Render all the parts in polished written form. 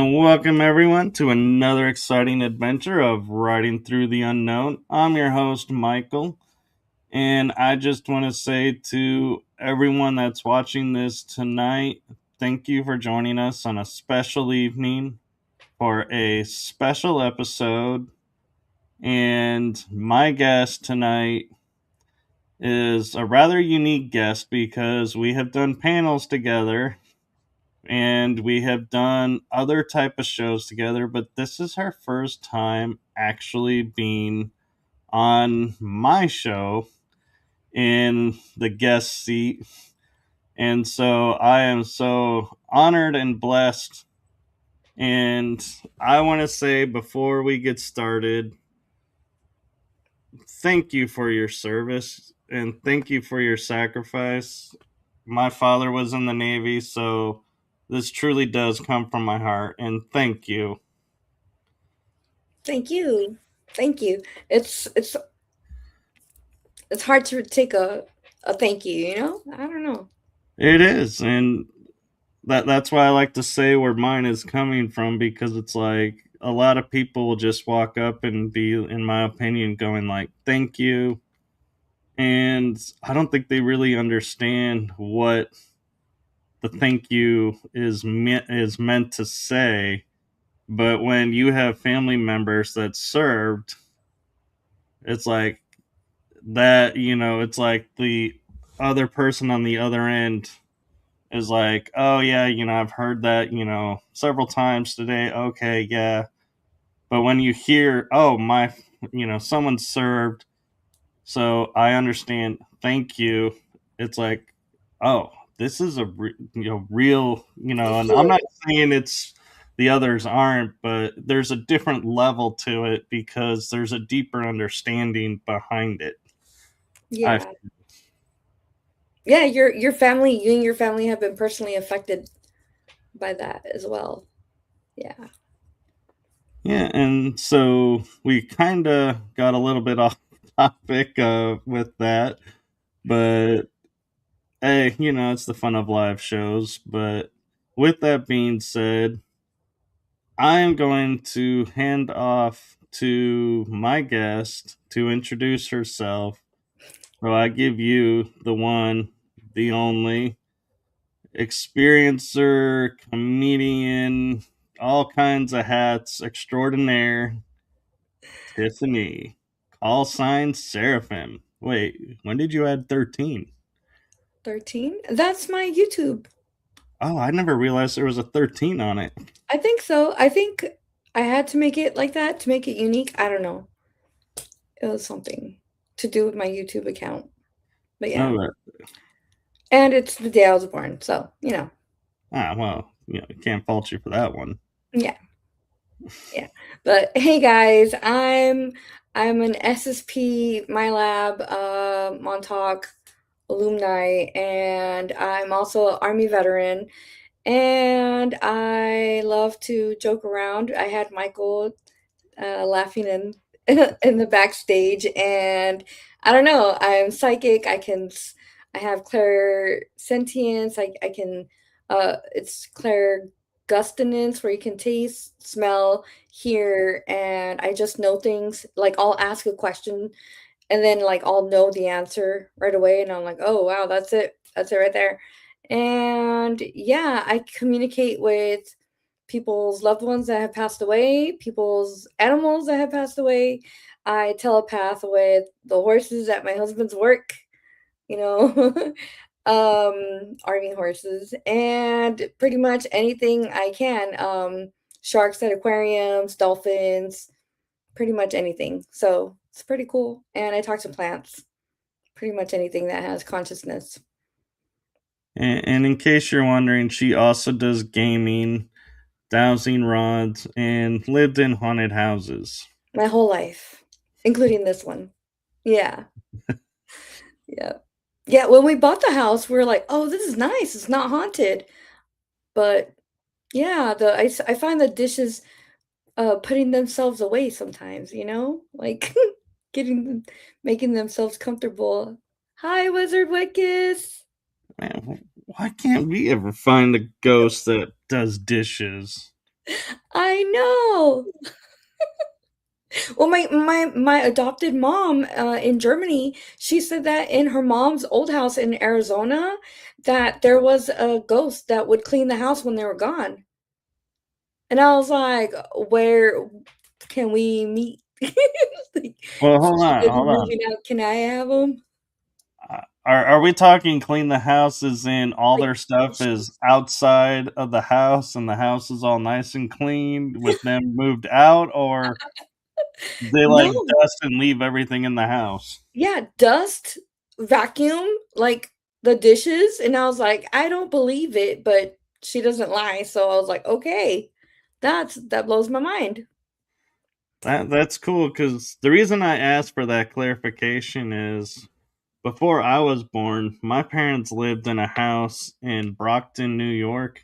And welcome everyone to another exciting adventure of Riding Through the Unknown. I'm your host, Michael, and I just want to say to everyone that's watching this tonight, thank you for joining us on a special evening for a special episode. And my guest tonight is a rather unique guest because we have done panels together and we have done other type of shows together, but this is her first time actually being on my show in the guest seat. And so I am so honored and blessed. And I want to say before we get started, thank you for your service and thank you for your sacrifice. My father was in the Navy, so this truly does come from my heart, and thank you. Thank you. Thank you. It's hard to take a thank you, you know? I don't know. It is, and that's why I like to say where mine is coming from, because it's like a lot of people will just walk up and be, in my opinion, going like, "Thank you," and I don't think they really understand what the thank you is meant to say. But when you have family members that served, it's like that. It's like the other person on the other end is like, oh yeah, I've heard that, several times today. Okay, yeah. But when you hear, oh my, someone served, so I understand. Thank you. It's like, oh, this is a real, and I'm not saying it's the others aren't, but there's a different level to it because there's a deeper understanding behind it. I Yeah. Yeah, your family, you and your family have been personally affected by that as well. Yeah. Yeah, and so we kind of got a little bit off topic with that, but hey, it's the fun of live shows. But with that being said, I am going to hand off to my guest to introduce herself. So I give you the one, the only experiencer, comedian, all kinds of hats extraordinaire, Tiffany. Call sign Seraphim. Wait, when did you add 13? 13? That's my YouTube. Oh, I never realized there was a 13 on it. I think so. I think I had to make it like that to make it unique. I don't know. It was something to do with my YouTube account. But yeah. Oh, And it's the day I was born, so, well, can't fault you for that one. yeah. Yeah. But hey guys, I'm an SSP MyLab Montauk alumni, and I'm also an Army veteran, and I love to joke around. I had Michael laughing in in the backstage, and I don't know, I'm psychic. I have clairsentience. I can it's claregustenance, where you can taste, smell, hear, and I just know things. Like, I'll ask a question and then, like, I'll know the answer right away, and I'm like, oh wow, that's it right there. And yeah, I communicate with people's loved ones that have passed away, people's animals that have passed away. I telepath with the horses at my husband's work, you know, army horses, and pretty much anything I can. Sharks at aquariums, dolphins, pretty much anything. So it's pretty cool. And I talk to plants, pretty much anything that has consciousness. And in case you're wondering, she also does gaming, dowsing rods, and lived in haunted houses. My whole life, including this one. Yeah. Yeah. Yeah, when we bought the house, we were like, "Oh, this is nice. It's not haunted." But yeah, I find the dishes putting themselves away sometimes, Like getting them, making themselves comfortable. Hi, Wizard Wickus. Man, why can't we ever find a ghost that does dishes? I know. Well, my adopted mom in Germany, she said that in her mom's old house in Arizona, that there was a ghost that would clean the house when they were gone. And I was like, "Where can we meet?" Like, Well, since hold you on, guys are hold on. moving out, can I have them? Are we talking clean the house as in all Like their stuff is dishes? outside of the house and the house is all nice and clean with them moved out, or they like No. dust and leave everything in the house? Yeah, dust, vacuum, like the dishes, and I was like, "I don't believe it," but she doesn't lie, so I was like, "Okay, that blows my mind." That's cool because the reason I asked for that clarification is before I was born, my parents lived in a house in Brockton, New York,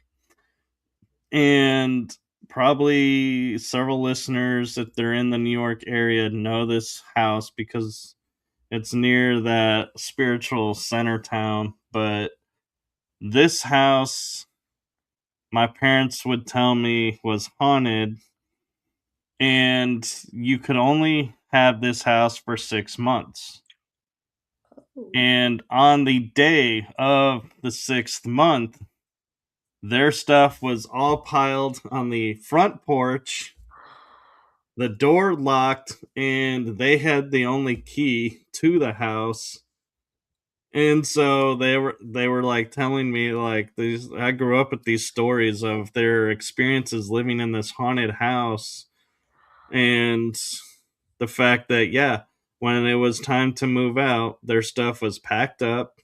and probably several listeners, if they're in the New York area, know this house because it's near that spiritual center town. But this house, my parents would tell me, was haunted, and you could only have this house for 6 months. Ooh. And on the day of the sixth month, their stuff was all piled on the front porch, the door locked, and they had the only key to the house. And so they were like telling me like these I grew up with these stories of their experiences living in this haunted house, and the fact that yeah, when it was time to move out, their stuff was packed up,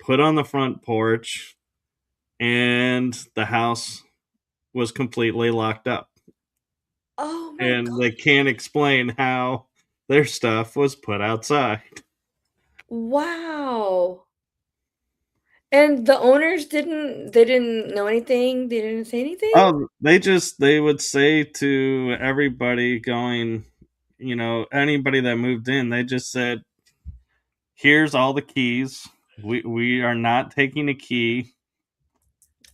put on the front porch, and the house was completely locked up. Oh my And they god. can't explain how their stuff was put outside. Wow. And the owners didn't know anything? They didn't say anything? Oh, they would say to everybody going, anybody that moved in, they just said, "Here's all the keys. We are not taking a key,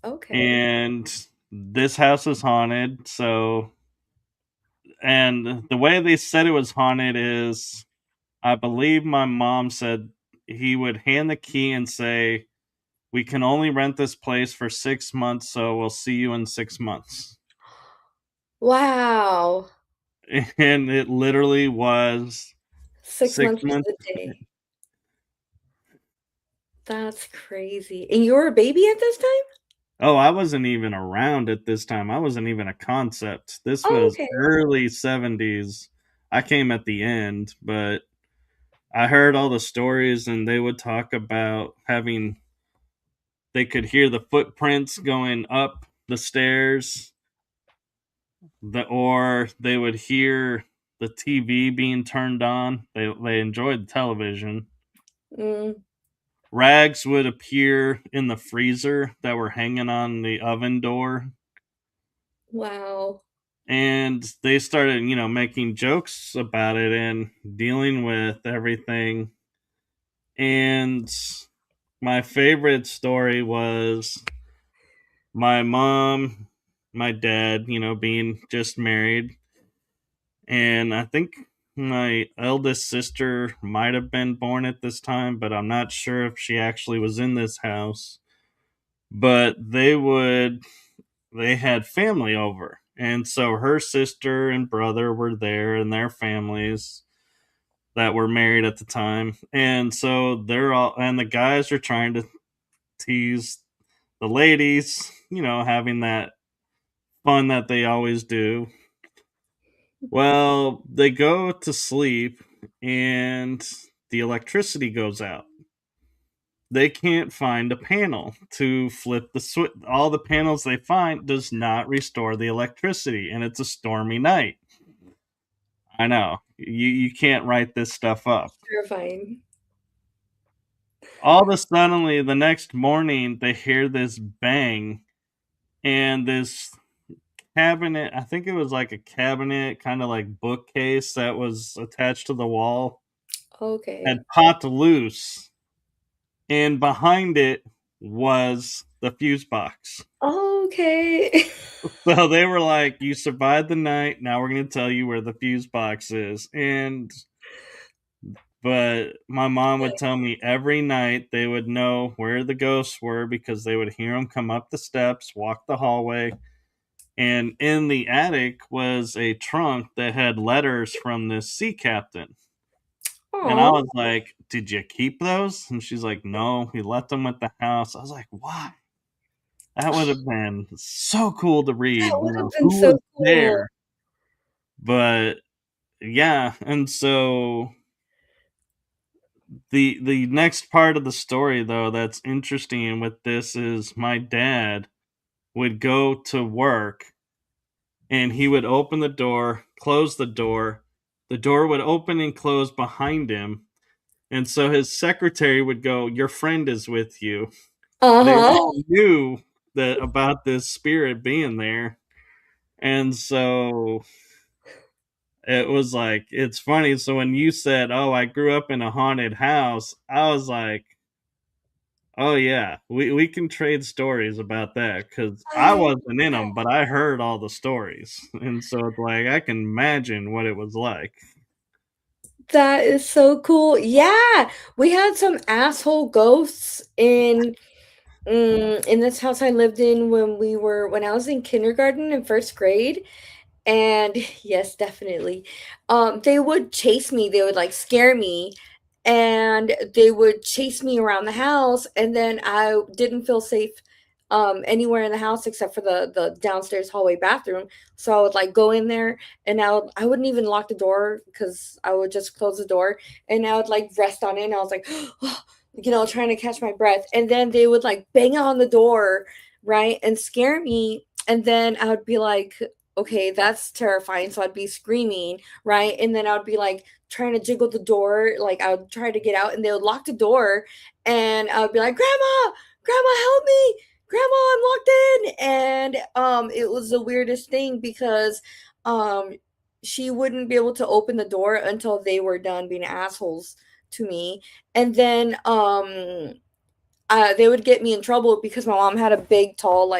Okay. and this house is haunted." So, and the way they said it was haunted is, I believe my mom said he would hand the key and say, "We can only rent this place for 6 months, so we'll see you in 6 months." Wow. And it literally was 6 six months to months. the day. That's crazy. And you were a baby at this time? Oh, I wasn't even around at this time. I wasn't even a concept. This Oh, was okay. early 70s. I came at the end, but I heard all the stories, and they would talk about having they could hear the footprints going up the stairs, or they would hear the TV being turned on. They enjoyed television. Mm, Rags would appear in the freezer that were hanging on the oven door, wow. and they started, making jokes about it and dealing with everything. And my favorite story was my mom, my dad, being just married, and I think my eldest sister might have been born at this time, but I'm not sure if she actually was in this house. But they had family over, and so her sister and brother were there and their families that were married at the time. And so they're all, and the guys are trying to tease the ladies, having that fun that they always do. Well, they go to sleep, and the electricity goes out. They can't find a panel to flip the switch. All the panels they find does not restore the electricity, and it's a stormy night. I know. You can't write this stuff up. Terrifying. All of a suddenly, the next morning, they hear this bang, and this cabinet, I think it was like a cabinet, kind of like bookcase that was attached to the wall, Okay. had popped loose, and behind it was the fuse box. Okay. So they were like, "You survived the night. Now we're going to tell you where the fuse box is." And but my mom would tell me every night they would know where the ghosts were because they would hear them come up the steps, walk the hallway, and in the attic was a trunk that had letters from this sea captain. And I Oh, was like, "Did you keep those?" And she's like, "No, we left them at the house." I was like, "Why?" That would have been so cool to that read, would have been who so was cool. there. But yeah, and so the next part of the story though that's interesting with this is my dad would go to work and he would open the door, close the door would open and close behind him, and so his secretary would go, "Your friend is with you." They Uh-huh. all knew that about this spirit being there, and so it was like it's funny. So when you said, "Oh, I grew up in a haunted house," I was like, "Oh yeah, we can trade stories about that because I I wasn't in them, but I heard all the stories, and so it's like I can imagine what it was like." That is so cool. Yeah, we had some asshole ghosts in this house I lived in when I was in kindergarten and first grade. And yes, definitely. They would chase me. They would like scare me, and they would chase me around the house. And then I didn't feel safe anywhere in the house except for the downstairs hallway bathroom. So I would like go in there, and I wouldn't even lock the door because I would just close the door, and I would like rest on it. And I was like, trying to catch my breath. And then they would like bang on the door, right, and scare me. And then I would be like, okay, that's terrifying. So I'd be screaming, right? And then I would be like trying to jiggle the door, like I would try to get out, and they would lock the door, and I would be like, Grandma, Grandma, help me. Grandma, I'm locked in. And it was the weirdest thing because um she wouldn't be able to open the door until they were done being assholes to me. And then they would get me in trouble because my mom had a big, tall,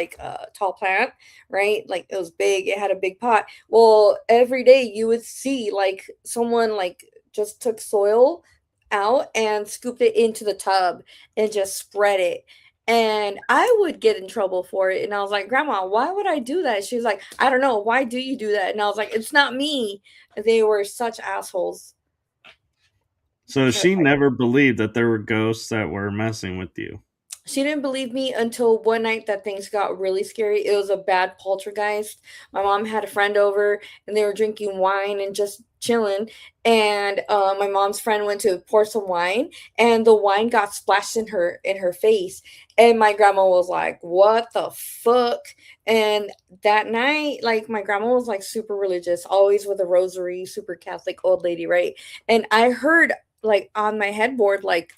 tall plant, right? Like it was big. It had a big pot. Well, every day you would see like someone like just took soil out and scooped it into the tub and just spread it. And I would get in trouble for it. And I was like, Grandma, why would I do that? She was like, I don't know. Why do you do that? And I was like, it's not me. They were such assholes. So But she never believed that there were ghosts that were messing with you. she didn't believe me until one night that things got really scary. It was a bad poltergeist. My mom had a friend over and they were drinking wine and just chilling. And my mom's friend went to pour some wine and the wine got splashed in her face. And my grandma was like, "What the fuck?" And that night, like my grandma was like super religious, always with a rosary, super Catholic old lady, right? And I heard like on my headboard like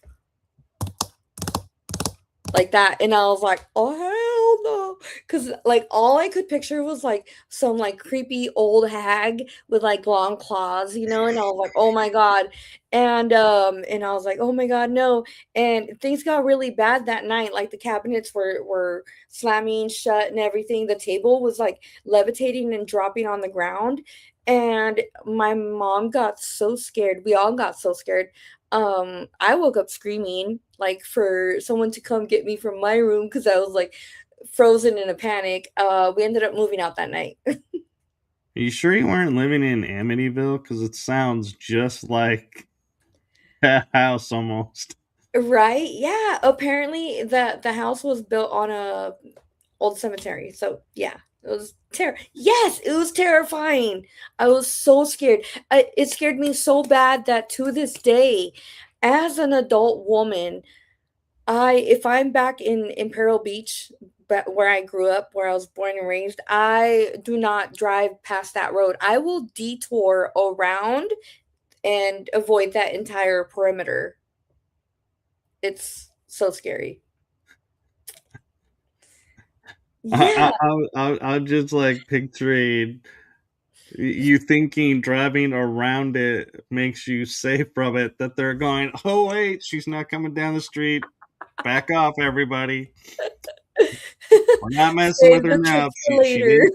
that, and I was like, oh hell no, because like all I could picture was like some like creepy old hag with like long claws, and I was like, oh my god. And I was like, oh my god, no. And things got really bad that night. Like the cabinets were slamming shut and everything. The table was like levitating and dropping on the ground, and my mom got so scared. We all got so scared. I woke up screaming like for someone to come get me from my room because I was like frozen in a panic. We ended up moving out that night. Are you sure you weren't living in Amityville? Because it sounds just like that house almost. Right? Yeah. Apparently the house was built on a old cemetery. So yeah, it was yes, it was terrifying. I was so scared. It scared me so bad that to this day, as an adult woman, if I'm back in Imperial Beach, where I grew up, where I was born and raised, I do not drive past that road. I will detour around and avoid that entire perimeter. It's so scary. I, Yeah, I'm just like picturing you thinking driving around it makes you safe from it. That they're going, "Oh wait, she's not coming down the street. Back off, everybody." We're not messing with Save her the now. tricks for later.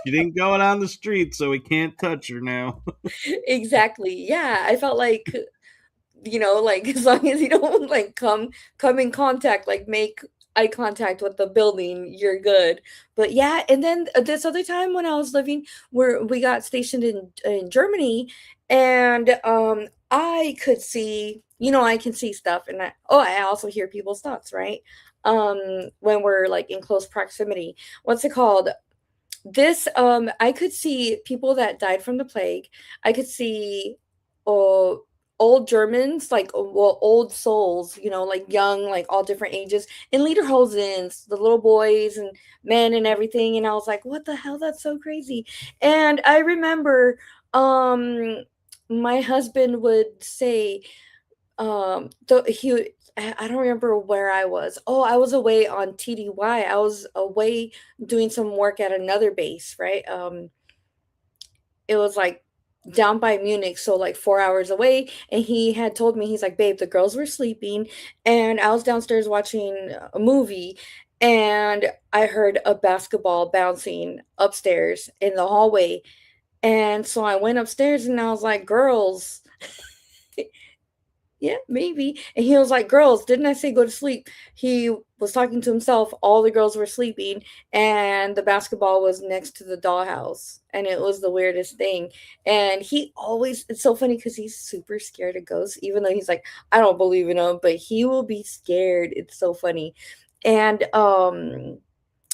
She didn't go out on the street, so we can't touch her now. Exactly. Yeah, I felt like, like as long as you don't like come in contact, like make eye contact with the building, you're good. But yeah, and then this other time when I was living where we got stationed in Germany, and I could see, I can see stuff, and I also hear people's thoughts, right? When we're like in close proximity. What's it called? This I could see people that died from the plague. I could see uh, old Germans, like well, old souls, like young, like all different ages, in lederhosens, the little boys and men and everything. And I was like, what the hell? That's so crazy. And I remember my husband would say, I don't remember where I was. Oh, I was away on TDY. I was away doing some work at another base, right? It was like down by Munich, so like 4 hours away. And he had told me, he's like, babe, the girls were sleeping, and I was downstairs watching a movie, and I heard a basketball bouncing upstairs in the hallway. And so I went upstairs and I was like, girls, yeah, maybe. And he was like, girls, didn't I say go to sleep? He was talking to himself. All the girls were sleeping, and the basketball was next to the dollhouse. And it was the weirdest thing. And he always, it's so funny because he's super scared of ghosts, even though he's like, I don't believe in them, but he will be scared. It's so funny. And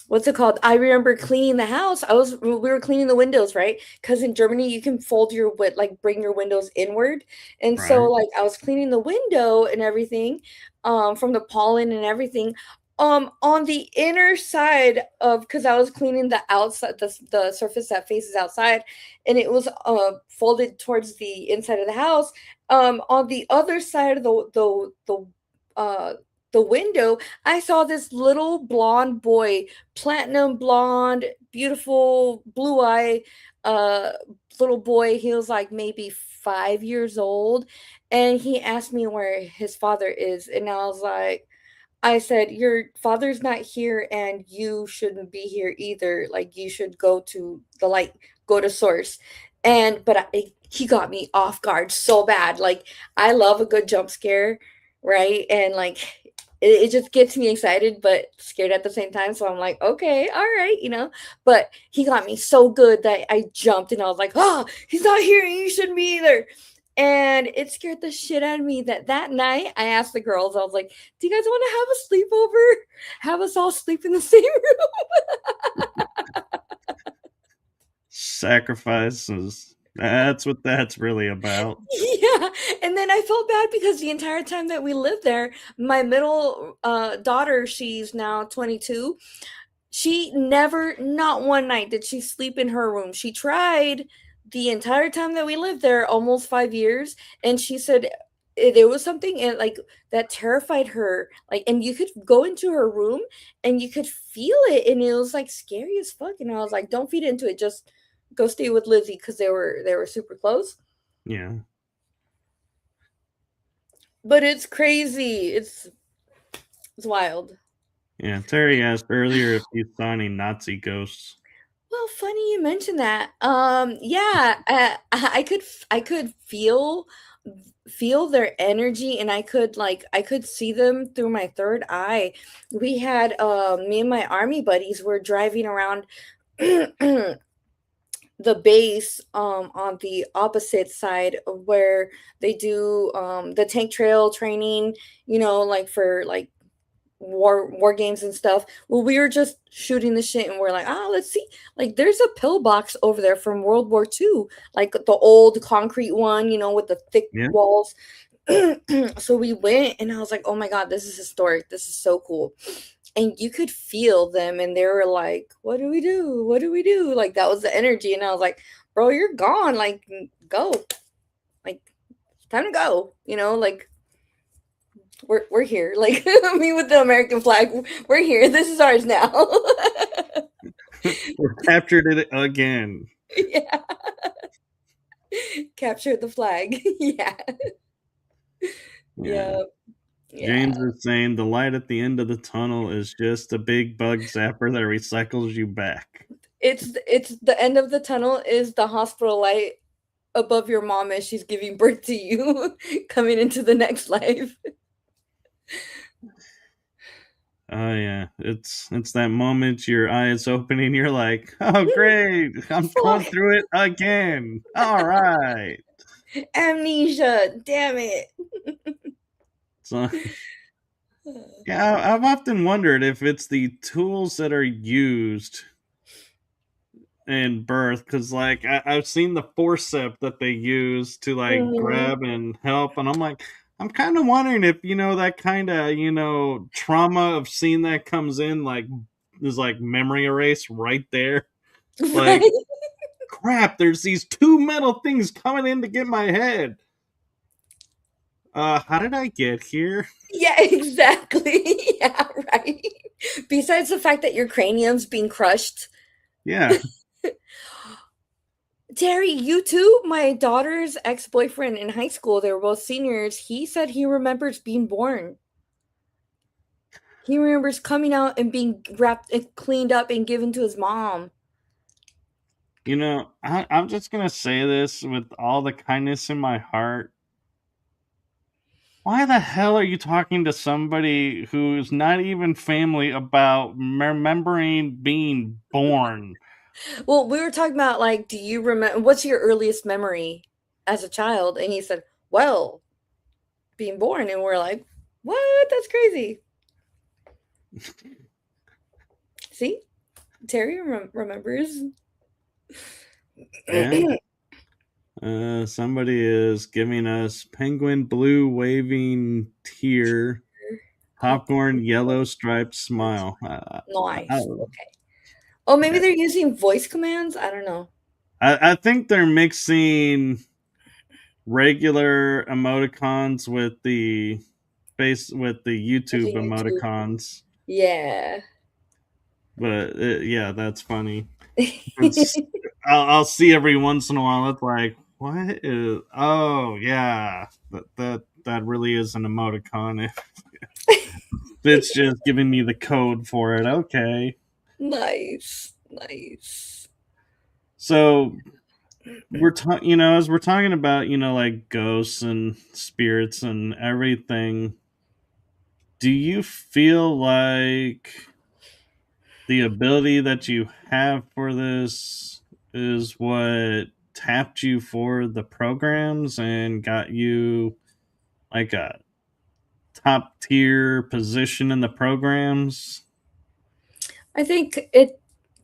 what's it called? I remember cleaning the house. We were cleaning the windows, right? Because in Germany you can fold your like bring your windows inward. And so Right? like I was cleaning the window and everything, from the pollen and everything. On the inner side of, because I was cleaning the outside, the surface that faces outside, and it was folded towards the inside of the house. On the other side of the window, I saw this little blonde boy, platinum blonde, beautiful blue eye, uh, little boy. He was like maybe 5 years old, and he asked me where his father is, and I said, your father's not here, and you shouldn't be here either. Like, you should go to the light, go to source. He got me off guard so bad. Like, I love a good jump scare, right? And like, it just gets me excited, but scared at the same time. So I'm like, okay, all right. But he got me so good that I jumped and I was like, oh, he's not here. You shouldn't be either. And it scared the shit out of me that night I asked the girls, I was like, do you guys want to have a sleepover? Have us all sleep in the same Sacrifices. That's what that's really about. room? Yeah. And then I felt bad because the entire time that we lived there, my middle daughter, she's now 22. She never, not one night did she sleep in her room. She tried the entire time that we lived there, almost 5 years, and she said there was something in like that terrified her. Like, and you could go into her room and you could feel it, and it was like scary as fuck. And I was like, don't feed into it. Just go stay with Lizzie because they were super close. Yeah. But it's crazy. It's wild. Yeah. Terry asked earlier if you saw any Nazi ghosts. Well, funny you mentioned that. Yeah, I could feel their energy, and I could see them through my third eye. We had me and my army buddies were driving around the base on the opposite side of where they do the tank trail training, like for like war games and stuff. Well, we were just shooting the shit, and we're like, let's see. Like, there's a pillbox over there from World War II, like the old concrete one, with the thick Yeah. walls. So we went, and I was like, oh my god, this is historic. This is so cool. And you could feel them, and they were like, what do we do? What do we do? Like, that was the energy. And I was like, bro, you're gone. Like, go. Like, time to go. Like, we're here. Like, me with the American flag. We're here. This is ours now. We captured it again. Yeah. Capture the flag. Yeah. Yeah. Yeah. James Yeah. is saying the light at the end of the tunnel is just a big bug zapper that recycles you back. It's the end of the tunnel is the hospital light above your mom as she's giving birth to you, coming into the next life. Oh yeah, it's that moment your eyes open and you're like, "Oh great, I'm going Fuck, through it again." All right. amnesia, damn it. So yeah, I've often wondered if it's the tools that are used in birth, because like I've seen the forceps that they use to like Mhm. grab and help, and I'm like, I'm kind of wondering if that kind of trauma of seeing that comes in like is like memory erase right there. Like, Right? crap, there's these two metal things coming in to get my head. How did I get here? Yeah, exactly. Yeah, right. Besides the fact that your cranium's being crushed. Yeah, Terry, you too? My daughter's ex-boyfriend in high school, they were both seniors. He said he remembers being born. He remembers coming out and being wrapped and cleaned up and given to his mom. I'm just gonna say this with all the kindness in my heart. Why the hell are you talking to somebody who's not even family about remembering being born? Well, we were talking about like, do you remember what's your earliest memory as a child? And he said, well, being born. And we're like, what? That's crazy. See, Terry remembers. Yeah. Somebody is giving us penguin blue waving tear, popcorn yellow striped smile. Nice. Okay. Oh, maybe they're using voice commands. I don't know. I think they're mixing regular emoticons with the With the YouTube YouTube. emoticons. Yeah. But yeah, that's funny. It's I'll see every once in a while. It's like, what is? Oh yeah, that really is an emoticon. It's just giving me the code for it. Okay, Nice. Nice. so we're talking, as we're talking about, like ghosts and spirits and everything. Do you feel like the ability that you have for this is what tapped you for the programs and got you like a top tier position in the programs? I think it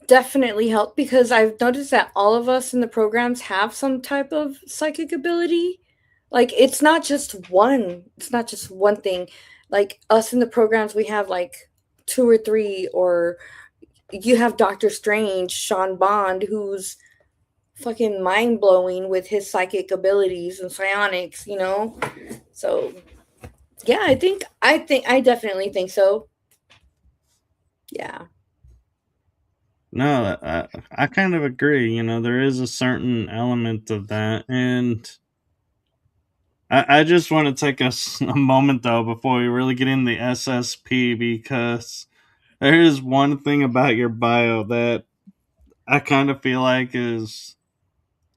definitely helped because I've noticed that all of us in the programs have some type of psychic ability. Like it's not just one thing. Like us in the programs we have like two or three, or you have Doctor Strange, Sean Bond, who's fucking mind blowing with his psychic abilities and psionics, you know? So yeah, I definitely think so. Yeah. No, I kind of agree. There is a certain element of that. And I just want to take a moment, though, before we really get in the SSP, because there is one thing about your bio that I kind of feel like is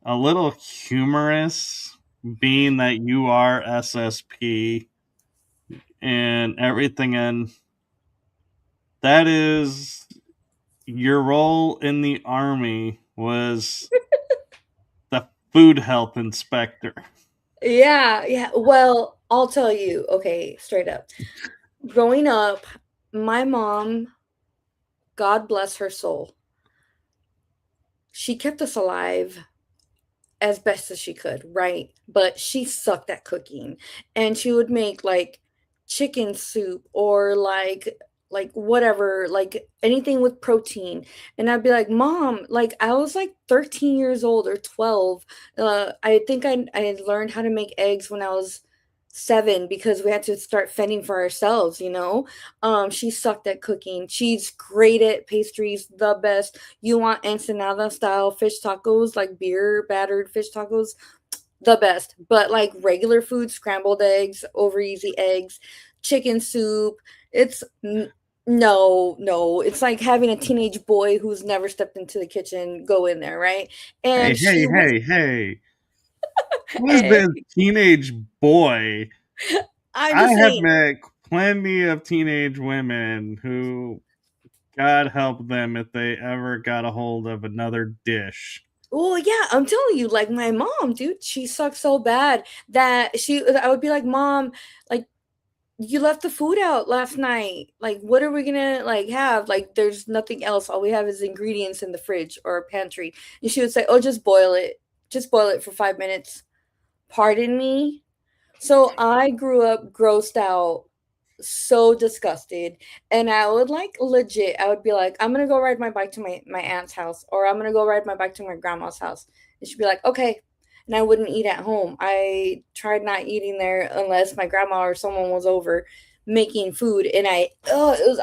a little humorous, being that you are SSP and everything. And that is your role in the army was the food health inspector. Yeah, yeah. Well, I'll tell you, okay, straight up. Growing up, my mom, God bless her soul, she kept us alive as best as she could, right? But she sucked at cooking. And she would make like chicken soup or like whatever, like anything with protein. And I'd be like, "Mom, like I was like 13 years old or 12. I think I learned how to make eggs when I was 7 because we had to start fending for ourselves, you know? She sucked at cooking. She's great at pastries, the best. You want ensenada style fish tacos, like beer battered fish tacos, the best. But like regular food, scrambled eggs, over easy eggs, chicken soup. It's no, no. It's like having a teenage boy who's never stepped into the kitchen go in there, right? Hey, And hey, she was, hey, hey. Who is hey, this teenage boy? I'm I just have saying. met plenty of teenage women who, God help them if they ever got a hold of another dish. Well, yeah, I'm telling you, like my mom, dude, she sucks so bad that I would be like, Mom, like you left the food out last night. Like, what are we gonna like have? Like, there's nothing else. All we have is ingredients in the fridge or pantry. And she would say, "Oh, just boil it. Just boil it for 5 minutes." Pardon me. So I grew up grossed out, so disgusted, and I would like legit. I would be like, I'm gonna go ride my bike to my aunt's house, or I'm gonna go ride my bike to my grandma's house, and she'd be like, okay. And I wouldn't eat at home. I tried not eating there unless my grandma or someone was over making food, and I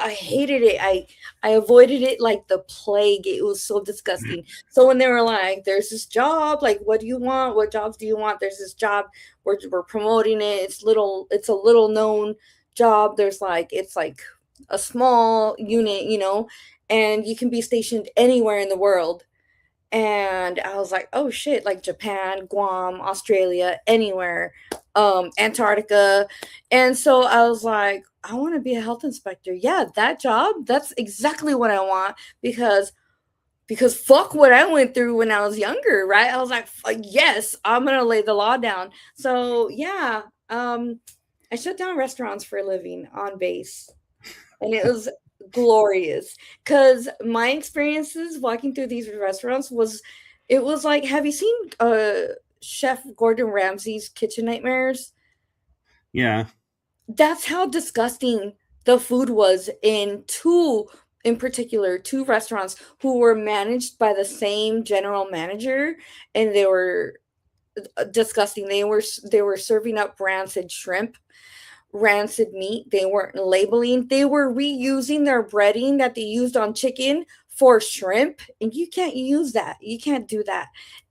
hated it. I avoided it like the plague. It was so disgusting. So when they were like, "There's this job. Like, what do you want? What jobs do you want? There's this job. We're promoting it. It's a little known job. It's like a small unit, and you can be stationed anywhere in the world." And I was like, oh shit, like Japan, Guam, Australia, anywhere, Antarctica. And so I was like, I want to be a health inspector. Yeah, that job, that's exactly what I want, because fuck what I went through when I was younger, right? I was like, yes, I'm gonna lay the law down. So yeah, I shut down restaurants for a living on base, and it was glorious because my experiences walking through these restaurants it was like, have you seen Chef Gordon Ramsay's Kitchen Nightmares? Yeah, That's how disgusting the food was in particular, two restaurants who were managed by the same general manager, and they were disgusting. They were serving up rancid shrimp, rancid meat. They weren't labeling. They were reusing their breading that they used on chicken for shrimp, and you can't use that. You can't do that.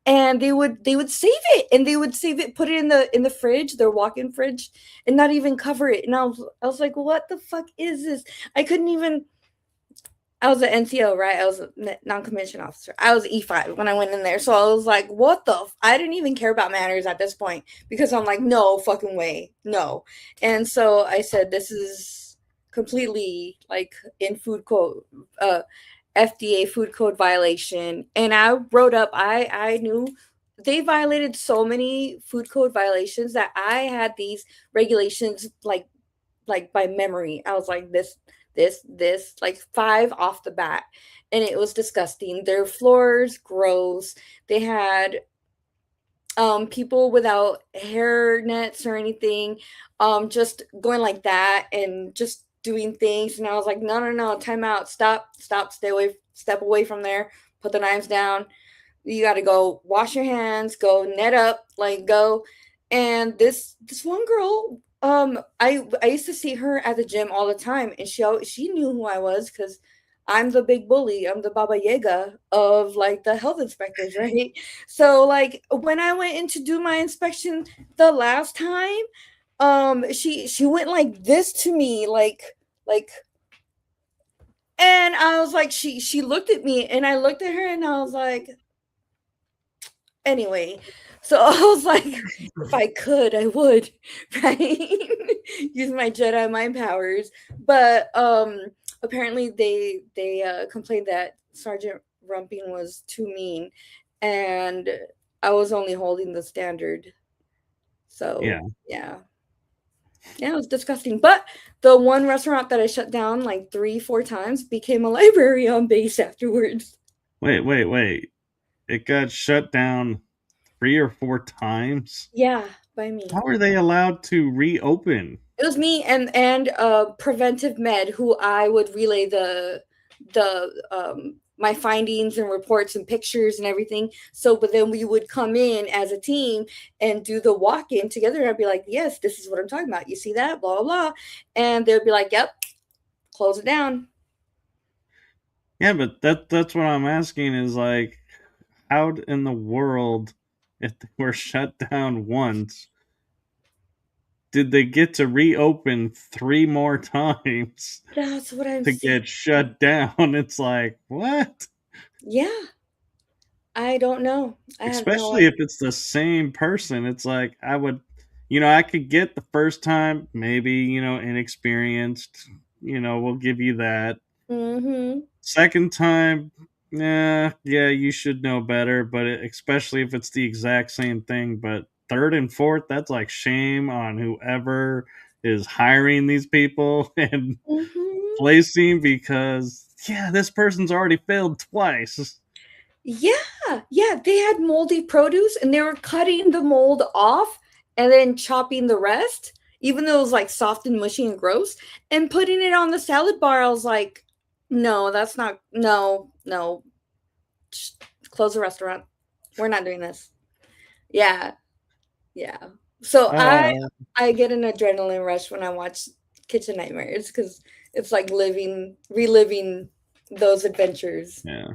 And they would save it, and they would save it, put it in the fridge, their walk-in fridge, and not even cover it. And I was like, what the fuck is this? I couldn't even. I was an NCO, right? I was a non-commissioned officer. I was E5 when I went in there. So I was like, what the? I didn't even care about manners at this point because I'm like, no fucking way. No. And so I said, this is completely like in food code, FDA food code violation. And I wrote up, I knew they violated so many food code violations that I had these regulations like by memory. I was like, this, like five off the bat. And it was disgusting. Their floors, gross. They had people without hair nets or anything, just going like that and just doing things. And I was like, no, no, no, time out, stop, step away from there, put the knives down. You got to go wash your hands, go net up, like go. And this one girl, I used to see her at the gym all the time, and she knew who I was because I'm the big bully. I'm the Baba Yaga of like the health inspectors, right? So like when I went in to do my inspection the last time, she went like this to me, like and I was like, she looked at me, and I looked at her, and I was like, anyway. So I was like, if I could, I would, right? Use my Jedi mind powers. But apparently they complained that Sergeant Rumping was too mean, and I was only holding the standard. yeah. So yeah. Yeah, it was disgusting. But the one restaurant that I shut down like 3, 4 times became a library on base afterwards. Wait, wait, wait. It got shut down 3 or 4 times. Yeah, by me. How are they allowed to reopen? It was me and preventive med who I would relay the my findings and reports and pictures and everything. So, but then we would come in as a team and do the walk in together. And I'd be like, yes, this is what I'm talking about. You see that? Blah, blah, blah. And they'd be like, yep, close it down. Yeah, but that's what I'm asking is like, how in the world, if they were shut down once, did they get to reopen 3 more times That's what I'm to saying. get shut down? It's like, what? Yeah, I don't know. I have no Especially idea. if it's the same person. It's like, I could get the first time, maybe, inexperienced, we'll give you that. Mm-hmm. Second time, yeah, you should know better, but especially if it's the exact same thing. But third and fourth, that's like shame on whoever is hiring these people and Mm-hmm. placing, because, yeah, this person's already failed twice. Yeah, yeah. They had moldy produce and they were cutting the mold off and then chopping the rest, even though it was like soft and mushy and gross, and putting it on the salad bar. I was like, no, that's not, no, no. Just close the restaurant. We're not doing this. Yeah, yeah. So Uh, I get an adrenaline rush when I watch Kitchen Nightmares because it's like reliving those adventures. yeah.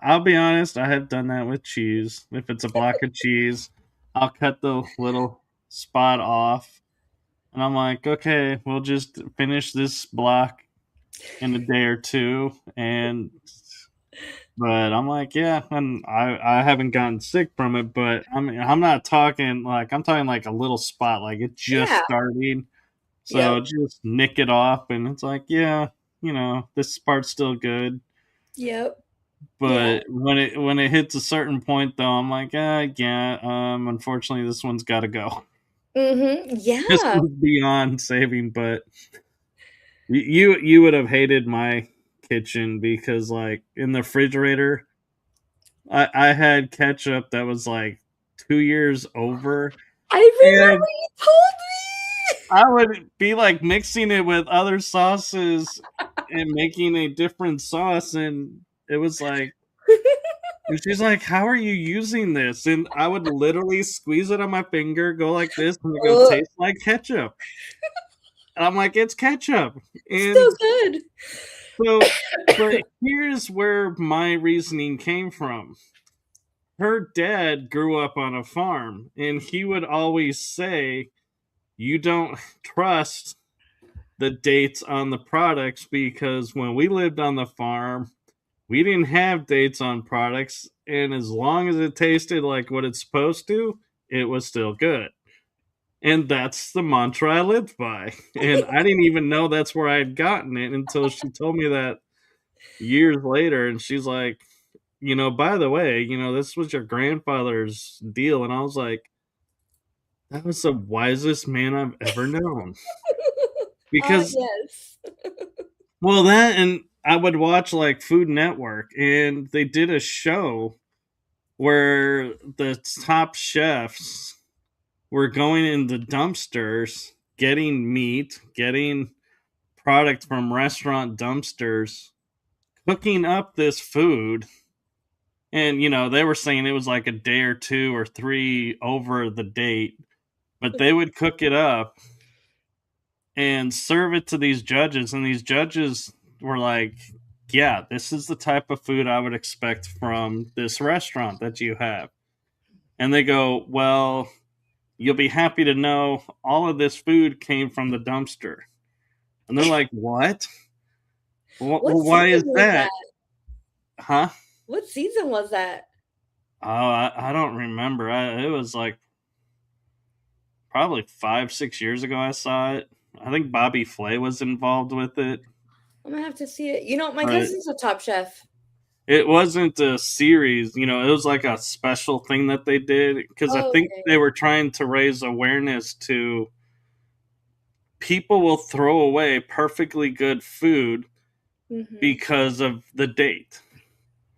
I'll be honest, I have done that with cheese. If it's a block of cheese, I'll cut the little spot off. And I'm like, okay, we'll just finish this block in a day or two. But I'm like, yeah, and I haven't gotten sick from it, but I'm not talking like, I'm talking like a little spot, like it's just Yeah. starting. So Yep. just nick it off, and it's like, yeah, this part's still good. Yep. Yeah. But when it hits a certain point, though, I'm like, yeah, unfortunately, this one's got to go. Mhm. This Yeah. one's beyond saving. But you would have hated my kitchen, because, like, in the refrigerator, I had ketchup that was like 2 years over, I remember and you told I would be like mixing it with other sauces and making a different sauce, and it was like, me. and she's like, "How are you using this?" And I would literally squeeze it on my finger, go like this, and it go, Ugh, "Tastes like ketchup." And I'm like, "It's ketchup." still And good. so, but here's where my reasoning came from. Her dad grew up on a farm, and he would always say, "You don't trust the dates on the products, because when we lived on the farm, we didn't have dates on products, and as long as it tasted like what it's supposed to, it was still good." And that's the mantra I lived by. And I didn't even know that's where I had gotten it until she told me that years later. And she's like, by the way, this was your grandfather's deal. And I was like, that was the wisest man I've ever known. Because, Yes. well, that, and I would watch like Food Network, and they did a show where the top chefs were going in the dumpsters, getting meat, getting product from restaurant dumpsters, cooking up this food. And, they were saying it was like a day or two or three over the date, but they would cook it up and serve it to these judges. And these judges were like, yeah, this is the type of food I would expect from this restaurant that you have. And they go, well, you'll be happy to know all of this food came from the dumpster. And they're like, what? What Why season is was that? that? Huh? What season was that? Oh, I don't remember. It was like probably 5, 6 years ago I saw it. I think Bobby Flay was involved with it, I'm gonna have to see it. You know, my but cousin's a top chef. it wasn't a series. It was like a special thing that they did, because I Oh, think they okay. were trying to raise awareness to people will throw away perfectly good food Mhm. because of the date.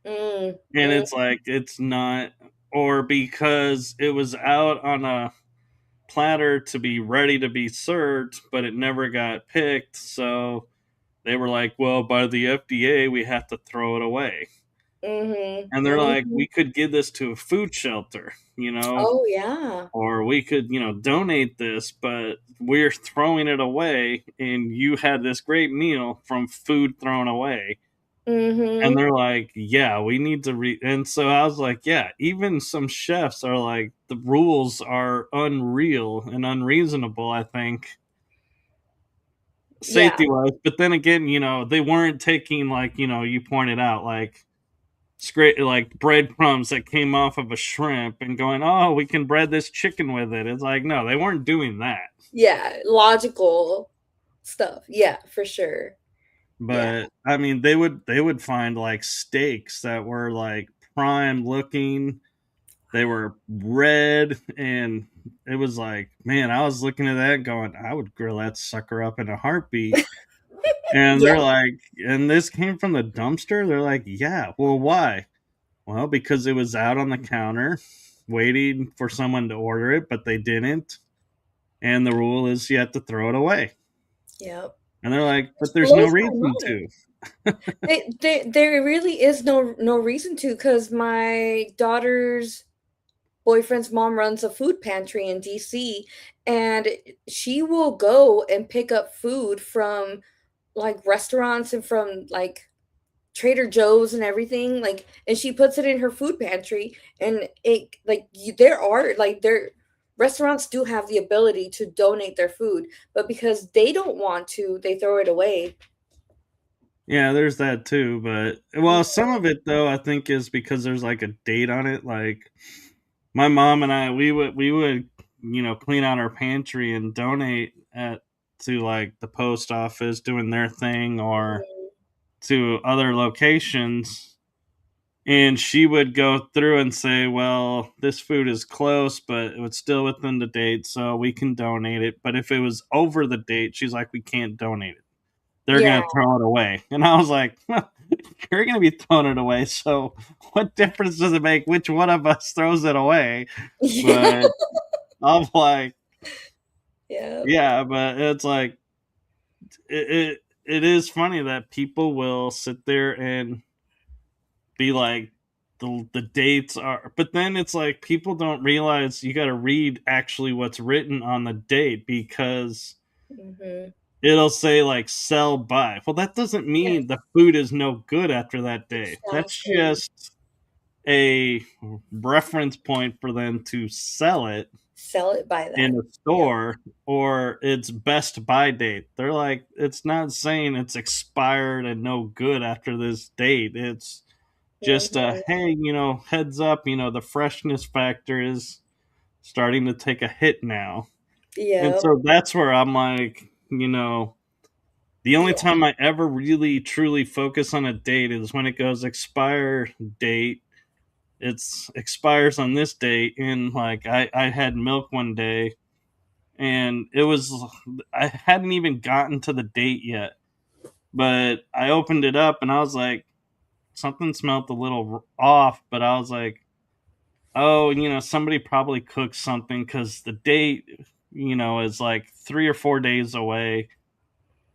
Mm, And mm, it's like, it's not, or because it was out on a platter to be ready to be served, but it never got picked. So they were like, well, by the FDA, we have to throw it away. mhm, And they're like, mhm. we could give this to a food shelter, Oh, yeah. or we could, donate this, but we're throwing it away. And you had this great meal from food thrown away. And Mhm. they're like, yeah, we need to and so I was like, yeah, even some chefs are like, the rules are unreal and unreasonable, I think, Yeah. safety wise. But then again, they weren't taking, like, you pointed out, like, straight, like, breadcrumbs that came off of a shrimp and going, oh, we can bread this chicken with it. It's like, no, they weren't doing that. Yeah, logical stuff. Yeah, for sure. Yeah. But I mean, they would find like steaks that were like prime looking. They were red, and it was like, man, I was looking at that going, I would grill that sucker up in a heartbeat. And Yeah. they're like, and this came from the dumpster? They're like, yeah. Well, why? Well, because it was out on the counter waiting for someone to order it, but they didn't. And the rule is you have to throw it away. Yep. And they're like, Which but there's no blows my reason mind. to. There really is no reason to, because my daughter's boyfriend's mom runs a food pantry in DC, and she will go and pick up food from like restaurants and from like Trader Joe's and everything, like, and she puts it in her food pantry, and it like there are like there restaurants do have the ability to donate their food, but because they don't want to, they throw it away. Yeah, there's that too, but well, some of it though I think is because there's like a date on it. Like my mom and I, we would clean out our pantry and donate to like the post office doing their thing or to other locations, and she would go through and say, well, this food is close, but it's still within the date, so we can donate it. But if it was over the date, she's like, we can't donate it, they're Yeah. gonna throw it away. And I was like, you're gonna be throwing it away. So what difference does it make which one of us throws it away? Yeah. But I'm like, Yeah. yeah, but it's like it is funny that people will sit there and be like, the dates are, but then it's like people don't realize you got to read actually what's written on the date, because Mhm. it'll say like sell by. Well, that doesn't mean Yes, the food is no good after that day. That's exactly. just a reference point for them to sell it Sell it by in that. a Yep. store, or its best buy date. They're like, it's not saying it's expired and no good after this date. It's just a, Mhm. hey, heads up, the freshness factor is starting to take a hit now. And Yep. so that's where I'm like, the only Yeah. time I ever really truly focus on a date is when it goes expire date. It's expires on this date, and like I had milk one day, and it was, I hadn't even gotten to the date yet, but I opened it up and I was like, something smelled a little off, but I was like, oh, somebody probably cooked something, because the date, is like 3 or 4 days away.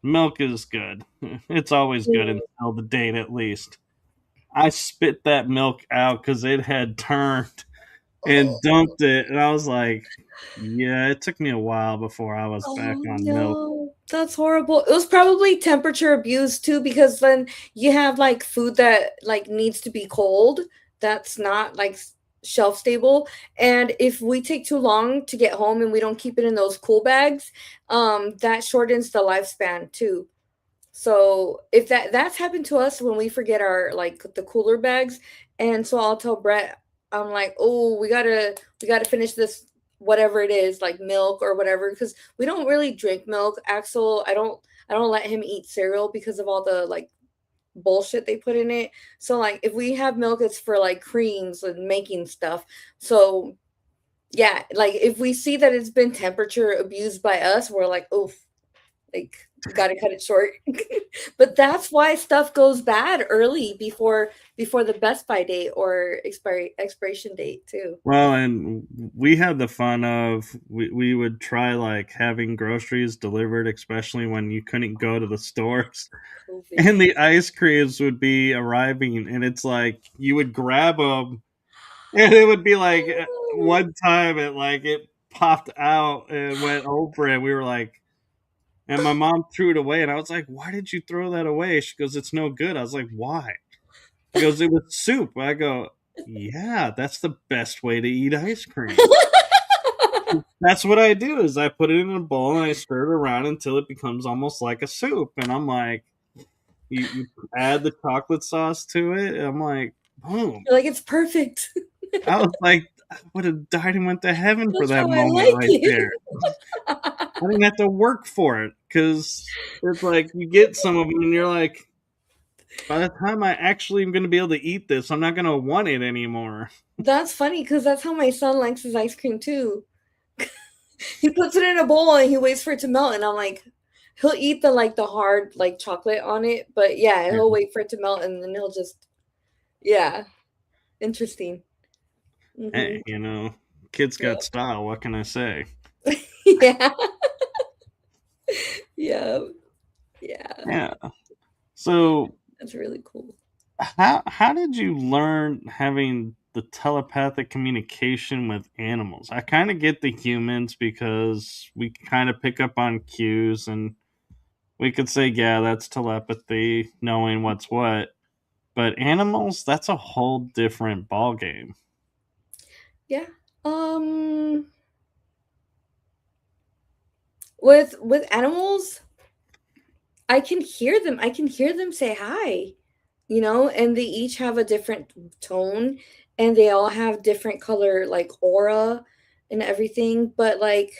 Milk is good. It's always good Mm. until the date, at least. I spit that milk out because it had turned, and Oh. dumped it, and I was like, yeah, it took me a while before I was back Oh, on milk. no. That's horrible. It was probably temperature abuse too, because then you have like food that like needs to be cold, that's not like shelf stable. And if we take too long to get home and we don't keep it in those cool bags, that shortens the lifespan too. So if that's happened to us when we forget our like the cooler bags, and so I'll tell Brett, I'm like, oh, we gotta finish this whatever it is, like milk or whatever, because we don't really drink milk. Axel, I don't let him eat cereal because of all the like bullshit they put in it. So like if we have milk, it's for like creams and making stuff. So yeah, like if we see that it's been temperature abused by us, we're like, oof, like we got to cut it short. But that's why stuff goes bad early before the best by date or expiration date too. Well, and we had the fun of, we would try like having groceries delivered, especially when you couldn't go to the stores. COVID. And the ice creams would be arriving, and it's like you would grab them, and it would be like, Oh, one time it popped out and went over, and we were like, And my mom threw it away, and I was like, "Why did you throw that away?" She goes, "It's no good." I was like, "Why?" She goes, "It was soup." I go, "Yeah, that's the best way to eat ice cream." That's what I do is I put it in a bowl and I stir it around until it becomes almost like a soup. And I'm like, you add the chocolate sauce to it. And I'm like, boom. You're like, it's perfect. I was like, I would have died and went to heaven for That's that how I moment like right there. it. I didn't have to work for it because it's like you get some of them and you're like, by the time I actually am going to be able to eat this, I'm not going to want it anymore. That's funny because that's how my son likes his ice cream too. He puts it in a bowl and he waits for it to melt, and I'm like, he'll eat the like the hard like chocolate on it, but yeah, Yeah. he'll wait for it to melt and then he'll just yeah, interesting. Hey, Hmm. kids Yeah. got style. What can I say? Yeah. Yeah. Yeah. Yeah. So That's really cool. how did you learn having the telepathic communication with animals? I kind of get the humans because we kind of pick up on cues and we could say, yeah, that's telepathy, knowing what's what. But animals, that's a whole different ball game. Yeah. Um with animals, I can hear them. I can hear them say hi, and they each have a different tone and they all have different color like aura and everything, but like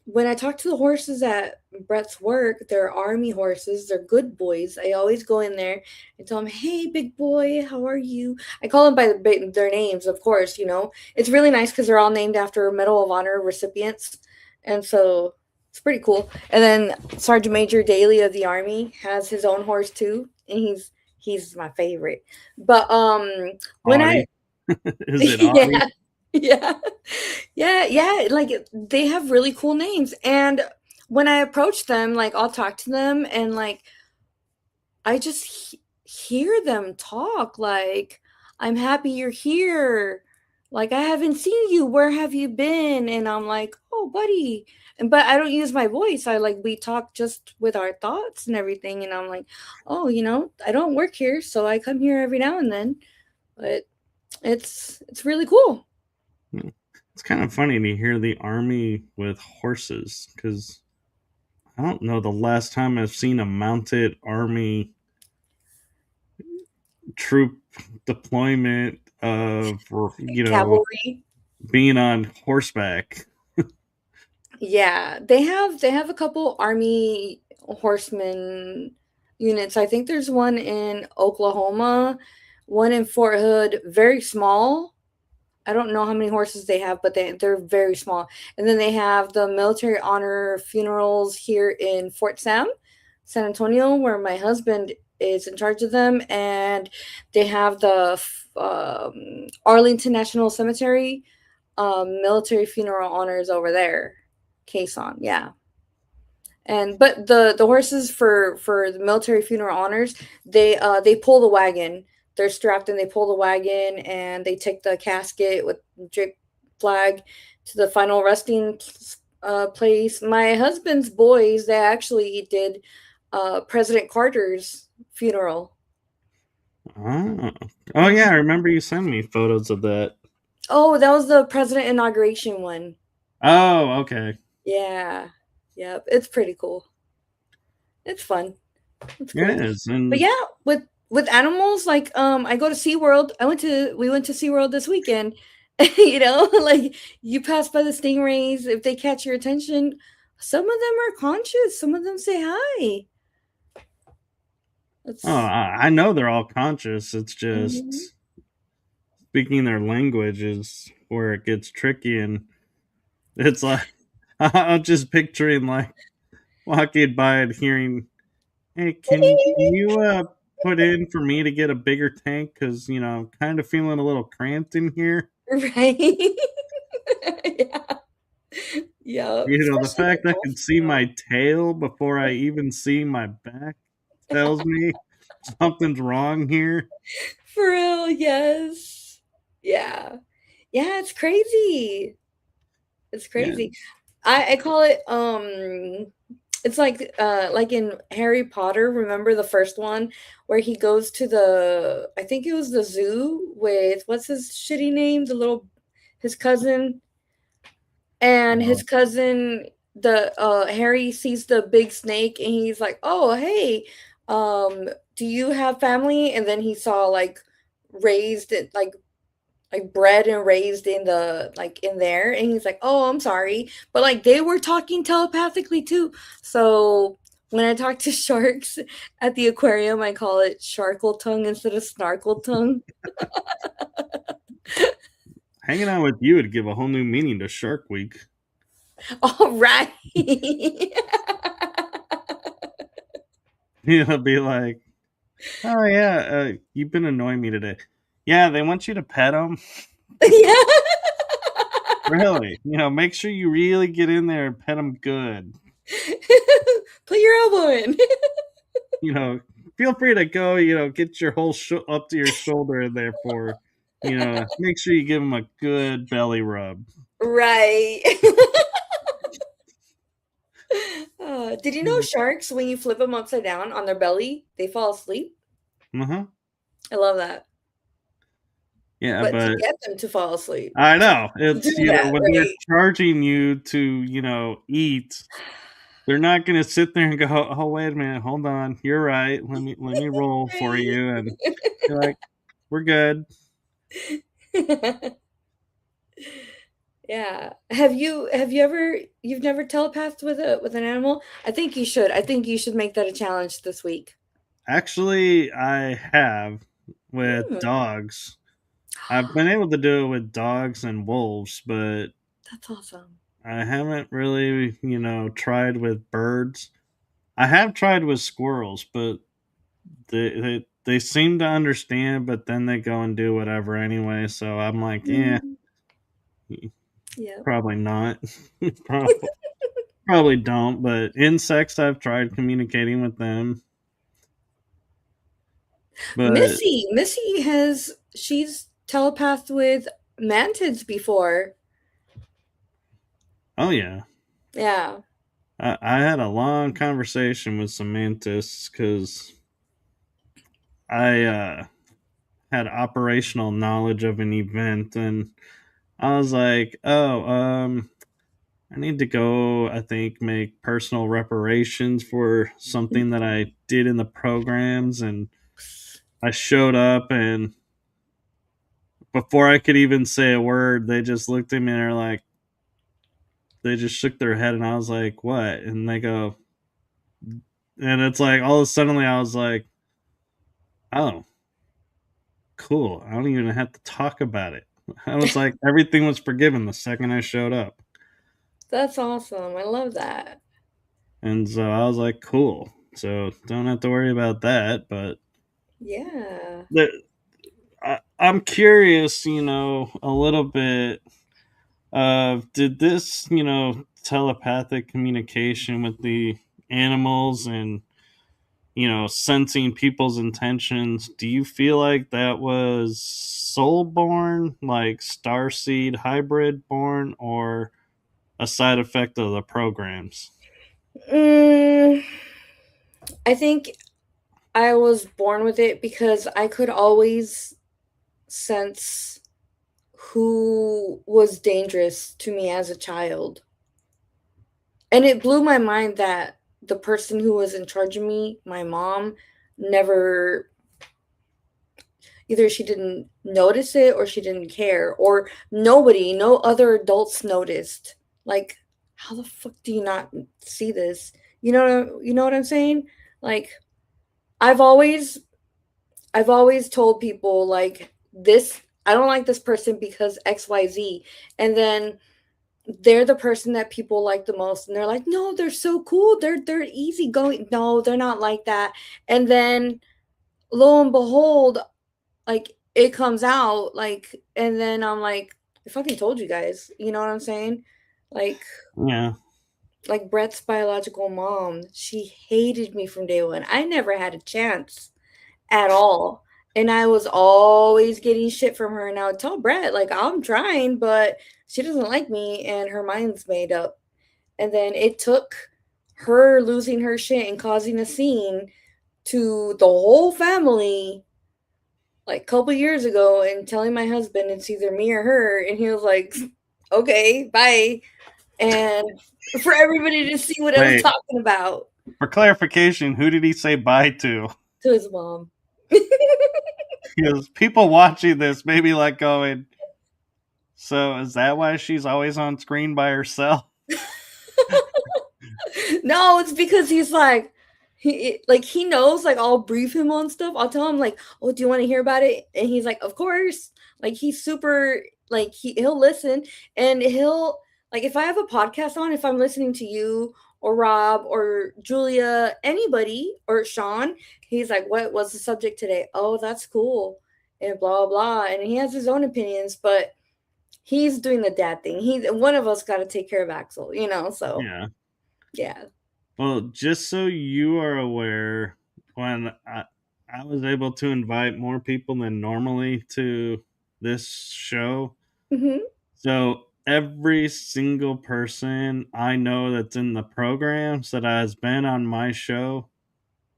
when I talk to the horses at Brett's work, they're army horses. They're good boys. I always go in there and tell them, "Hey, big boy, how are you?" I call them by their names, of course. It's really nice because they're all named after Medal of Honor recipients, and so it's pretty cool. And then Sergeant Major Daly of the Army has his own horse too, and he's my favorite. But when I Audie. Is it Audie? yeah. Yeah. Yeah, yeah, like they have really cool names. And when I approach them, like I'll talk to them and like I just hear them talk like I'm happy you're here. Like I haven't seen you. Where have you been? And I'm like, "Oh, buddy." But I don't use my voice. We talk just with our thoughts and everything, and I'm like, "Oh, I don't work here, so I come here every now and then." But it's really cool. Hmm. It's kind of funny to hear the army with horses because I don't know the last time I've seen a mounted army troop deployment of Cavalry. being on horseback. Yeah, they have a couple army horsemen units. I think there's one in Oklahoma, one in Fort Hood, very small. I don't know how many horses they have, but they're very small. And then they have the military honor funerals here in Fort Sam, San Antonio, where my husband is in charge of them, and they have the Arlington National Cemetery military funeral honors over there. Caisson, yeah. And but the horses for the military funeral honors, they pull the wagon. They're strapped and they pull the wagon and they take the casket with draped flag to the final resting place. My husband's boys, they actually did President Carter's funeral. Oh. Oh yeah, I Mhm. remember you sent me photos of that. Oh, that was the president inauguration one. Oh, okay. Yeah. Yep. It's pretty cool. It's fun. It's It cool. is. But And yeah, with animals, like I go to SeaWorld. We went to SeaWorld this weekend. Like you pass by the stingrays, if they catch your attention, some of them are conscious, some of them say hi. It's I know they're all conscious. It's mhm. just speaking their language is where it gets tricky, and it's like I'm just picturing like walking by and hearing, "Hey, can you put in for me to get a bigger tank? Because kind of feeling a little cramped in here." Right. Yeah. Yeah, The especially the fact I can dolphins see now. my tail before I even see my back tells me something's wrong here. For real, yes. Yeah. Yeah, it's crazy. It's Yeah. crazy. I call it It's like in Harry Potter, remember the first one where he goes to the, I think it was the zoo with what's his shitty name, the little, his cousin, and his Oh, cousin, the Harry sees the big snake and he's like, "Oh, hey, do you have family?" And then he saw like raised it like bred and raised in the like in there, and he's like, "Oh, I'm sorry," but like they were talking telepathically too. So when I talk to sharks at the aquarium, I call it sharkle tongue instead of snarkle tongue. hanging out with you would give a whole new meaning to Shark Week. All right. You'll be like, "Oh yeah, you've been annoying me today." Yeah, they want you to pet them. Yeah. Really, make sure you really get in there and pet them good. Put your elbow in. You know, feel free to go. Get your whole up to your shoulder in there for. Make sure you give them a good belly rub. Right. Did you know Uh sharks, when you flip them upside down on their belly, they fall asleep? huh. I love that. Yeah, But to but get them to fall asleep, I know do it's that, when they're right? charging you to eat. They're not gonna sit there and go, "Oh, wait a minute, hold on, you're right. Let me roll for you," and you're like, "We're good." Yeah. You've never telepathed with an animal? I think you should. I think you should make that a challenge this week. Actually, I have with Mm, dogs. I've been able to do it with dogs and wolves, but that's awesome. I haven't really, tried with birds. I have tried with squirrels, but they seem to understand, but then they go and do whatever anyway. So I'm like, yeah, Mm, yep. probably not. probably, probably don't. But insects, I've tried communicating with them. But She's telepathed with mantids before. oh yeah, Yeah. I had a long conversation with some mantists because I had operational knowledge of an event, and I was like, oh, I need to go, I think, make personal reparations for something that I did in the programs. And I showed up, and before I could even say a word, they just looked at me and they just shook their head. And I was like, what? And they go, and it's like, all of a sudden, I was like, oh, cool. I don't even have to talk about it. I was like, everything was forgiven the second I showed up. That's awesome. I love that. And so I was like, cool. So don't have to worry about that. But Yeah. the, I'm curious, a little bit of did this, telepathic communication with the animals and, sensing people's intentions, do you feel like that was soul born, like starseed hybrid born, or a side effect of the programs? Mm, I think I was born with it because I could always sense who was dangerous to me as a child. And it blew my mind that the person who was in charge of me, my mom, never, either she didn't notice it or she didn't care, or no other adults noticed. Like, how the fuck do you not see this? You know what I'm saying? Like, I've always I've always told people like this, I don't like this person because XYZ. And then they're the person that people like the most, and they're like, "No, they're so cool. They're easygoing." No, they're not like that. And then lo and behold, like it comes out like, and then I'm like, I fucking told you guys. You know what I'm saying? Like Yeah. like Brett's biological mom, she hated me from day one. I never had a chance at all. And I was always getting shit from her. And I would tell Brett, like, I'm trying, but she doesn't like me and her mind's made up. And then it took her losing her shit and causing a scene to the whole family like a couple years ago and telling my husband it's either me or her, and he was like, okay, bye. And for everybody to see what I was Wait, talking about. for clarification, who did he say bye to? To his mom. Because people watching this may be like going, so is that why she's always on screen by herself? No, it's because he's like he knows like I'll brief him on stuff. I'll tell him like, "Oh, do you want to hear about it?" And he's like, "Of course." Like he's super like he'll listen, and he'll like if I have a podcast on, if I'm listening to you or Rob or Julia, anybody or Sean, he's like, "What was the subject today?" "Oh, that's cool." And blah blah, and he has his own opinions, but he's doing the dad thing. He one of us got to take care of Axel, you know. So Yeah. yeah. Well, just so you are aware, when I was able to invite more people than normally to this show, Hmm. so every single person I know that's in the programs that has been on my show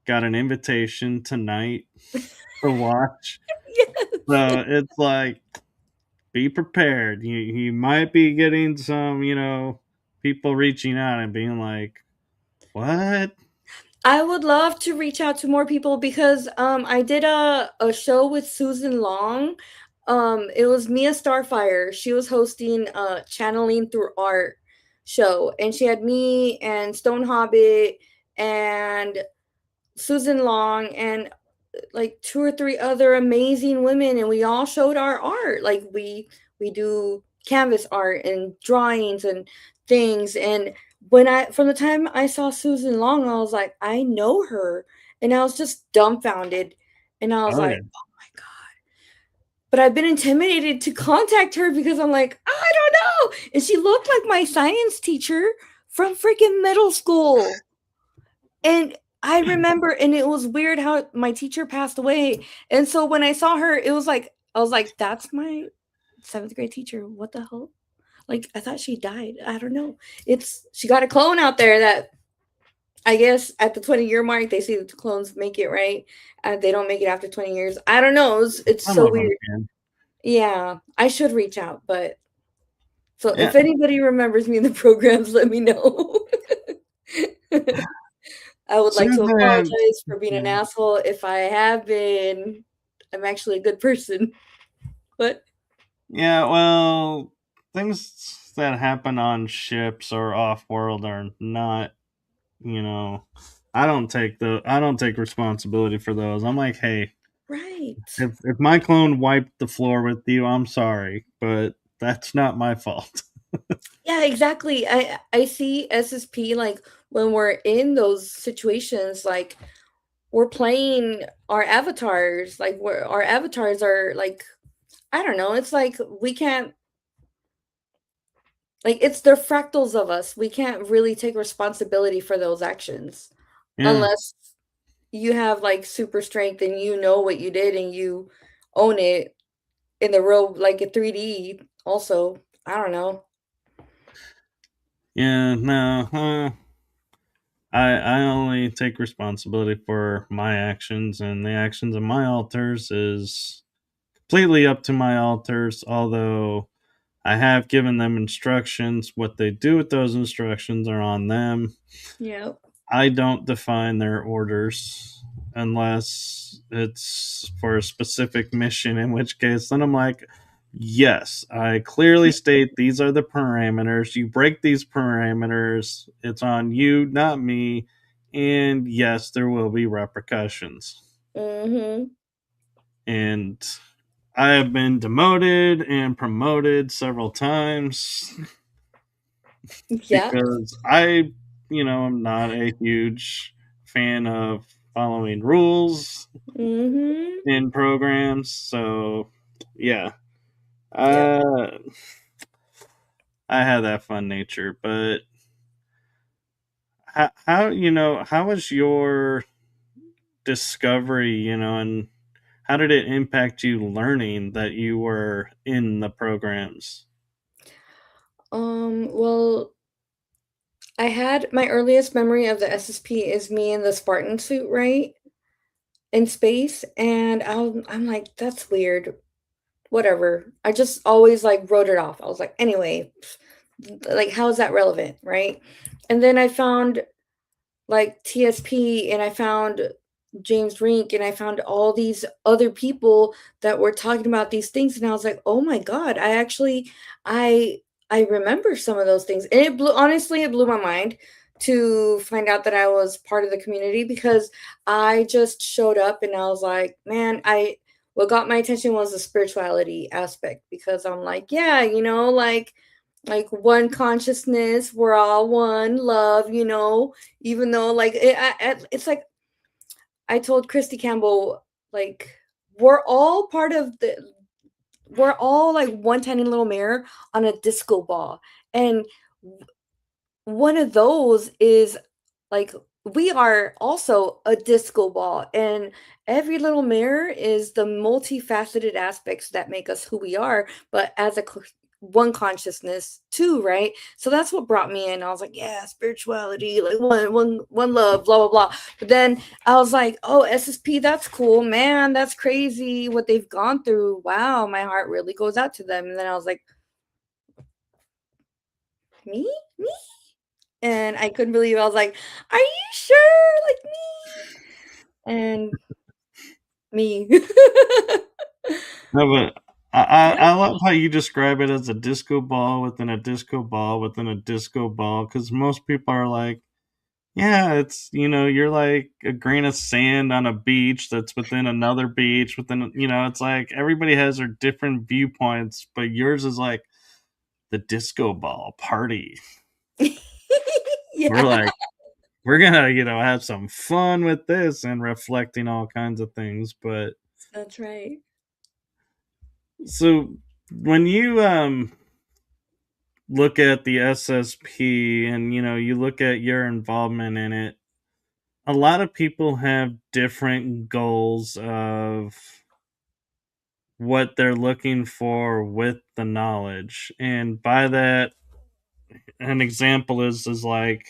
got an invitation tonight to watch. Yes. So it's like, be prepared. You might be getting some, people reaching out and being like, "What?" I would love to reach out to more people because I did a show with Susan Long. It was Mia Starfire. She was hosting a channeling through art show, and she had me and Stone Hobbit and Susan Long and like two or three other amazing women, and we all showed our art. Like we do canvas art and drawings and things. And when I from the time I saw Susan Long, I was like, I know her. And I was just dumbfounded. And I was Oh like, yeah. oh my God. But I've been intimidated to contact her because I'm like, I don't know. And she looked like my science teacher from freaking middle school. And I remember, and it was weird how my teacher passed away. And so when I saw her, it was like, I was like, that's my seventh grade teacher. What the hell? Like, I thought she died. I don't know. She got a clone out there that I guess at the 20-year mark, they say that the clones make it right. They don't make it after 20 years. I don't know. It's Some so of them weird. can. Yeah, I should reach out. But so Yeah. if anybody remembers me in the programs, let me know. I would like to Susan. apologize for being an Yeah. asshole. If I have been, I'm actually a good person. But Yeah, well, things that happen on ships or off world are not, you know, I don't take responsibility for those. I'm like, hey, right. if my clone wiped the floor with you, I'm sorry, but that's not my fault. Yeah, exactly. I see SSP like when we're in those situations, like we're playing our avatars, like where our avatars are like I don't know. It's like we can't like it's they're fractals of us. We can't really take responsibility for those actions Yeah. unless you have like super strength and you know what you did and you own it in the real like a 3D also. I don't know. Yeah, no. I only take responsibility for my actions, and the actions of my alters is completely up to my alters, although I have given them instructions. What they do with those instructions are on them. Yeah. I don't define their orders unless it's for a specific mission, in which case, then I'm like, yes, I clearly state these are the parameters. You break these parameters, it's on you, not me. And yes, there will be repercussions. Mhm. And I have been demoted and promoted several times Yeah. because I'm not a huge fan of following rules Mhm. in programs. So, yeah, Yep. uh, I have that fun nature. But how was your discovery, and how did it impact you learning that you were in the programs? Well, I had my earliest memory of the SSP is me in the Spartan suit, right? In space, and I'm like, that's weird. Whatever. I just always like wrote it off. I was like, anyway, like how is that relevant, right? And then I found like TSP and I found James Rink and I found all these other people that were talking about these things and I was like, "Oh my god, I I remember some of those things." And it blew honestly it blew my mind to find out that I was part of the community because I just showed up and I was like, "Man, I what got my attention was the spirituality aspect because I'm like, yeah, like one consciousness, we're all one, love, even though like it's like I told Christy Campbell, like we're all part of the we're all like one tiny little mirror on a disco ball, and one of those is like we are also a disco ball, and every little mirror is the multifaceted aspects that make us who we are, but as one consciousness too, right? So that's what brought me in. I was like, yeah, spirituality, like one love, blah blah blah. But then I was like, oh, SSP, that's cool, man, that's crazy what they've gone through. Wow, my heart really goes out to them. And then I was like, me, and I couldn't believe it. I was like, "Are you sure? Like me?" And me. No, but I Yeah. love how you describe it as a disco ball within a disco ball within a disco ball, because most people are like, yeah, it's, you're like a grain of sand on a beach that's within another beach within, it's like everybody has their different viewpoints, but yours is like the disco ball party. We're Yeah, like, we're gonna, have some fun with this and reflecting all kinds of things. But that's right. so when you look at the SSP and you look at your involvement in it, a lot of people have different goals of what they're looking for with the knowledge. And by that, an example is like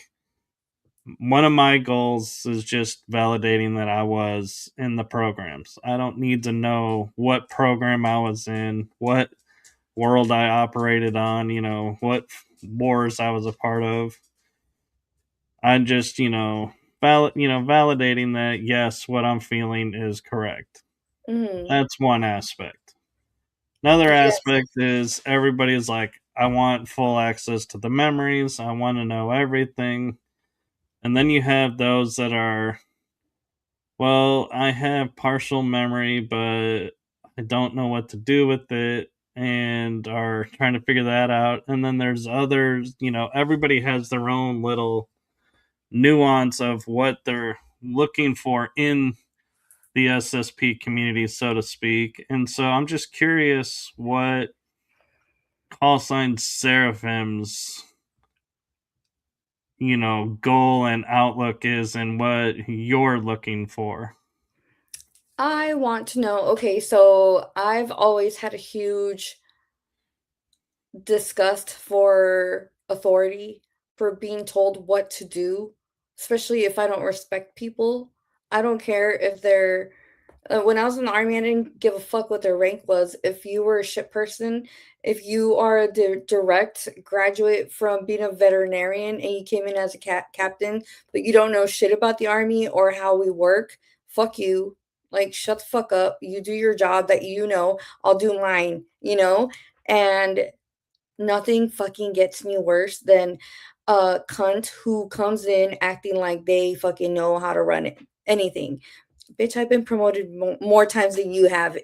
one of my goals is just validating that I was in the programs. I don't need to know what program I was in, what world I operated on, what wars I was a part of. I just, validating that yes, what I'm feeling is correct. Mhm. That's one aspect. Another Yes. aspect is everybody's like, I want full access to the memories. I want to know everything. And then you have those that are, well, I have partial memory, but I don't know what to do with it and are trying to figure that out. And then there's others, everybody has their own little nuance of what they're looking for in the SSP community, so to speak. And so I'm just curious what call sign Seraphim's, goal and outlook is and what you're looking for. I want to know, okay, so I've always had a huge disgust for authority, for being told what to do, especially if I don't respect people. I don't care if they're when I was in the army, I didn't give a fuck what their rank was. If you were a ship person, if you are a direct graduate from being a veterinarian and you came in as a captain, but you don't know shit about the army or how we work, fuck you. Like, shut the fuck up. You do your job that you know. I'll do mine, you know? And nothing fucking gets me worse than a cunt who comes in acting like they fucking know how to run it, anything. Bitch, I've been promoted more times than you have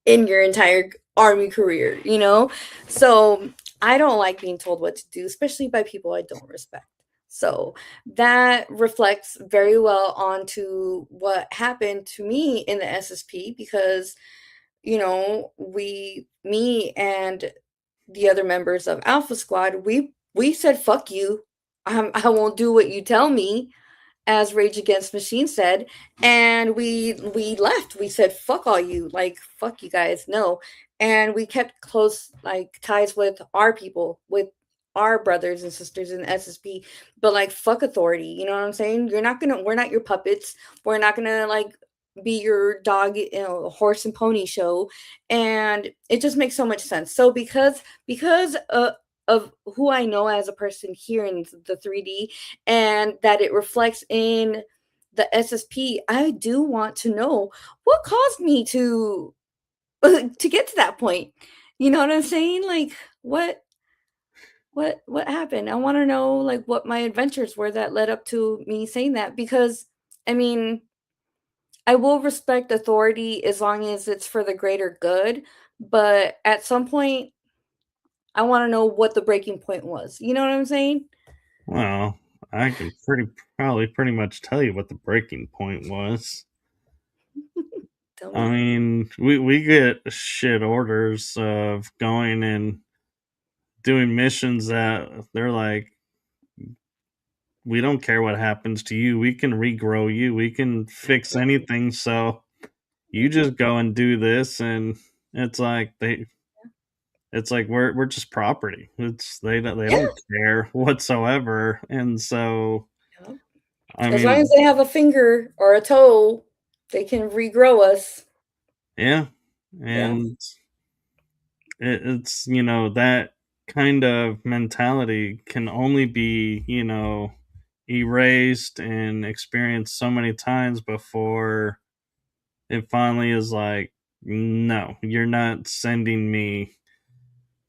in your entire army career, you know? So I don't like being told what to do, especially by people I don't respect. So that reflects very well onto what happened to me in the SSP because, me and the other members of Alpha Squad, we said fuck you. I won't do what you tell me, as Rage Against Machine said, and we left. We said fuck all you, like fuck you guys, no. And we kept close like ties with our people, with our brothers and sisters in SSP, but like fuck authority. You know what I'm saying? We're not your puppets. We're not gonna like be your dog, horse and pony show. And it just makes so much sense. So because of who I know as a person here in the 3D, and that it reflects in the SSP, I do want to know what caused me to to get to that point. You know what I'm saying? Like what happened? I want to know like what my adventures were that led up to me saying that, because I mean, I will respect authority as long as it's for the greater good, but at some point I want to know what the breaking point was. You know what I'm saying? Well, I can pretty much tell you what the breaking point was. Tell I me. mean, we get shit orders of going and doing missions that they're like, we don't care what happens to you. We can regrow you. We can fix anything. So you just go and do this, and it's like we're just property. It's they Yeah. don't care whatsoever. And so Yeah. I As long mean, as they have a finger or a toe, they can regrow us. yeah, Yeah. and it's that kind of mentality can only be erased and experienced so many times before it finally is like, no, you're not sending me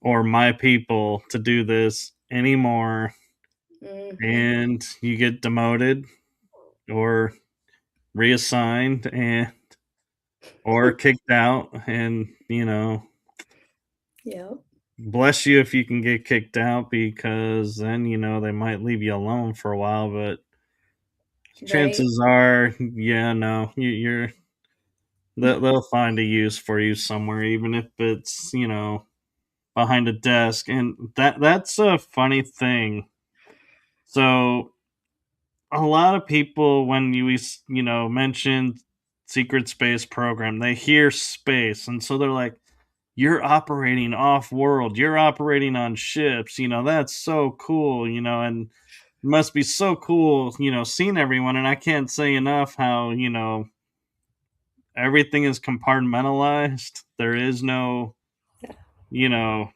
or my people to do this anymore, Hmm. and you get demoted or reassigned and or kicked out. And Yeah. bless you if you can get kicked out, because then they might leave you alone for a while. But Right. chances are, yeah, no, you're they'll find a use for you somewhere, even if it's behind a desk. And that's a funny thing. So a lot of people, when you mention secret space program, they hear space, and so they're like, you're operating off world, you're operating on ships, that's so cool, and it must be so cool, seeing everyone. And I can't say enough how everything is compartmentalized. There is no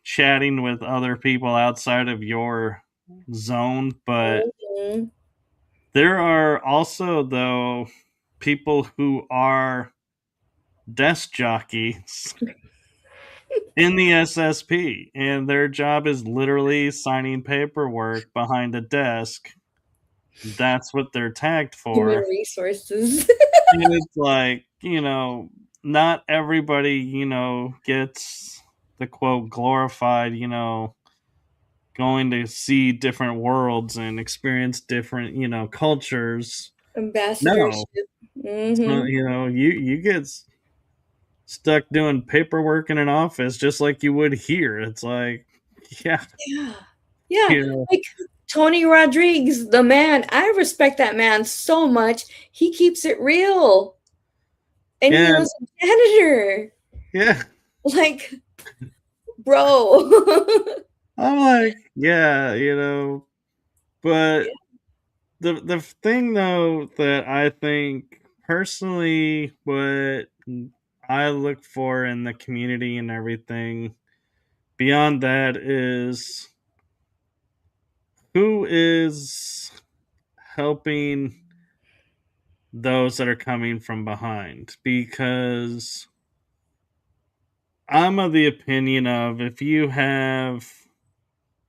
chatting with other people outside of your zone. But Mhm. there are also, though, people who are desk jockeys in the SSP, and their job is literally signing paperwork behind a desk. That's what they're tagged Human for. resources. And it's like, not everybody, gets the quote glorified, going to see different worlds and experience different, cultures. No, Ambassadorship. Hmm. you get stuck doing paperwork in an office just like you would here. It's like, yeah, Yeah. Yeah. you know, Like Tony Rodriguez, the man. I respect that man so much. He keeps it real. And he yeah, was a janitor. yeah. Like, bro. I'm like, yeah, but Yeah. the thing though that I think personally, what I look for in the community and everything beyond that is who is helping those that are coming from behind. Because I'm of the opinion of, if you have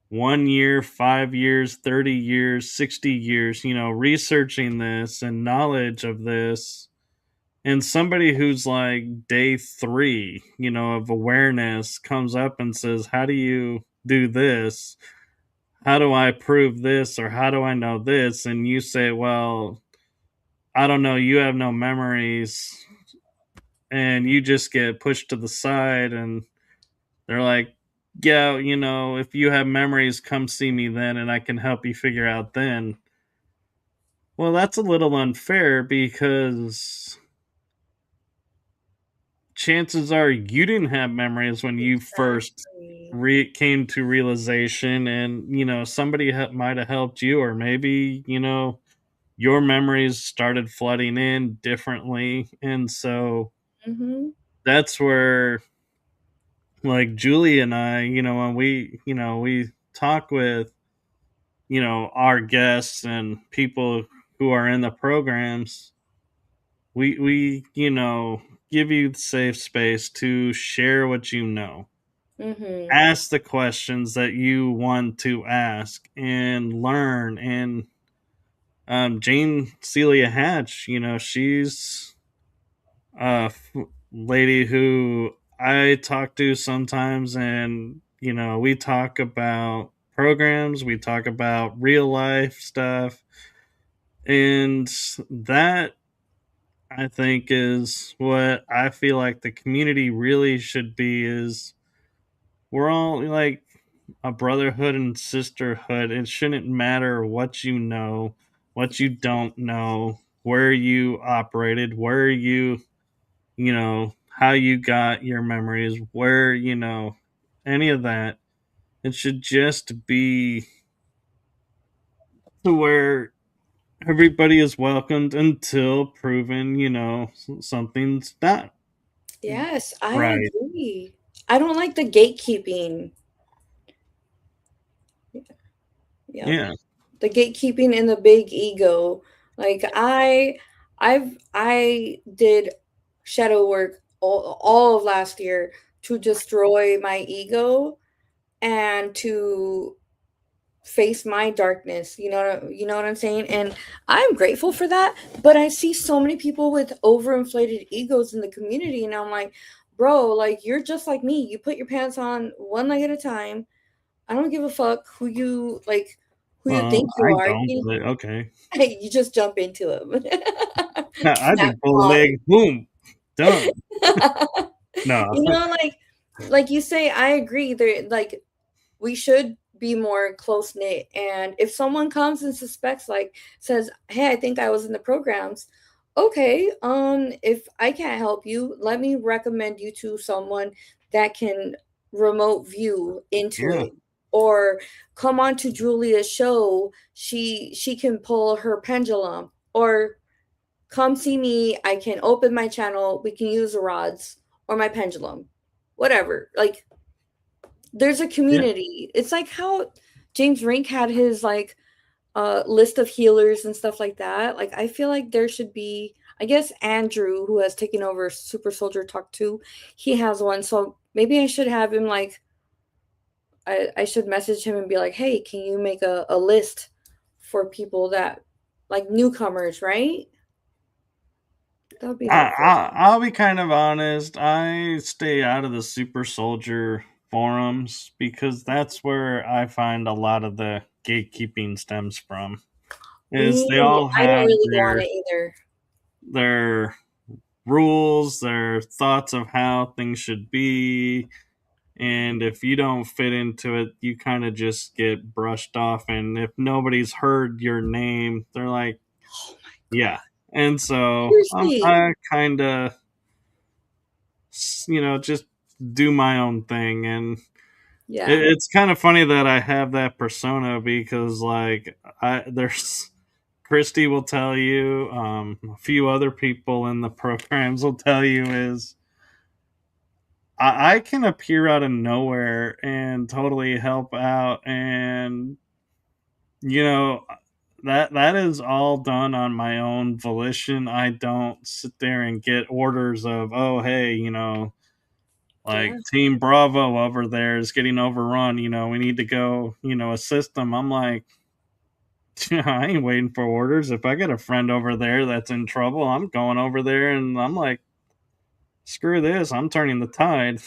1 year, 5 years, 30 years, 60 years, researching this and knowledge of this, and somebody who's like day three, of awareness comes up and says, how do you do this? How do I prove this? Or how do I know this? And you say, well, I don't know, you have no memories, and you just get pushed to the side. And they're like, yeah, if you have memories, come see me then, and I can help you figure out then. Well, that's a little unfair, because chances are you didn't have memories when you first Exactly. came to realization, and somebody might have helped you, or maybe your memories started flooding in differently, and so Mhm. that's where, like, Julie and I, when we talk with our guests and people who are in the programs, we give you the safe space to share what you know, Mhm. ask the questions that you want to ask, and learn. And Jane Celia Hatch, she's a lady who I talk to sometimes, and we talk about programs, we talk about real life stuff, and that, I think, is what I feel like the community really should be. Is we're all like a brotherhood and sisterhood. It shouldn't matter what you know, what you don't know, where you operated, where how you got your memories, where, any of that. It should just be to where everybody is welcomed until proven, something's not Yes, I right. agree. I don't like the gatekeeping. Yep. Yeah. The gatekeeping and the big ego. Like I did shadow work all of last year to destroy my ego and to face my darkness. You know what I'm saying? And I'm grateful for that, but I see so many people with overinflated egos in the community, and I'm like, bro, like, you're just like me. You put your pants on one leg at a time. I don't give a fuck who you Well, think you I are. don't, but okay. You just jump into them. I do Snap bow on. leg, boom, done. No. You know, like you say, I agree. There, like, we should be more close knit. And if someone comes and suspects, like, says, "Hey, I think I was in the programs," okay, if I can't help you, let me recommend you to someone that can remote view into Yeah. it, or come on to Julia's show. She can pull her pendulum, or come see me. I can open my channel. We can use the rods or my pendulum, whatever. Like, there's a Yeah. community. It's like how James Rink had his, like, list of healers and stuff like that. Like, I feel like there should be, I guess Andrew, who has taken over Super Soldier Talk 2, he has one. So maybe I should have him, like, I should message him and be like, hey, can you make a list for people that, like, newcomers, right? That would be helpful. I'll be kind of honest. I stay out of the super soldier forums because that's where I find a lot of the gatekeeping stems from. Is they Ooh, all I don't have really go on their it either. their rules, their thoughts of how things should be, and if you don't fit into it, you kind of just get brushed off. And if nobody's heard your name, they're like, Oh my yeah. god. And so Seriously. I kind of, just do my own thing. And Yeah. it's kind of funny that I have that persona because, like, there's Christy will tell you, a few other people in the programs will tell you, is I can appear out of nowhere and totally help out, and you know that is all done on my own volition. I don't sit there and get orders of, oh, hey, like, Yeah. Team Bravo over there is getting overrun. We need to go, assist them. I'm like, I ain't waiting for orders. If I get a friend over there that's in trouble, I'm going over there, and I'm like, screw this. I'm turning the tide,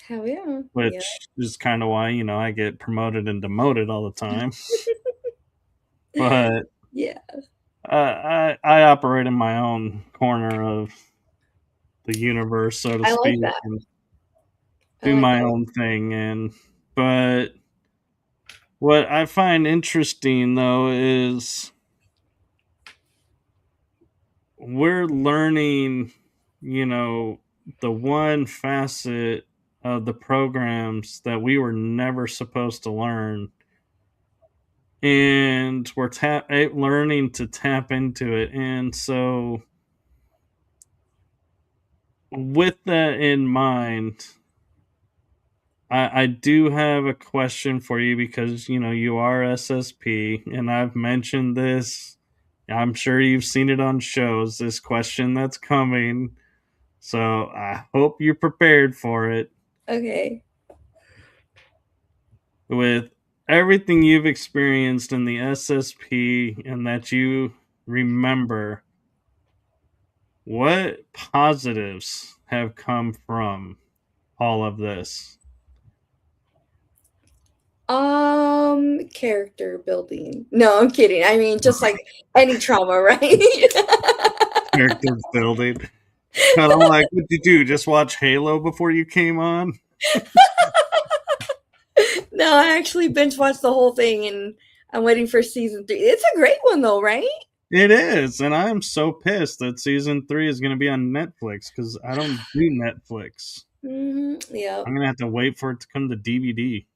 Hell yeah. Yeah. which is kind of why, I get promoted and demoted all the time. But Yeah. I operate in my own corner of the universe, so to I like speak, that. and I do like my that. own thing. And but what I find interesting, though, is we're learning, you know, the one facet of the programs that we were never supposed to learn, and we're learning to tap into it. And so, with that in mind, I do have a question for you because you are SSP, and I've mentioned this. I'm sure you've seen it on shows. This question that's coming, so I hope you're prepared for it. Okay. With everything you've experienced in the SSP and that you remember, what positives have come from all of this? Character building. No, I'm kidding. I mean, just like any trauma, right? Character building. And I'm like, what'd you do? Just watch Halo before you came on? No, I actually binge watched the whole thing and I'm waiting for season 3. It's a great one though, right? It is, and I'm so pissed that season 3 is going to be on Netflix because I don't do Netflix. Yep. I'm going to have to wait for it to come to DVD.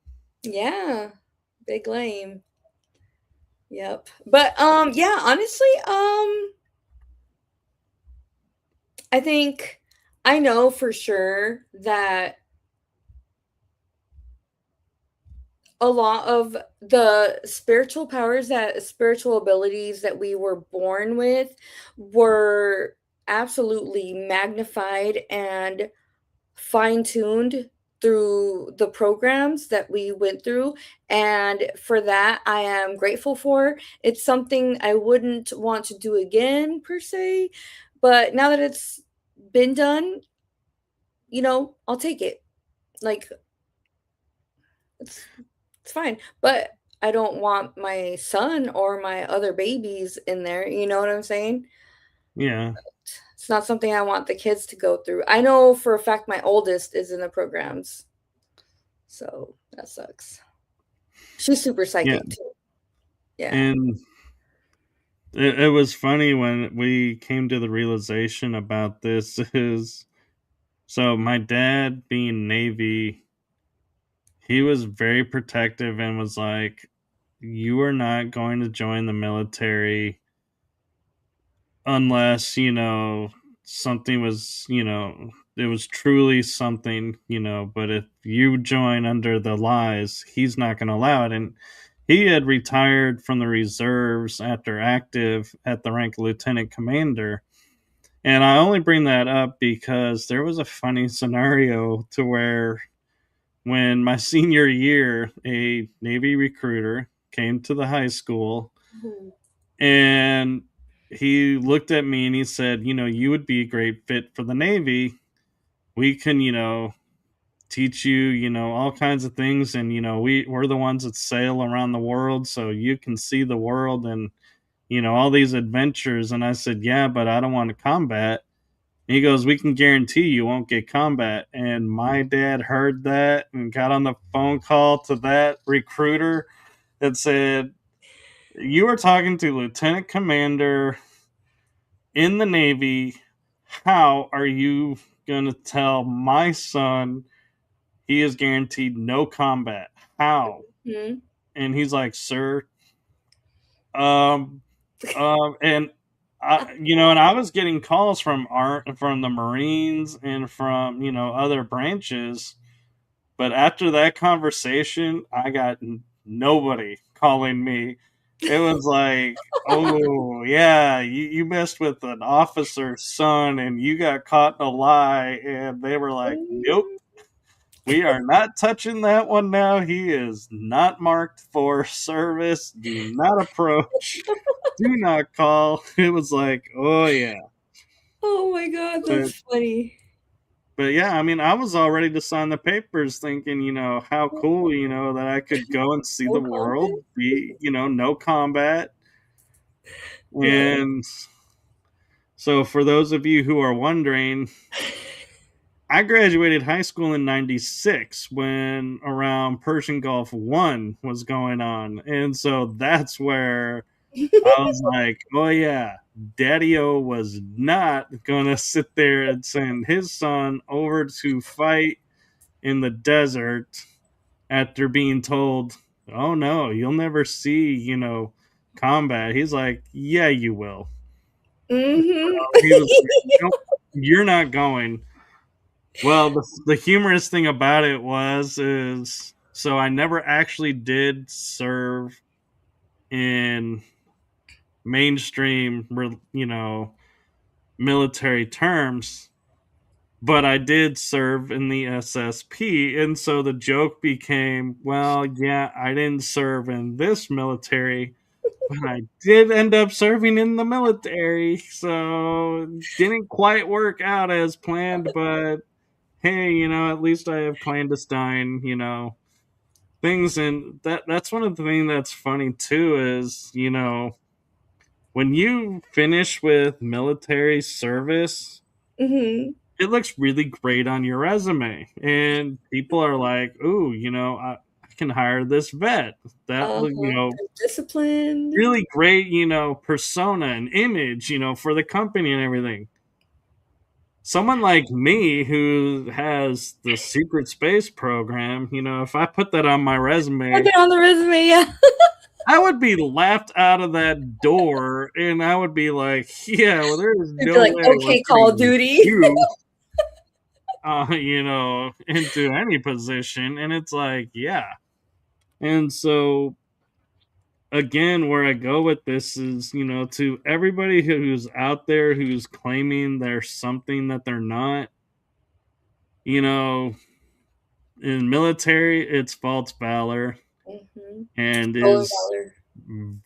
Yeah. Big lame. Yep. But yeah, honestly, I think I know for sure that a lot of the spiritual powers, that spiritual abilities that we were born with were absolutely magnified and fine-tuned through the programs that we went through, and for that I am grateful for. It's something I wouldn't want to do again per se, but now that it's been done, I'll take it. Like, it's it's fine. But I don't want my son or my other babies in there, you know what I'm saying? Yeah, It's not something I want the kids to go through. I know for a fact my oldest is in the programs. So that sucks. She's super yeah. psychic too. Yeah. And it was funny when we came to the realization about this is so my dad being Navy, he was very protective and was like, you are not going to join the military unless something was it was truly something, but if you join under the lies, he's not going to allow it. And he had retired from the reserves after active at the rank of lieutenant commander. And I only bring that up because there was a funny scenario to where when my senior year, a Navy recruiter came to the high school Ooh. and he looked at me and he said, you would be a great fit for the Navy. We can, teach you, all kinds of things. And, we're the ones that sail around the world. So you can see the world and, all these adventures. And I said, yeah, but I don't want to combat. And he goes, we can guarantee you won't get combat. And my dad heard that and got on the phone call to that recruiter that said, you are talking to Lieutenant Commander in the Navy. How are you going to tell my son he is guaranteed no combat? How? Mhm. And he's like, sir, um, and and I was getting calls from from the Marines and from other branches, but after that conversation, I got nobody calling me. It was like, oh yeah, you messed with an officer's son and you got caught in a lie, and they were like, nope, we are not touching that one now. He is not marked for service. Do not approach. Do not call. It was like, oh yeah. Oh my god, But that's funny. but yeah, I mean, I was all ready to sign the papers thinking, how cool, that I could go and see the No world, comment? be, no combat. Yeah. And so for those of you who are wondering, I graduated high school in 96 when around Persian Gulf 1 was going on. And so that's where I was like, oh yeah, Daddy O was not gonna sit there and send his son over to fight in the desert after being told, oh no, you'll never see, combat. He's like, yeah, you will. Hmm. He was like, nope, you're not going. Well, the humorous thing about it is so I never actually did serve in mainstream, military terms, but I did serve in the SSP. And so the joke became, well, yeah, I didn't serve in this military, but I did end up serving in the military. So it didn't quite work out as planned, but hey, at least I have clandestine, things. And that's one of the things that's funny too is, when you finish with military service, Hmm. it looks really great on your resume. And people are like, ooh, I can hire this vet. That look, Uh-huh. They're disciplined. really great, persona and image, for the company and everything. Someone like me who has the secret space program, if I put that on my Put resume, it on the resume, yeah. I would be laughed out of that door and I would be like, yeah, well, there is They'd be no like, way we're okay, Call of putting Duty. you into any position. And it's like, yeah. And so, again, where I go with this is, to everybody who's out there who's claiming they're something that they're not, you know, in military, it's false valor Hmm. and Stolen is valor.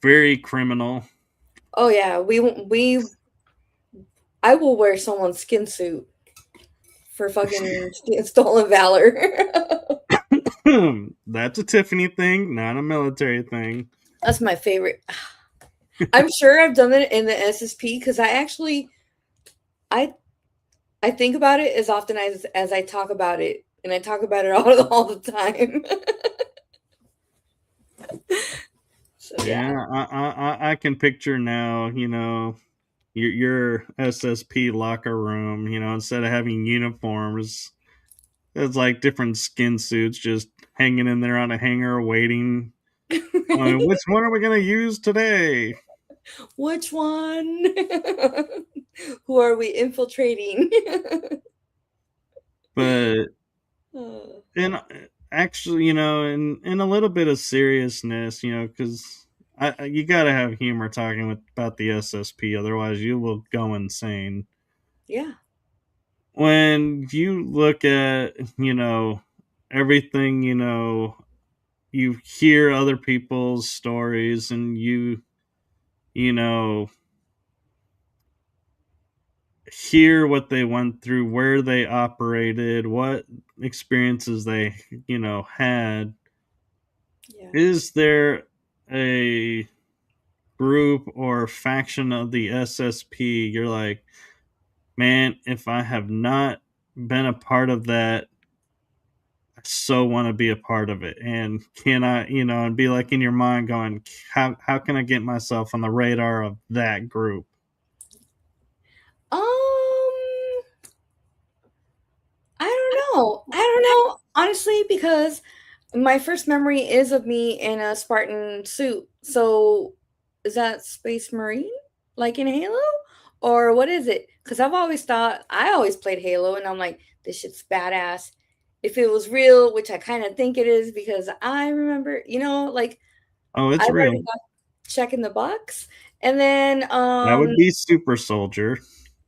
very criminal. Oh yeah, we I will wear someone's skin suit for fucking stolen valor. That's a Tiffany thing, not a military thing. That's my favorite. I'm sure I've done it in the SSP because I I think about it as often as I talk about it, and I talk about it all the time. So yeah. Yeah, I can picture now, your SSP locker room, instead of having uniforms, it's like different skin suits just hanging in there on a hanger waiting. Which one are we going to use today? Which one? Who are we infiltrating? But Uh, in actually, in a little bit of seriousness, because you got to have humor talking about the SSP, otherwise you will go insane. yeah. When you look at, everything, you hear other people's stories and you know, hear what they went through, where they operated, what experiences they, had. Yeah. Is there a group or faction of the SSP you're like, man, if I have not been a part of that, I so want to be a part of it. And can I, and be like in your mind going, how can I get myself on the radar of that group? Um, I don't know. I don't know, honestly, because my first memory is of me in a Spartan suit. So is that Space Marine? Like in Halo? Or what is it? Because I've always thought, I always played Halo and I'm like, this shit's badass. If it was real, which I kind of think it is because I remember, like Oh, it's I've already real. got checking the box. And then That would be Super Soldier.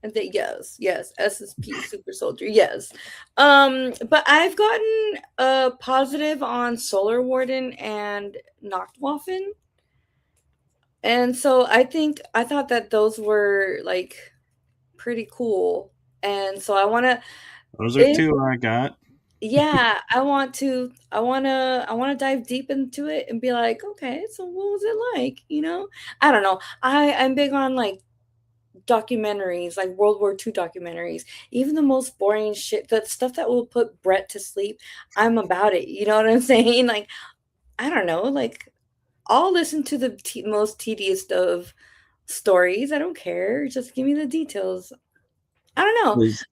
and they, yes, yes, SSP Super Soldier, yes. But I've gotten a positive on Solar Warden and Nachtwaffen, and so I thought that those were like pretty cool, and so I want to, Those are if two I got. yeah, I want to dive deep into it and be like, okay, so what was it like? I don't know. I'm big on like documentaries, like World War II documentaries, even the most boring shit, that stuff that will put Brett to sleep, I'm about it. You know what I'm saying? Like, I don't know, like I'll listen to the most tedious of stories. I don't care. Just give me the details. I don't know. 'Cause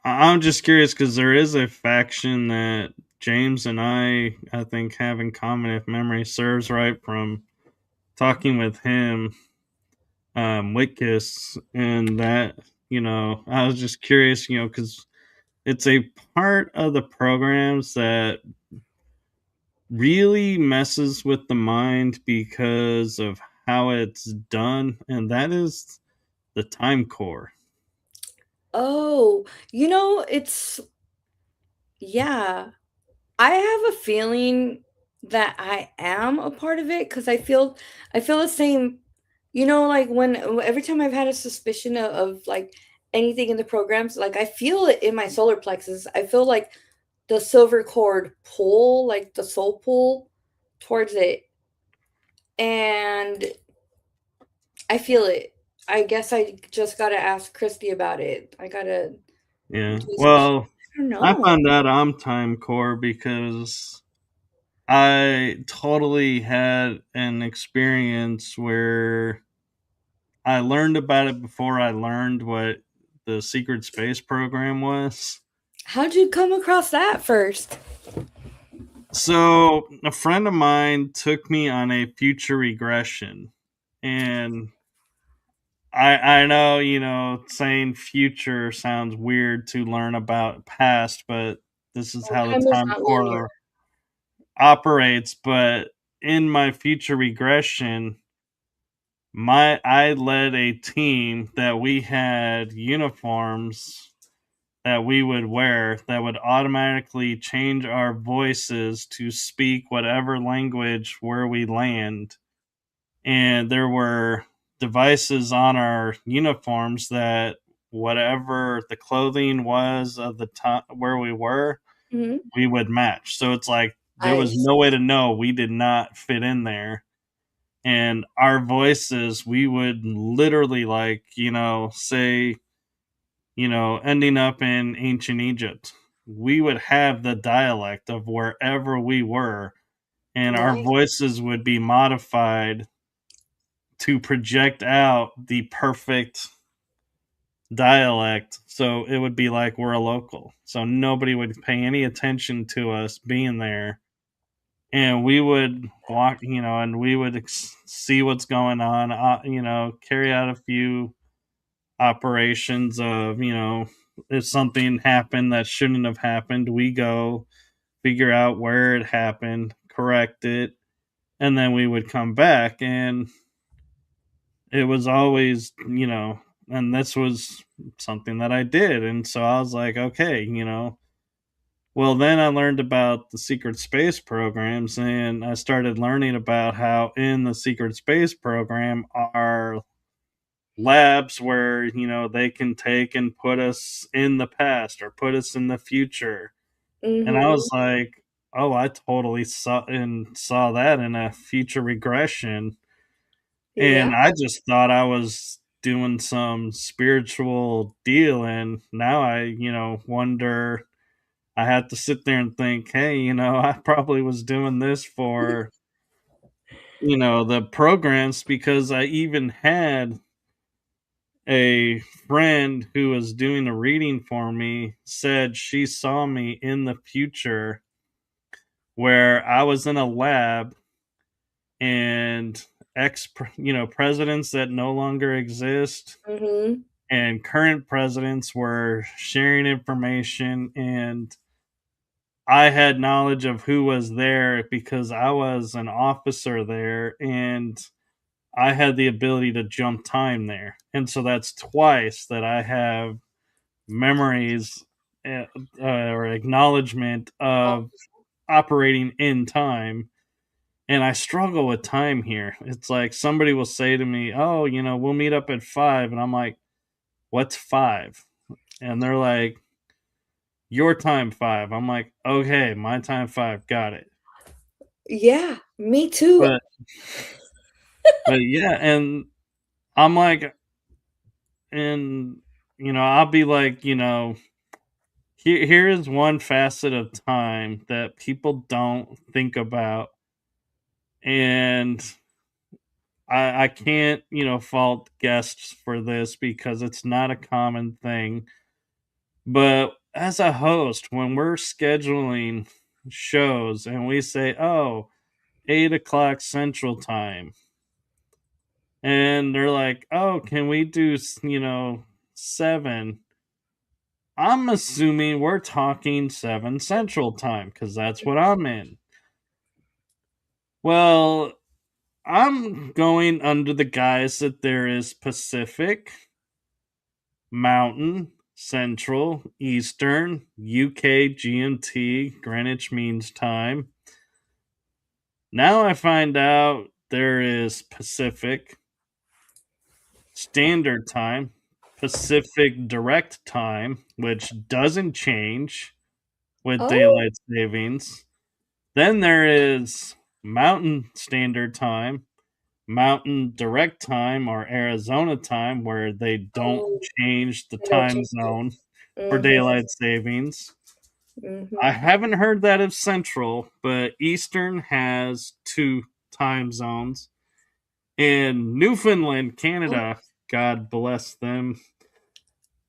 I'm just curious because there is a faction that James and I think, have in common, if memory serves right, from talking with him, Witkiss, and that, I was just curious, because it's a part of the programs that really messes with the mind because of how it's done, and that is the time core. Oh, it's yeah. I have a feeling that I am a part of it because I feel the same. Like when every time I've had a suspicion of like anything in the programs, like I feel it in my solar plexus. I feel like the silver cord pull, like the soul pull towards it, and I feel it. I guess I just gotta ask Christy about it. I gotta Yeah. do some. Well, I don't I know. found out I'm time core because I totally had an experience where I learned about it before I learned what the secret space program was. How'd you come across that first? So, a friend of mine took me on a future regression, and I know, saying future sounds weird to learn about past, but this is Well, how the time is time not linear. core operates. But in my future regression, I led a team that we had uniforms that we would wear that would automatically change our voices to speak whatever language where we land. And there were devices on our uniforms that whatever the clothing was of the time where we were, Mhm. we would match. So it's like there was Nice. no way to know we did not fit in there. And our voices, we would literally, like, say, ending up in ancient Egypt, we would have the dialect of wherever we were, and our Nice. voices would be modified to project out the perfect dialect. So it would be like we're a local. So nobody would pay any attention to us being there. And we would walk, and we would see what's going on, carry out a few operations of, if something happened that shouldn't have happened, we go figure out where it happened, correct it, and then we would come back. And it was always, and this was something that I did. And so I was like, okay, well, then I learned about the secret space programs, and I started learning about how in the secret space program are labs where, they can take and put us in the past or put us in the future. And I was Mhm. like, oh, I totally saw that in a future regression. Yeah. And I just thought I was doing some spiritual deal. And now I, wonder, I had to sit there and think, hey, I probably was doing this for, the programs, because I even had a friend who was doing a reading for me said she saw me in the future where I was in a lab, and presidents that no longer exist Mhm. and current presidents were sharing information, and I had knowledge of who was there because I was an officer there, and I had the ability to jump time there. And so that's twice that I have memories, or acknowledgement Oh, of operating in time. And I struggle with time here. It's like somebody will say to me, oh, we'll meet up at 5. And I'm like, what's 5? And they're like, your time 5. I'm like, okay, my time 5. Got it. yeah, me too. But, yeah. And I'm like, and, I'll be like, here is one facet of time that people don't think about. And I can't, fault guests for this because it's not a common thing. But as a host, when we're scheduling shows and we say, oh, 8 o'clock Central Time, and they're like, oh, can we do, 7? I'm assuming we're talking 7 Central Time because that's what I'm in. Well, I'm going under the guise that there is Pacific, Mountain, Central, Eastern, UK GMT, Greenwich Means Time. Now I find out there is Pacific Standard Time, Pacific Direct Time, which doesn't change with Oh, daylight savings. Then there is Mountain Standard Time, Mountain Direct Time, or Arizona Time, where they don't oh, change the they don't time change it. zone for Mhm, daylight savings. I mhm. haven't heard that of Central, but Eastern has 2 time zones. In Newfoundland, Oh, Canada, God bless them,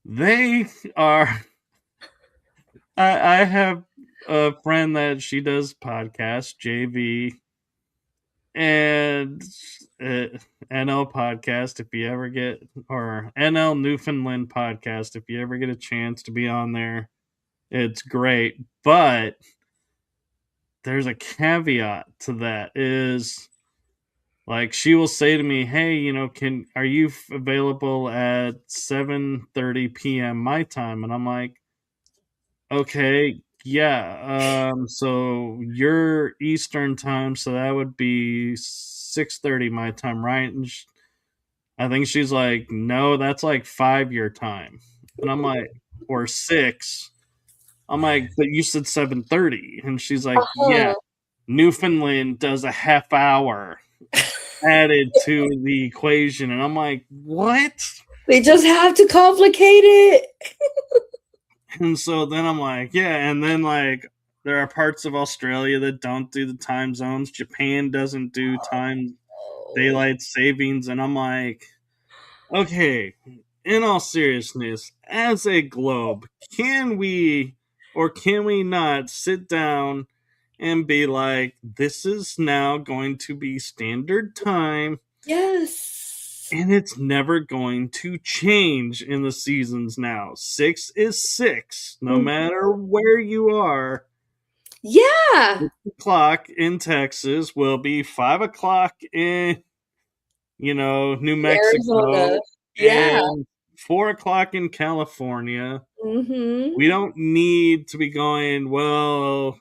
they are. I have a friend that she does podcast, JV, and uh, NL podcast. If you ever get, or NL Newfoundland podcast, if you ever get a chance to be on there, it's great. But there's a caveat to that is like she will say to me, "Hey, can are you available at 7:30 p.m. my time?" And I'm like, "Okay, yeah. So your Eastern time, so that would be 6:30 my time, right?" And I think she's like, "No, that's like 5 your time." And I'm like, "Or 6." I'm like, "But you said 7:30." And she's like, "Yeah, uh-huh. Newfoundland does a half hour added to the equation." And I'm like, "What?" They just have to complicate it. And so then I'm like, "Yeah." And then, like, there are parts of Australia that don't do the time zones. Japan doesn't do time Oh, daylight savings. And I'm like, okay, in all seriousness, as a globe, can we or can we not sit down and be like, this is now going to be standard time yes. and it's never going to change in the seasons now. 6 is 6, no Mhm. matter where you are. Yeah. 6 o'clock in Texas will be 5 o'clock in, New Arizona. Mexico, Yeah. and 4 o'clock in California. Mhm. We don't need to be going, well,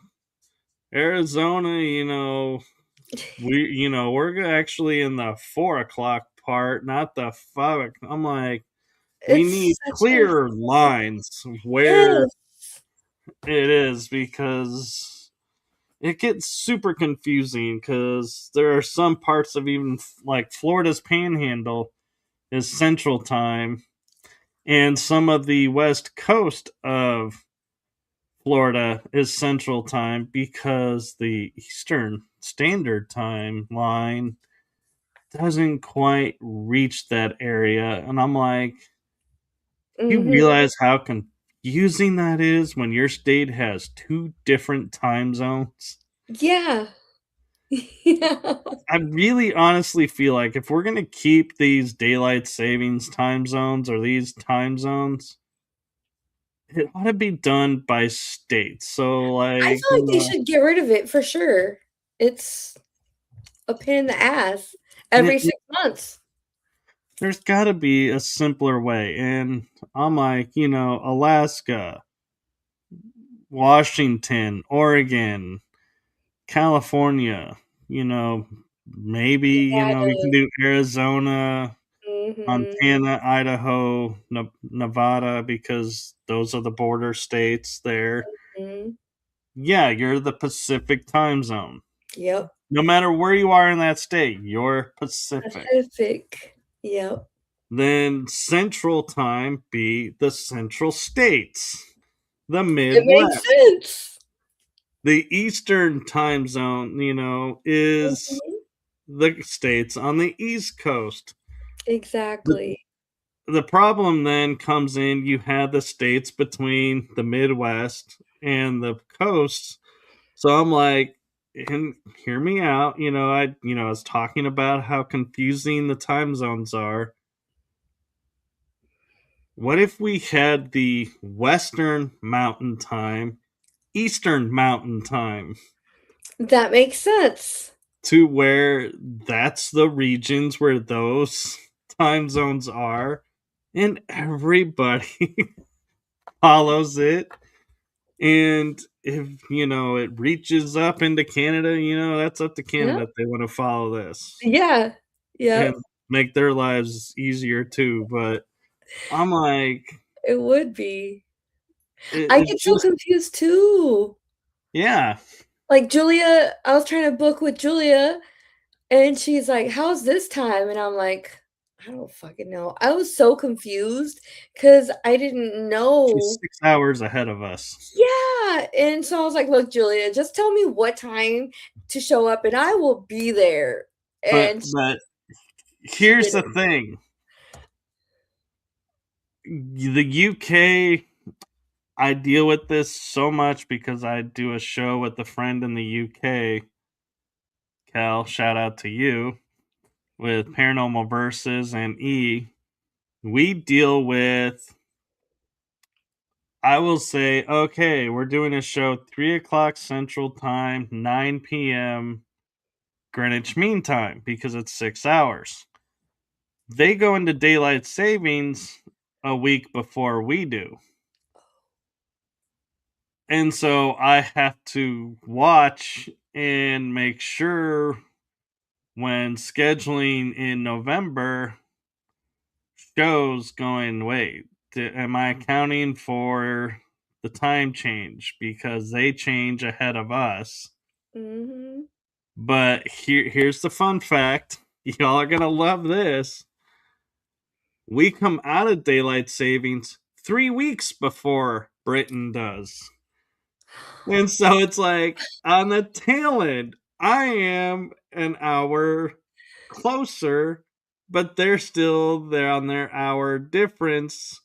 Arizona, we're actually in the 4 o'clock part, not the 5 o'clock. I'm like, we need It's such a clear lines where yes. it is because it gets super confusing because there are some parts of even like Florida's panhandle is central time and some of the west coast of Florida is central time because the Eastern Standard Time line doesn't quite reach that area. And I'm like, you Mhm. realize how confusing that is when your state has 2 different time zones? Yeah. Yeah. I really honestly feel like if we're going to keep these daylight savings time zones or these time zones, it ought to be done by state. So, I like, feel like they should get rid of it for sure. It's a pain in the ass and every 6 months. there's got to be a simpler way. And I'm like, Alaska, Washington, Oregon, California, you know, maybe, we can Nevada. do Arizona, Mhm. Montana, Idaho, Nevada, because those are the border states there. Mhm. Yeah, you're the Pacific time zone. Yep. No matter where you are in that state, you're Pacific. Pacific. Yep. Then Central Time be the Central States, the It makes Midwest. sense. The Eastern Time Zone, Mhm. is the states on the East Coast. The, Exactly. the problem then comes in, you have the states between the Midwest and the coasts. So I'm like, and hear me out. I was talking about how confusing the time zones are. What if we had the Western Mountain Time, Eastern Mountain Time, That makes sense. to where that's the regions where those time zones are, and everybody follows it. And if it reaches up into Canada, that's up to Yeah. Canada if they want to follow this Yeah. and Yep. make their lives easier too. But I'm like, It would be. I it's get so just, confused too. yeah. Like Julia, I was trying to book with Julia and she's like, "How's this time?" And I'm like, "I don't fucking know." I was so confused because I didn't She's know. 6 hours ahead of us. Yeah. And so I was like, "Look, Julia, just tell me what time to show up and I will be there." But And but she here's the didn't. thing: the UK. I deal with this so much because I do a show with a friend in the UK. Cal, shout out to you with Paranormal Verses and E. We deal with, I will say, okay, we're doing a show 3 o'clock Central Time, 9 p.m. Greenwich Mean Time because it's 6 hours. They go into daylight savings a week before we do. And so I have to watch and make sure when scheduling in November shows going, wait, am I accounting for the time change because they change ahead of us? Mhm. But here's the fun fact. Y'all are going to love this. We come out of daylight savings 3 weeks before Britain does. And so it's like on the tail end, I am an hour closer, but they're on their hour difference.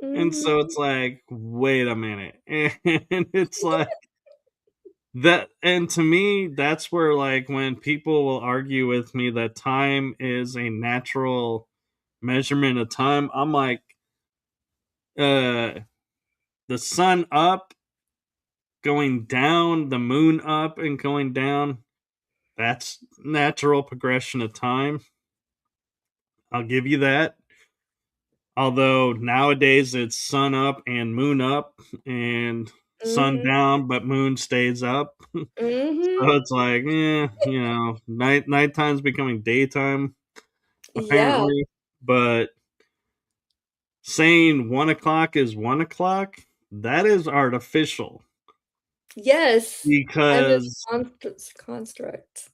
And so Mhm. it's like, wait a minute. And it's like that, and to me, that's where, like, when people will argue with me that time is a natural measurement of time, I'm like, uh the sun up, going down, the moon up and going down, that's natural progression of time. I'll give you that. Although nowadays it's sun up and moon up and sun Mhm. down, but moon stays up. Mhm. So it's like, nighttime's becoming daytime Yeah. apparently. But saying 1 o'clock is 1 o'clock, that is artificial Yes. Time is because construct.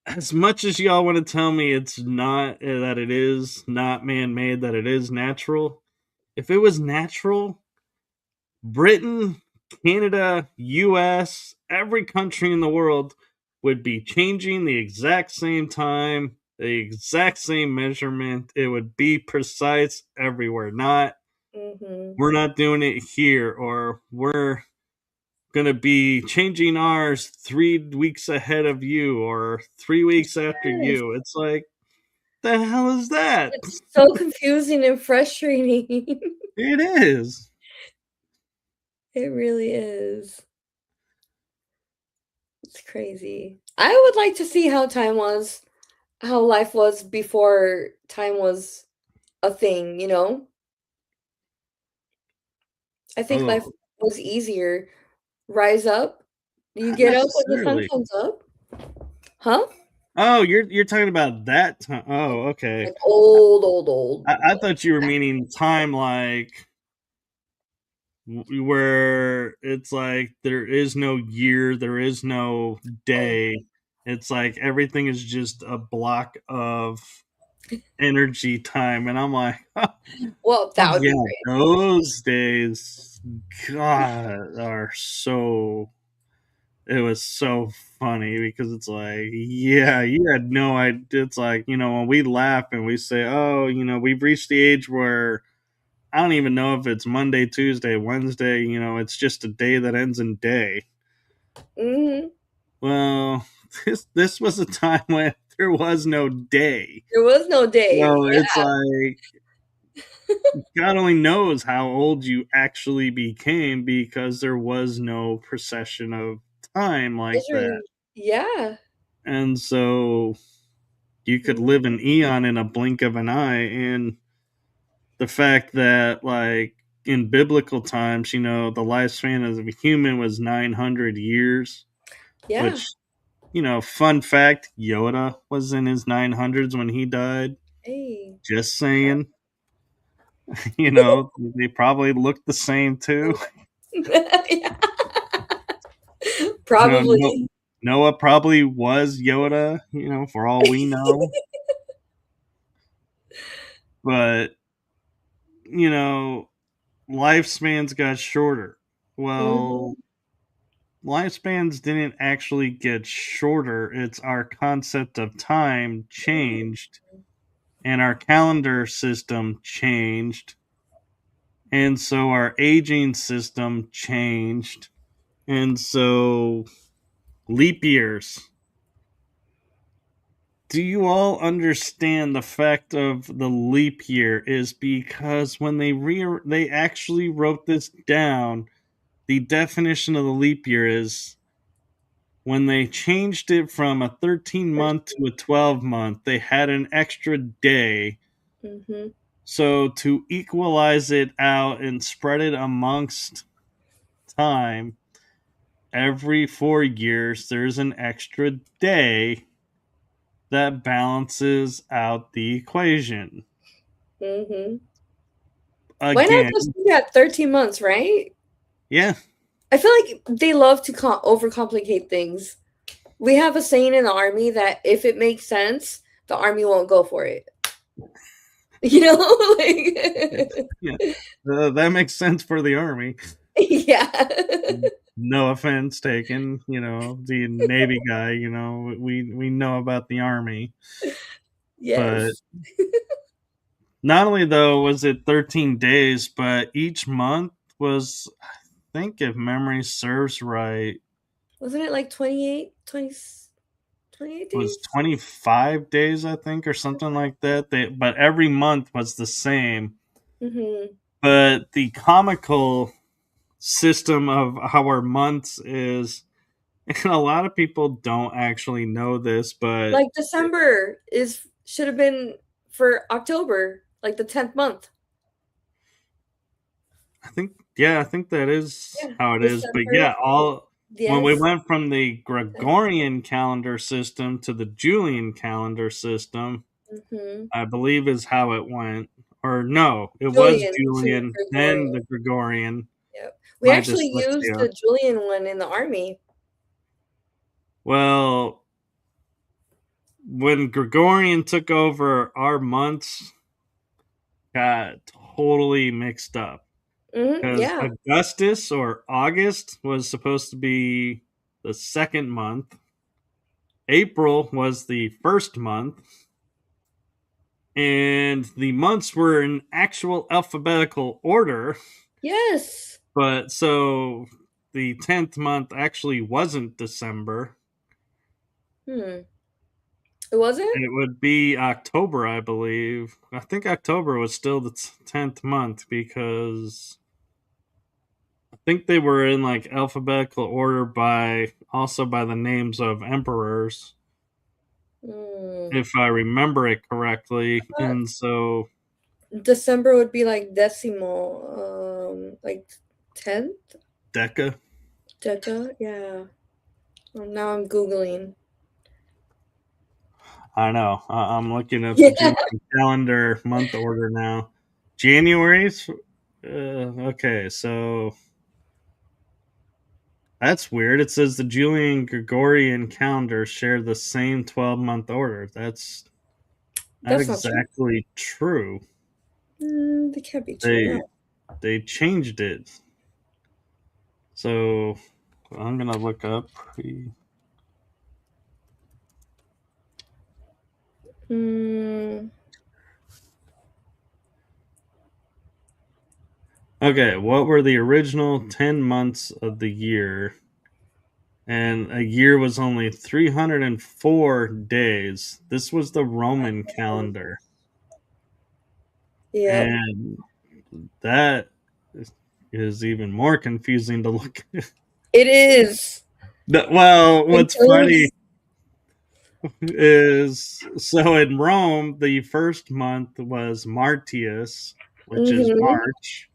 as much as y'all want to tell me it's not, that it is not man-made, that it is natural, if it was natural, Britain, Canada, US, every country in the world would be changing the exact same time, the exact same measurement. It would be precise everywhere. Not, Mhm. we're not doing it here, or we're going to be changing ours 3 weeks ahead of you, or 3 weeks after Yes. you. It's like, the hell is that? It's so confusing and frustrating. It is. It really is. It's crazy. I would like to see how life was before time was a thing, you know? I think life Oh, was easier. Rise up. You not get up when the sun necessarily. comes up. Huh? Oh, you're talking about that time. Oh, okay. Like old. I thought you were meaning time, like where it's like there is no year, there is no Oh, day. It's like everything is just a block of energy time, and I'm like, well, oh that would yeah, be great. those days, God, are so. It was so funny because it's like, yeah, you had no idea. It's like, when we laugh and we say, oh, we've reached the age where I don't even know if it's Monday, Tuesday, Wednesday, it's just a day that ends in day. Hmm. Well, this was a time when there was no day. There was no day. So it's like God only knows how old you actually became because there was no procession of time like that. Measuring. Yeah. And so you could Mhm. live an eon in a blink of an eye. And the fact that, like, in biblical times, the lifespan of a human was 900 years, Yeah. which, fun fact, Yoda was in his 900s when he died. Hey. Just saying. They probably looked the same too. Yeah. No, Probably. Noah probably was Yoda, for all we know. But, you know, lifespans got shorter. Well, Hmm. lifespans didn't actually get shorter. It's our concept of time changed and our calendar system changed. And so our aging system changed. And so leap years. Do you all understand the fact of the leap year is because when they actually wrote this down, the definition of the leap year is when they changed it from a 13 month to a 12 month, they had an extra day. Hmm. So to equalize it out and spread it amongst time, every 4 years there's an extra day that balances out the equation. Hmm. Why not Again, just do that 13 months, right? yeah, I feel like they love to overcomplicate things. We have a saying in the army that if it makes sense, the army won't go for it. You know, like yeah, that makes sense for the army. yeah. No offense taken, the Navy guy, we know about the army, but Yes. not only though was it 13 days, but each month was, I think, if memory serves right, Wasn't it like 28 was days? 25 days, I think, or something like that. But every month was the same. Hmm. But the comical system of how our months is, and a lot of people don't actually know this, but Like December is should have been for October, like the 10th month. I think that is Yeah, how it is. But December, yeah, all when we yes. went from the Gregorian calendar system to the Julian calendar system, Hmm. I believe is how it went. Or no, it was Julian to Julian, then Gregorian. the Gregorian. Yep. We My actually used dyslexia. the Julian one in the army. Well, when Gregorian took over, our months got totally mixed up Hmm. because Yeah. Augustus or August was supposed to be the second month. April was the first month, and the months were in actual alphabetical order. Yes. But so the 10th month actually wasn't December. Hmm. It wasn't? It would be October, I believe. I think October was still the 10th month because I think they were in like alphabetical order by also by the names of emperors, Hmm. if I remember it correctly. And so December would be like decimal, like 10th? Deca. Deca? Yeah. Now I'm Googling. I know. I'm looking at the Yeah. Julian calendar month order now. January's. Okay, so that's weird. It says the Julian Gregorian calendar share the same 12-month order. That's not That's not true. exactly true. That can't be true. They No. they changed it. So I'm gonna look up. Hmm. Okay, what were the original 10 months of the year? And a year was only 304 days. This was the Roman calendar. Yep. And that is even more confusing to look at. It is. Well, It what's funny does. is so in Rome, the first month was Martius, which is Mm-hmm. March,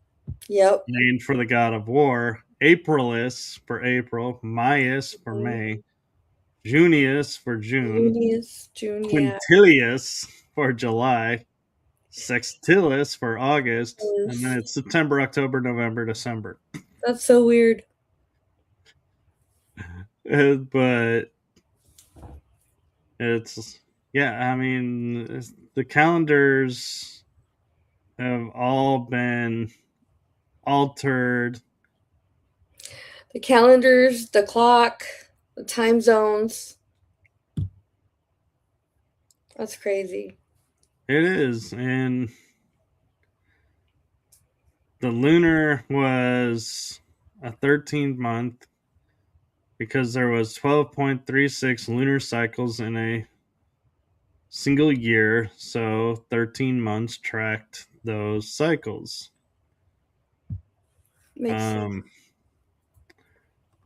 Yep. named for the god of war, Aprilis for April, Maius for May, Junius for June, Junius, Junia. Quintilius for July, Sextilis for August, and then it's September, October, November, December. That's so weird. But it's, yeah, I mean, the calendars have all been altered. The calendars, the clock, the time zones. That's crazy. It is. And the lunar was a 13th month because there was 12.36 lunar cycles in a single year, so 13 months tracked those cycles. Makes sense. um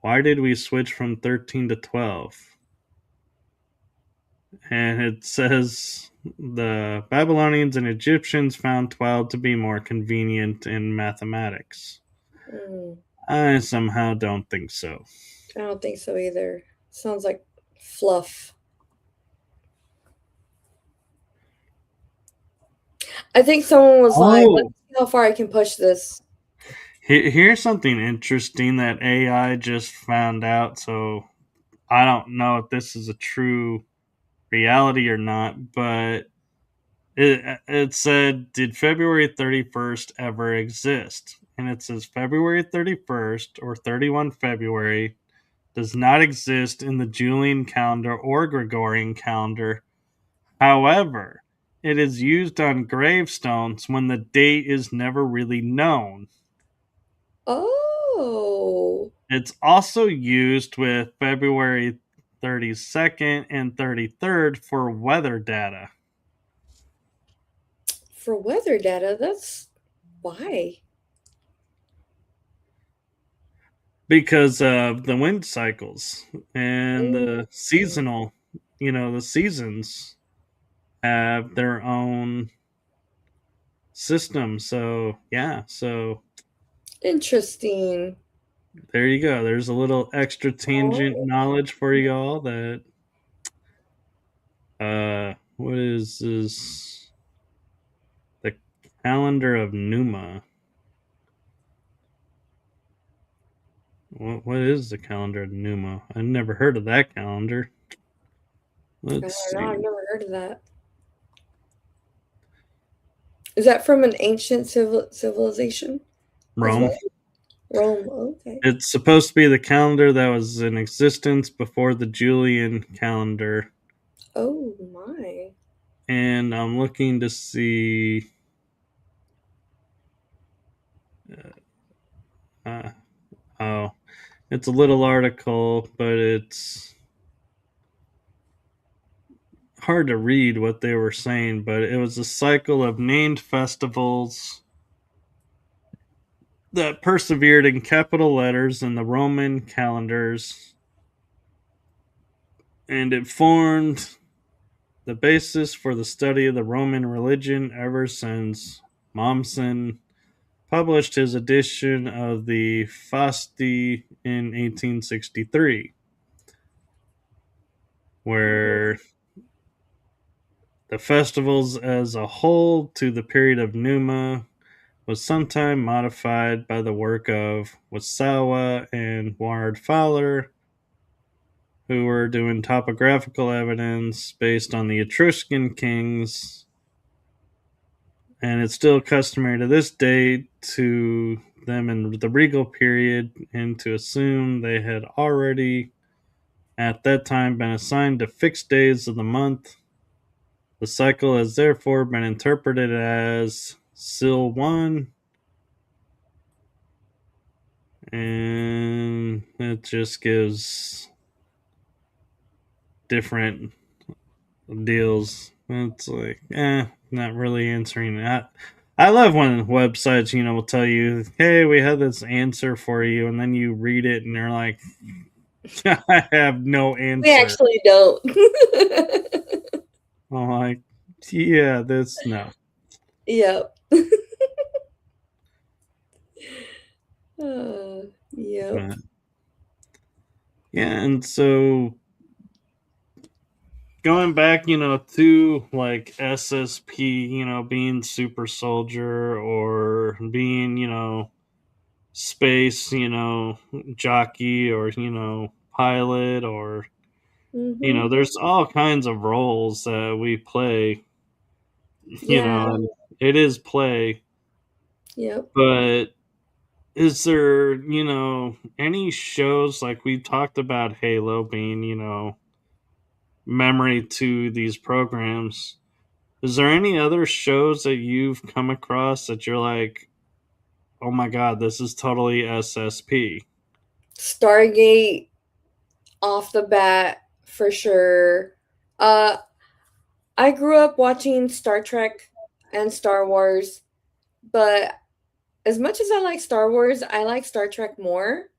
why did we switch from 13 to 12? And it says the Babylonians and Egyptians found 12 to be more convenient in mathematics. Mm, I somehow don't think so. I don't think so either. Sounds like fluff. I think someone was like, let's Oh, see how far I can push this. here's something interesting that AI just found out. So I don't know if this is a true reality or not, but it said, did February 31st ever exist? And it says February 31st or 31 February does not exist in the Julian calendar or Gregorian calendar. However, it is used on gravestones when the date is never really known. Oh, It's also used with February 32nd and 33rd for weather data for weather data, that's why. because of the wind cycles and Mm, the seasonal, the seasons have their own system. So, yeah, so interesting. there you go. There's a little extra tangent Oh, knowledge for y'all that what is this, the calendar of Numa. What is the calendar of Numa? I never heard of that calendar. I Let's don't know. I've see. never heard of that. Is that from an ancient civilization as Rome. well? Rome. Okay. It's supposed to be the calendar that was in existence before the Julian calendar. Oh my. And I'm looking to see. Uh, oh, it's a little article, but it's hard to read what they were saying. But it was a cycle of named festivals that persevered in capital letters in the Roman calendars, and it formed the basis for the study of the Roman religion ever since Mommsen published his edition of the Fasti in 1863, where the festivals as a whole to the period of Numa was sometime modified by the work of Wasawa and Ward Fowler, who were doing topographical evidence based on the Etruscan kings. And it's still customary to this day to them in the regal period and to assume they had already at that time been assigned to fixed days of the month. The cycle has therefore been interpreted as Sil 1, and it just gives different deals. It's like, not really answering that. I love when websites, will tell you, hey, we have this answer for you, and then you read it and they're like, I have no We answer. actually don't. I'm like, yeah, this, no. Yep. Yep. But, yeah, and so going back, to like SSP, being super soldier or being, space, jockey or, pilot or, Mhm. there's all kinds of roles that we play, Yeah. and it is play. Yep. But is there, any shows like we talked about Halo being, memory to these programs? Is there any other shows that you've come across that you're like, oh my god, this is totally SSP? Stargate off the bat for sure. Uh I grew up watching Star Trek and Star Wars, but as much as I like Star Wars, I like Star Trek more,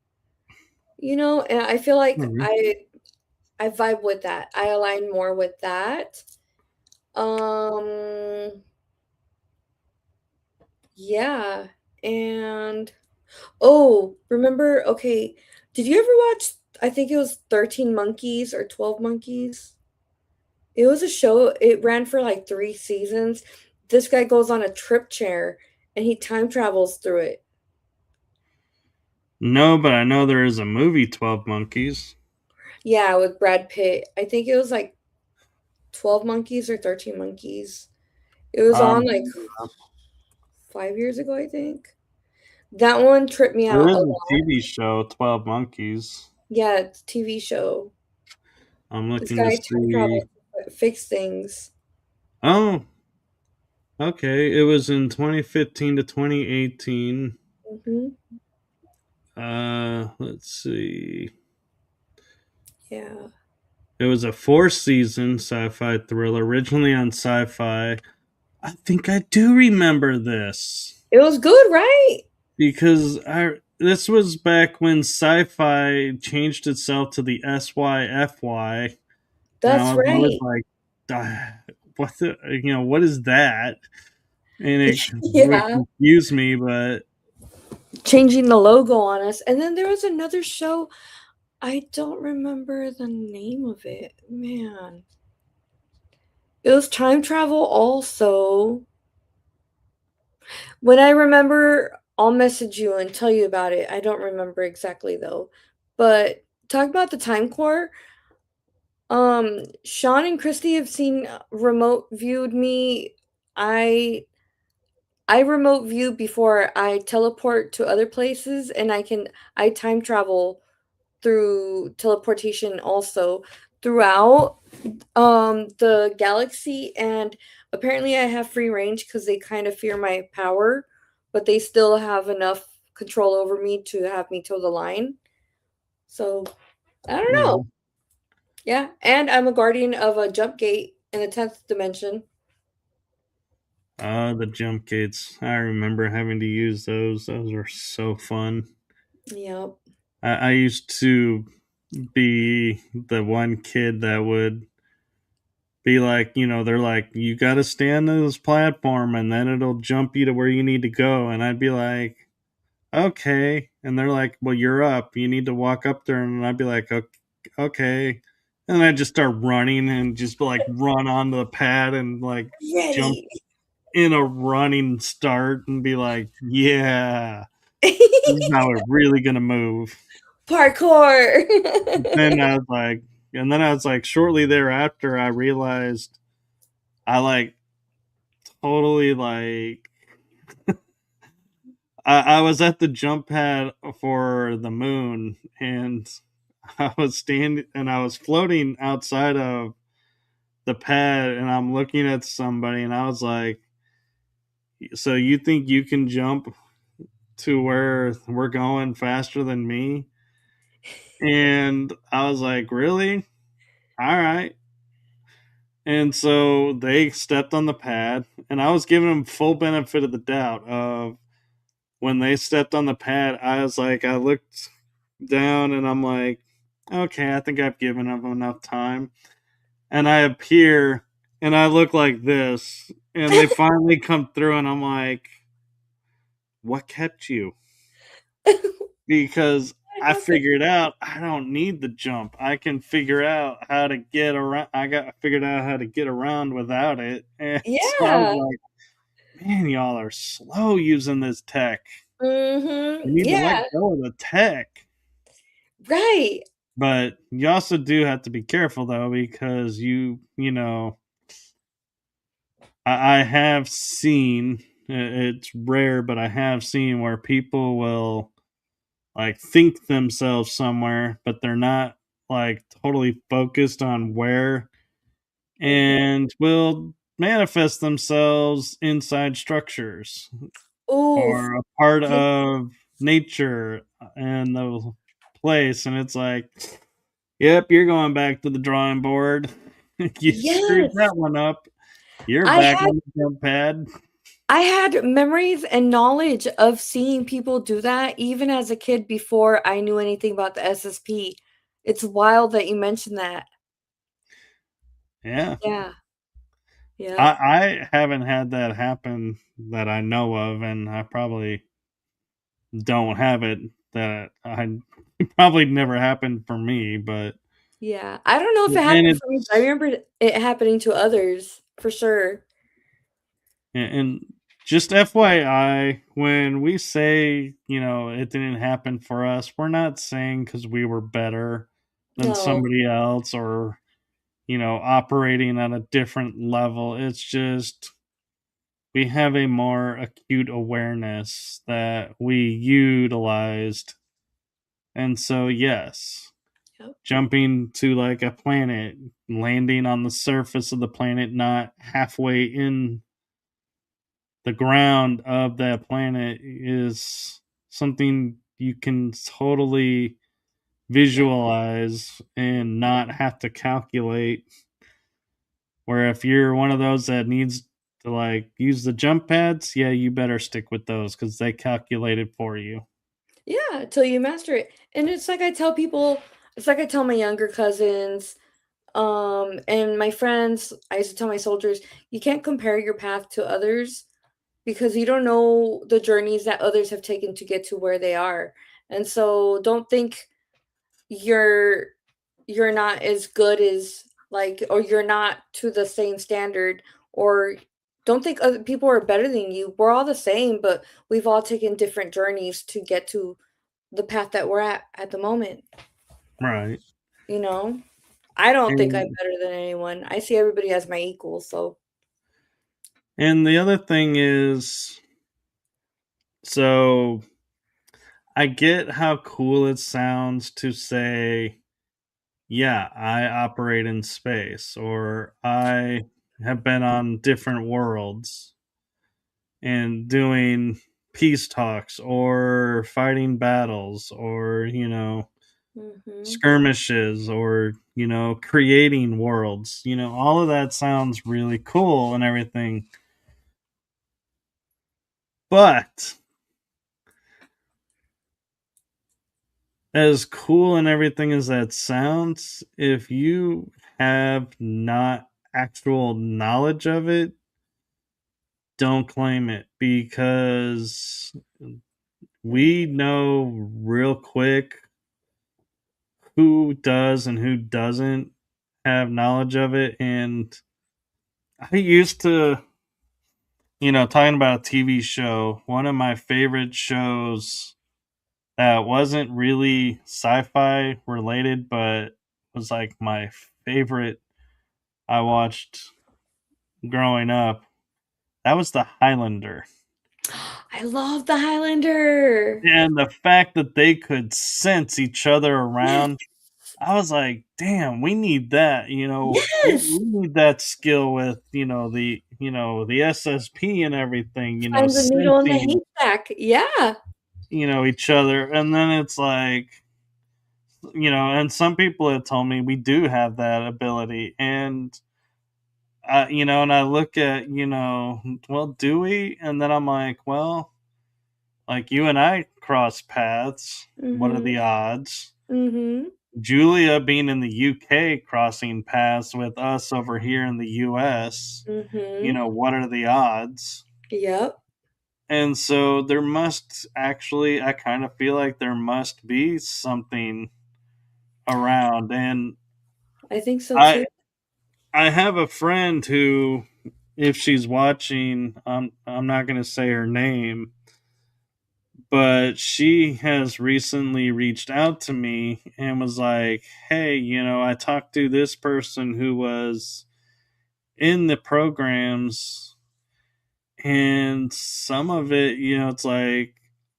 and I feel like Mhm. I vibe with that. I align more with that. Um yeah, and oh, remember, okay, did you ever watch, I think it was 13 Monkeys or 12 Monkeys? It was a show, it ran for like 3 seasons. This guy goes on a trip chair and he time travels through it. No, but I know there is a movie, 12 Monkeys. Yeah, with Brad Pitt. I think it was like 12 Monkeys or 13 Monkeys. It was on Um, like 5 years ago, I think. That one tripped me there out a is a lot. TV show, 12 Monkeys. Yeah, it's a TV show. I'm This looking to guy time see. travels to fix things. Oh, okay. It was in 2015 to 2018. Mhm. Let's see. Yeah. It was a four-season sci-fi thriller, originally on Sci-Fi. I think I do remember this It was good, right? because I this was back when Sci-Fi changed itself to the SYFY, and I That's was always right. like, what the, what is that? And it would Yeah. confuse me, but Changing the logo on us. And then there was another show. I don't remember the name of it. Man. It was time travel also. When I remember, I'll message you and tell you about it. I don't remember exactly though. But talk about the time core. Sean and Christy have seen remote viewed me. I I remote view before I teleport to other places, and I time travel through teleportation also throughout the galaxy, and apparently I have free range because they kind of fear my power, but they still have enough control over me to have me toe the line. So I don't yeah. know. Yeah, and I'm a guardian of a jump gate in the 10th dimension. The jump gates. I remember having to use those. Those were so fun. Yep. I used to be the one kid that would be like, they're like, you got to stand on this platform and then it'll jump you to where you need to go. And I'd be like, okay. And they're like, well, you're up. You need to walk up there. And I'd be like, okay. And I'd just start running and just like run onto the pad and like jump Ready. in a running start and be like, yeah, this is how we're really going to move. Parkour. Then I was like, and then I was like, shortly thereafter, I realized I like totally like I was at the jump pad for the moon and I was standing and I was floating outside of the pad and I'm looking at somebody and I was like, so you think you can jump to where we're going faster than me? And I was like, really? All right. And so they stepped on the pad, and I was giving them full benefit of the doubt of when they stepped on the pad. I was like, I looked down and I'm like, okay, I think I've given them enough time. And I appear and I look like this, and they finally come through, and I'm like, what kept you? Because What I happened? figured out I don't need the jump. I can figure out how to get around. I got figured out how to get around without it. And so I was Yeah. like, man, y'all are slow using this tech. Mhm. You need to Yeah. let go of the tech. Right. But you also do have to be careful though, because I have seen it's rare, but I have seen where people will like think themselves somewhere, but they're not like totally focused on where, Mhm. and will manifest themselves inside structures Oof. or a part Ye of nature and the place. And it's like, yep, you're going back to the drawing board. You screwed yes. that one up. You're I back had on the jump pad. I had memories and knowledge of seeing people do that even as a kid before I knew anything about the SSP. It's wild that you mentioned that. Yeah. Yeah. I, Yep. I haven't had that happen that I know of, and I probably don't have it. That I it probably never happened for me, but Yeah. I don't know if it and happened for me, but I it's remember it happening to others for sure. and just FYI, when we say it didn't happen for us, we're not saying because we were better than No. somebody else or operating at a different level. It's just we have a more acute awareness that we utilized. And so, yes, Yep. jumping to like a planet, landing on the surface of the planet, not halfway in the ground of that planet, is something you can totally Yep. visualize and not have to calculate. Where if you're one of those that needs to like use the jump pads, yeah, you better stick with those because they calculate it for you. Yeah, till you master it. And it's like I tell my younger cousins, and my friends, I used to tell my soldiers, you can't compare your path to others because you don't know the journeys that others have taken to get to where they are. And so don't think you're you're not as good as like or you're not to the same standard or don't think other people are better than you. We're all the same, but we've all taken different journeys to get to the path that we're at the moment, Right. you know? I don't think I'm And better than anyone. I see everybody as my equal, so and the other thing is, so I get how cool it sounds to say, yeah, I operate in space or I have been on different worlds and doing peace talks or fighting battles or, mhm. skirmishes or, creating worlds. All of that sounds really cool and everything. But as cool and everything as that sounds, if you have not actual knowledge of it, don't claim it because we know real quick who does and who doesn't have knowledge of it. And I used to, talking about a TV show, one of my favorite shows that wasn't really sci-fi related, but was like my favorite I watched growing up. That was The Highlander. I love the Highlander. And the fact that they could sense each other around, I was like, damn, we need that, we Yes. need that skill with, the SSP and everything, Find the needle in the sensing, haystack. Yeah. each other. And then it's like, and some people have told me we do have that ability. And, and I look at, well, do we? And then I'm like, well, like you and I cross paths. What are Mhm. the odds? Mhm. Julia being in the UK crossing paths with us over here in the US, Mhm. what are the odds? Yep. And so there must actually, I kind of feel like there must be something around. And I think so too. I I have a friend who, if she's watching, I'm not going to say her name, but she has recently reached out to me and was like, "Hey, I talked to this person who was in the programs, and some of it, it's like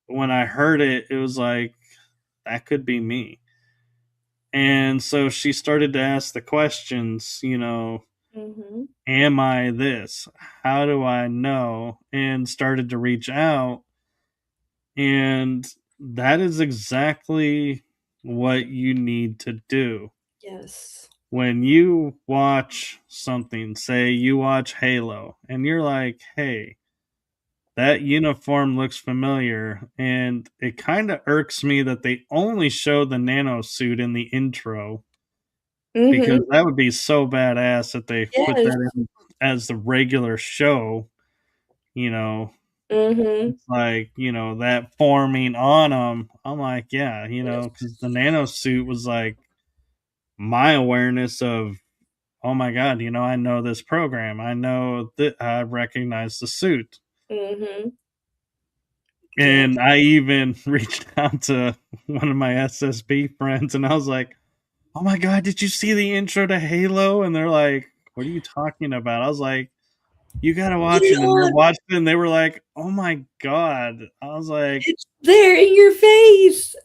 when I heard it, it was like that could be me." And so she started to ask the questions, Mhm. am I this? How do I know? And started to reach out. And that is exactly what you need to do. Yes. When you watch something, say you watch Halo, and you're like, hey, that uniform looks familiar, and it kind of irks me that they only show the nano suit in the intro because Mhm. that would be so badass if they put Yes. that in as the regular show. You know, Mhm. it's like that forming on them. I'm like, yeah, because the Yes. nano suit was like my awareness of, oh my god, I know this program. I know that I recognize the suit. Mhm. Yep. And I even reached out to one of my SSB friends and I was like, "Oh my god, did you see the intro to Halo?" And they're like, "What are you talking about?" I was like, "You got to Get watch it it." And they on. watched it and they were like, "Oh my god." I was like, It's there in your face.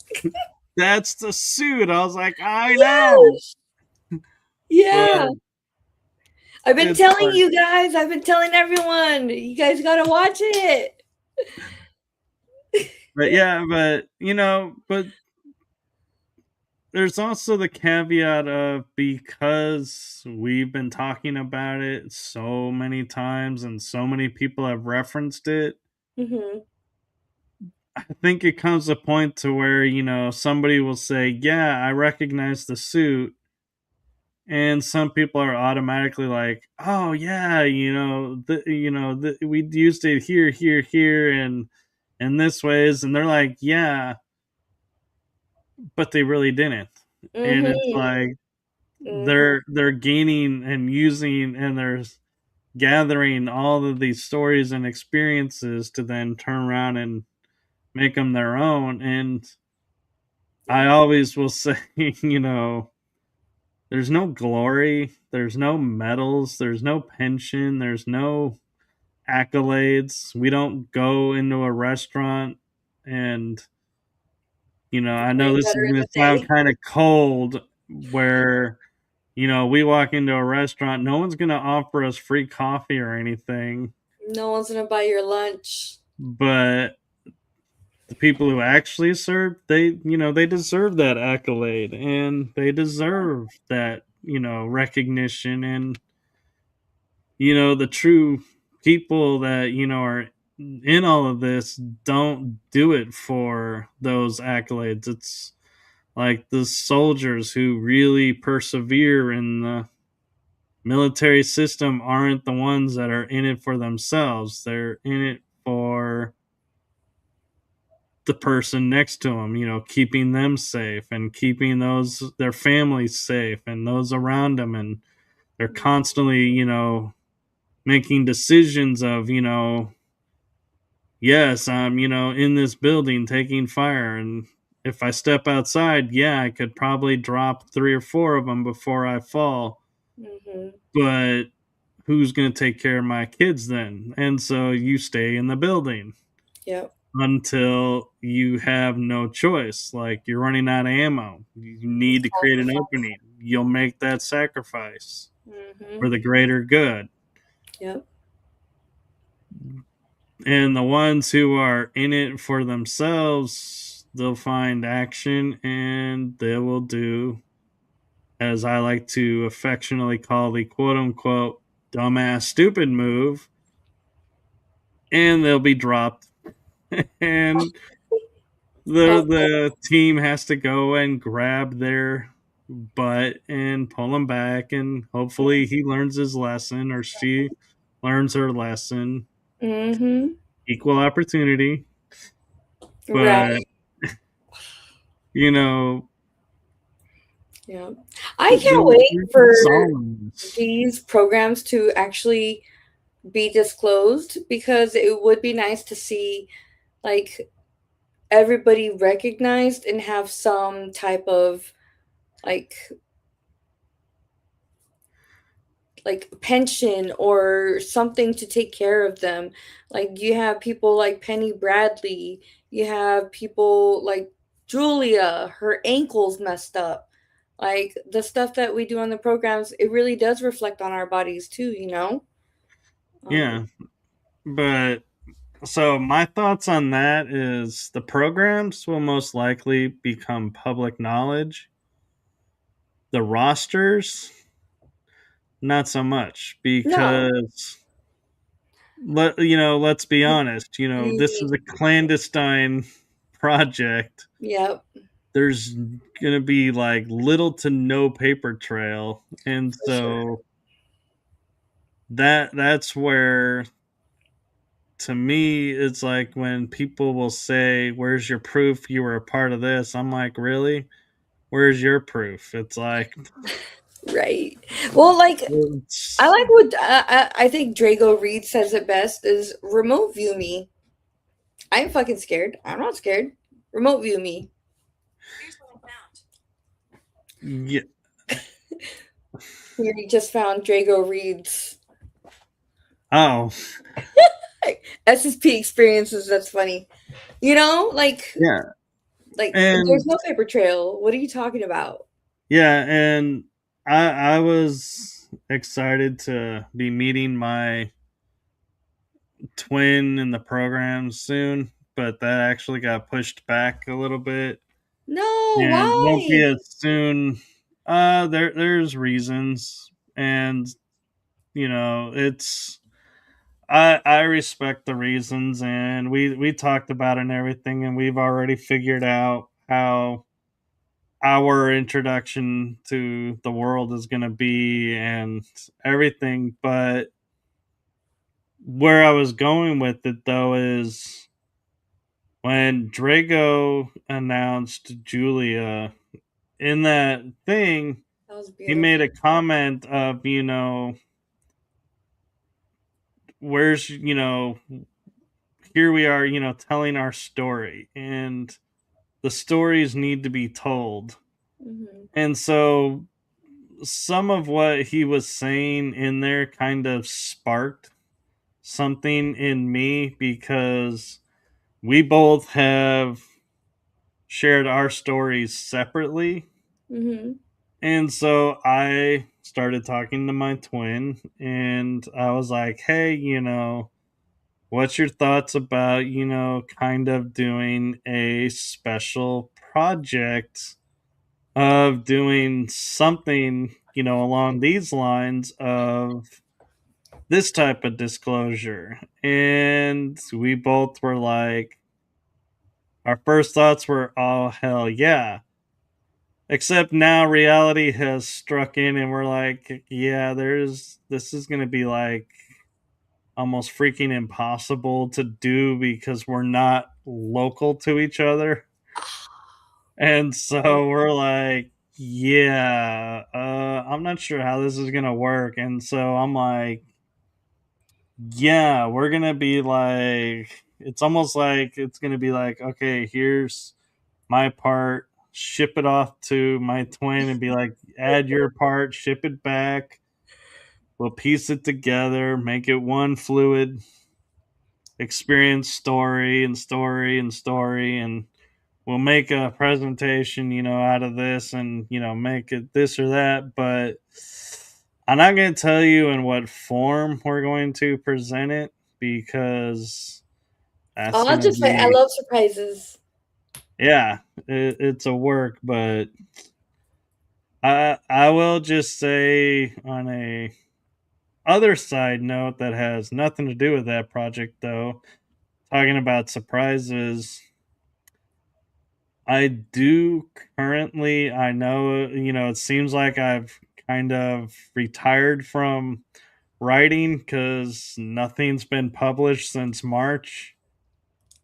"That's the suit." I was like, "I know." Yes. Yeah. But I've been it's telling like, you guys. I've been telling everyone. You guys got to watch it. but yeah, but but there's also the caveat of, because we've been talking about it so many times and so many people have referenced it, Mhm. I think it comes a point to where, somebody will say, "Yeah, I recognize the suit." And some people are automatically like, "Oh yeah, we used it here, here, here, and this ways." And they're like, "Yeah, but they really didn't." And it's Mhm. like Mhm. they're gaining and using, and they're gathering all of these stories and experiences to then turn around and make them their own. And I Yep. always will say, there's no glory, there's no medals, there's no pension, there's no accolades. We don't go into a restaurant and, I know Way this is better in going the to sound day. kind of cold, where we walk into a restaurant, no one's going to offer us free coffee or anything, No one's gonna buy your lunch. but the people who actually serve, they deserve that accolade, and they deserve that, recognition. And the true people that are in all of this don't do it for those accolades. It's like the soldiers who really persevere in the military system aren't the ones that are in it for themselves. They're in it for the person next to them, keeping them safe and keeping those their families safe and those around them. And they're constantly, making decisions of, yes, I'm, in this building taking fire, and if I step outside, yeah, I could probably drop 3 or 4 of them before I fall. Mhm. But who's going to take care of my kids then? And so you stay in the building. Yep. until you have no choice. Like you're running out of ammo. You need to create an Sacrifice. opening. You'll make that sacrifice Mm-hmm. for the greater good. Yep. And the ones who are in it for themselves, they'll find action and they will do, as I like to affectionately call the quote unquote dumbass stupid move, and they'll be dropped. And That's the team has to go and grab their butt and pull him back, and hopefully he learns his lesson or she learns her lesson. mm-hmm. Equal opportunity, but Right. you know, Yeah. I can't wait for there's songs. these programs to actually be disclosed because it would be nice to see like everybody recognized and have some type of like pension or something to take care of them. Like you have people like Penny Bradley, you have people like Julia, her ankle's messed up. Like the stuff that we do on the programs, it really does reflect on our bodies too, you know? Um, Yeah, but so my thoughts on that is the programs will most likely become public knowledge. The rosters, not so much, no, because let's be honest. This is a clandestine project. yep, There's gonna be like little to no paper trail, and for sure. so that's where, to me, it's like when people will say, "Where's your proof you were a part of this?" I'm like, really? Where's your proof? It's like, Right. Well, like I it's, like what I think Drago Reed says it best is remote view me. I ain't fucking scared. I'm not scared. Remote view me. yeah. We just found Drago Reed's Oh, SSP experiences. That's funny. You know, yeah. like there's And no paper trail. What are you talking about? yeah, and I was excited to be meeting my twin in the program soon, but that actually got pushed back a little bit No, and won't be why? as soon. There's reasons, and it's, I respect the reasons, and we talked about it and everything, and we've already figured out how our introduction to the world is going to be and everything. But where I was going with it though is when Drago announced Julia in that thing, That was he made beautiful. a comment of, where's, here we are, telling our story, and the stories need to be told. Hmm. And so some of what he was saying in there kind of sparked something in me, because we both have shared our stories separately. Hmm. And so I started talking to my twin, and I was like, hey, what's your thoughts about, kind of doing a special project of doing something, along these lines of this type of disclosure? And we both were like, our first thoughts were, oh, hell yeah. Except now reality has struck in, and we're like, yeah, this is going to be like almost freaking impossible to do because we're not local to each other. And so we're like, yeah, I'm not sure how this is going to work. And so I'm like, yeah, we're going to be like, it's almost like it's going to be like, okay, here's my part, ship it off to my twin and be like, add your part, ship it back. We'll piece it together, make it one fluid, experience story and story and story, and we'll make a presentation, out of this, and make it this or that. But I'm not going to tell you in what form we're going to present it, because that's Oh, going I'll to just say I be, love surprises. yeah, it's a work. But I will just say, on a other side note that has nothing to do with that project, though, talking about surprises, I do currently, I know, it seems like I've kind of retired from writing because nothing's been published since March.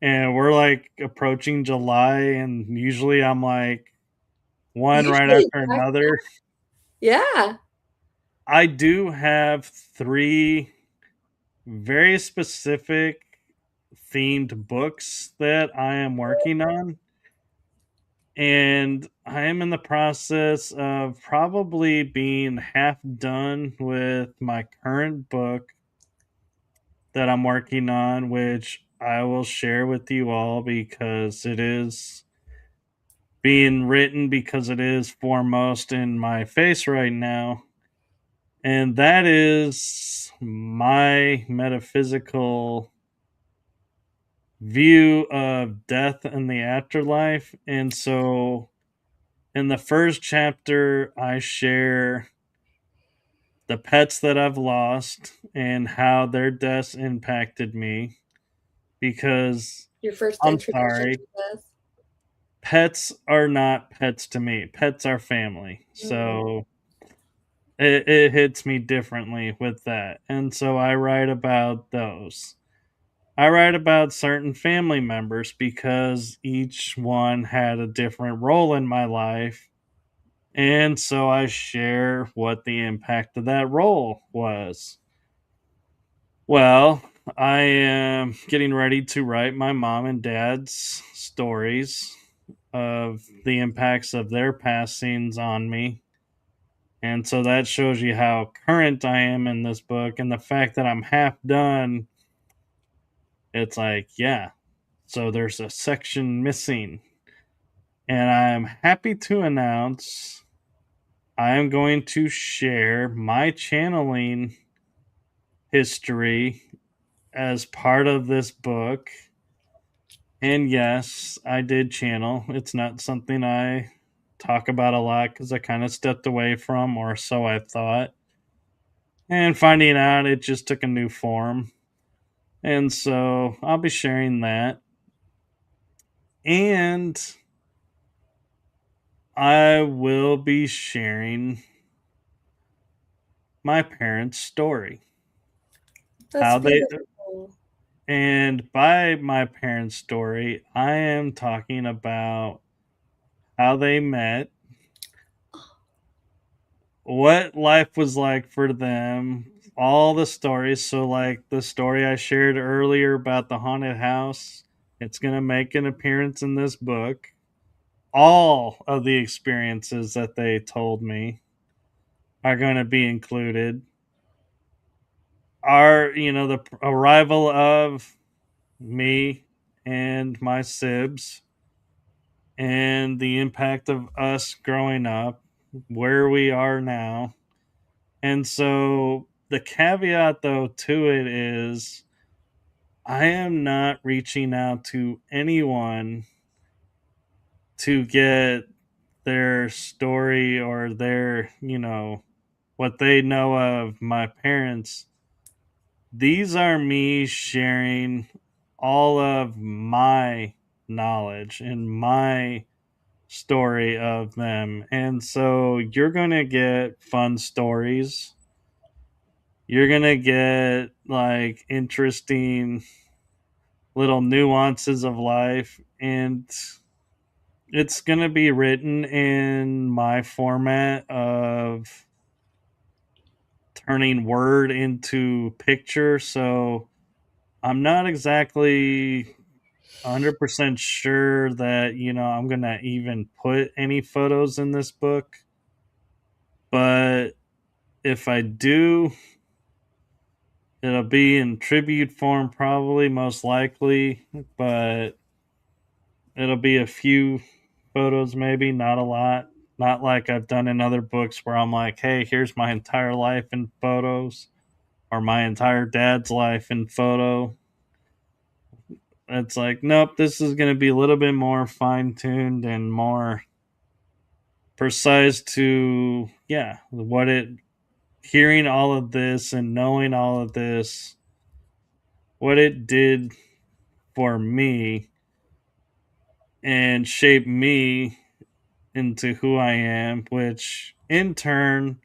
And we're like approaching July, and usually I'm like one right Usually, after another. yeah. I do have three very specific themed books that I am working on. And I am in the process of probably being half done with my current book that I'm working on, which I will share with you all because it is being written, because it is foremost in my face right now. And that is my metaphysical view of death and the afterlife. And so in the first chapter, I share the pets that I've lost and how their deaths impacted me. Because Your first I'm introduction to sorry, this. pets are not pets to me. Pets are family. Mm. So it hits me differently with that. And so I write about those. I write about certain family members because each one had a different role in my life. And so I share what the impact of that role was. Well, I am getting ready to write my mom and dad's stories of the impacts of their passings on me. And so that shows you how current I am in this book. And the fact that I'm half done, it's like, yeah, so there's a section missing. And I'm happy to announce I am going to share my channeling history as part of this book. And yes, I did channel. It's not something I talk about a lot because I kind of stepped away from, or so I thought. And finding out it just took a new form. And so I'll be sharing that. And I will be sharing my parents' story. That's How they, beautiful. and by my parents' story, I am talking about how they met, what life was like for them, all the stories. So, like the story I shared earlier about the haunted house, it's going to make an appearance in this book. All of the experiences that they told me are going to be included. The arrival of me and my sibs, and the impact of us growing up, where we are now. And so the caveat, though, to it is I am not reaching out to anyone to get their story or their, what they know of my parents. These are me sharing all of my knowledge and my story of them. And so you're going to get fun stories. You're going to get like interesting little nuances of life. And it's going to be written in my format of turning word into picture. So I'm not exactly 100% sure that, I'm going to even put any photos in this book. But if I do, It'll be in tribute form, probably, most likely, but it'll be a few photos, maybe, not a lot. Not like I've done in other books where I'm like, hey, here's my entire life in photos or my entire dad's life in photo. It's like, nope, this is going to be a little bit more fine tuned and more precise to, yeah, what it, hearing all of this and knowing all of this, what it did for me and shaped me into who I am, which in turn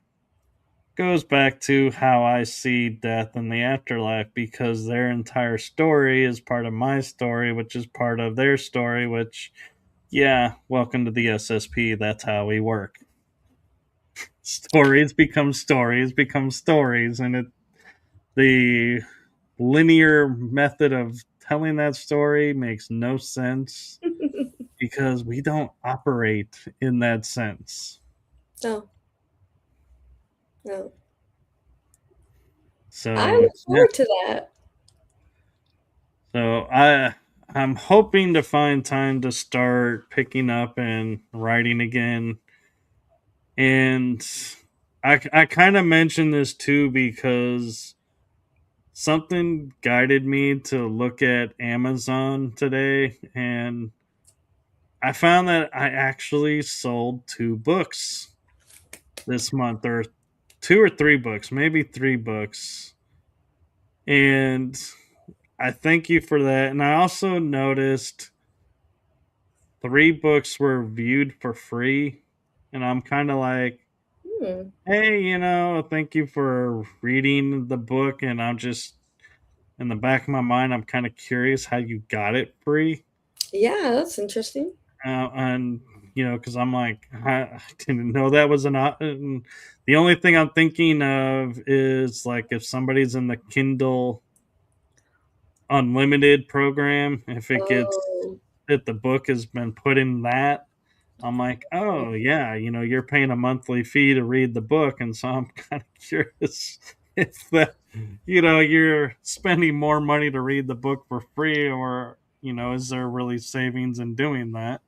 goes back to how I see death and the afterlife because their entire story is part of my story, which is part of their story, which, yeah, welcome to the SSP. That's how we work. Stories become stories, and the linear method of telling that story makes no sense because we don't operate in that sense. No, no. I So look yeah, forward to that. so I'm hoping to find time to start picking up and writing again. And I kind of mentioned this too because something guided me to look at Amazon today, and I found that I actually sold 2 books this month, or 2 or 3 books, maybe 3 books. And I thank you for that. And I also noticed 3 books were viewed for free. And I'm kind of like, Hmm. hey, thank you for reading the book. And I'm just, in the back of my mind, I'm kind of curious how you got it free. Yeah, that's interesting. And, because I'm like, I didn't know that was an option. The only thing I'm thinking of is like if somebody's in the Kindle Unlimited program, Oh, if the book has been put in that, I'm like, oh yeah, you're paying a monthly fee to read the book, and so I'm kind of curious if that, you're spending more money to read the book for free, or is there really savings in doing that?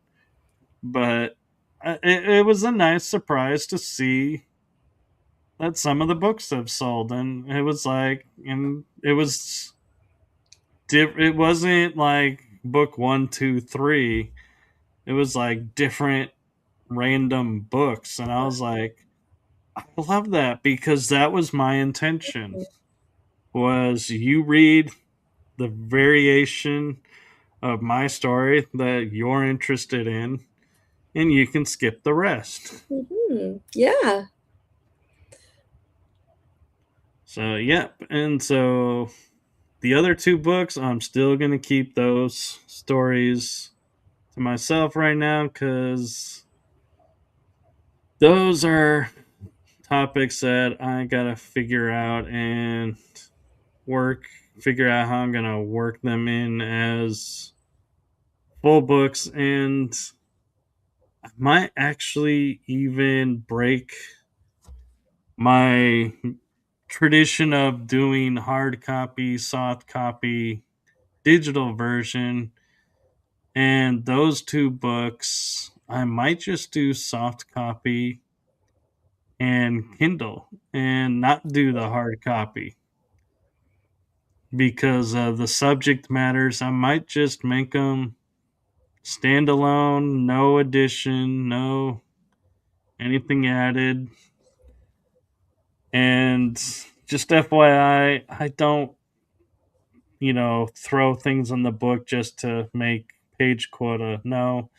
But it was a nice surprise to see that some of the books have sold, and it was like, and it was it wasn't like book one, two, three. It was like different random books, and I was like, I love that because that was my intention. Was you read the variation of my story that you're interested in, and you can skip the rest. yeah. So, yep. And so the other 2 books, I'm still going to keep those stories to myself right now because those are topics that I got to figure out and work, figure out how I'm going to work them in as full books. And I might actually even break my tradition of doing hard copy, soft copy, digital version. And those 2 books, I might just do soft copy and Kindle and not do the hard copy because the subject matters. I might just make them standalone, no addition, no anything added. And just FYI, I don't, throw things in the book just to make page quota. No,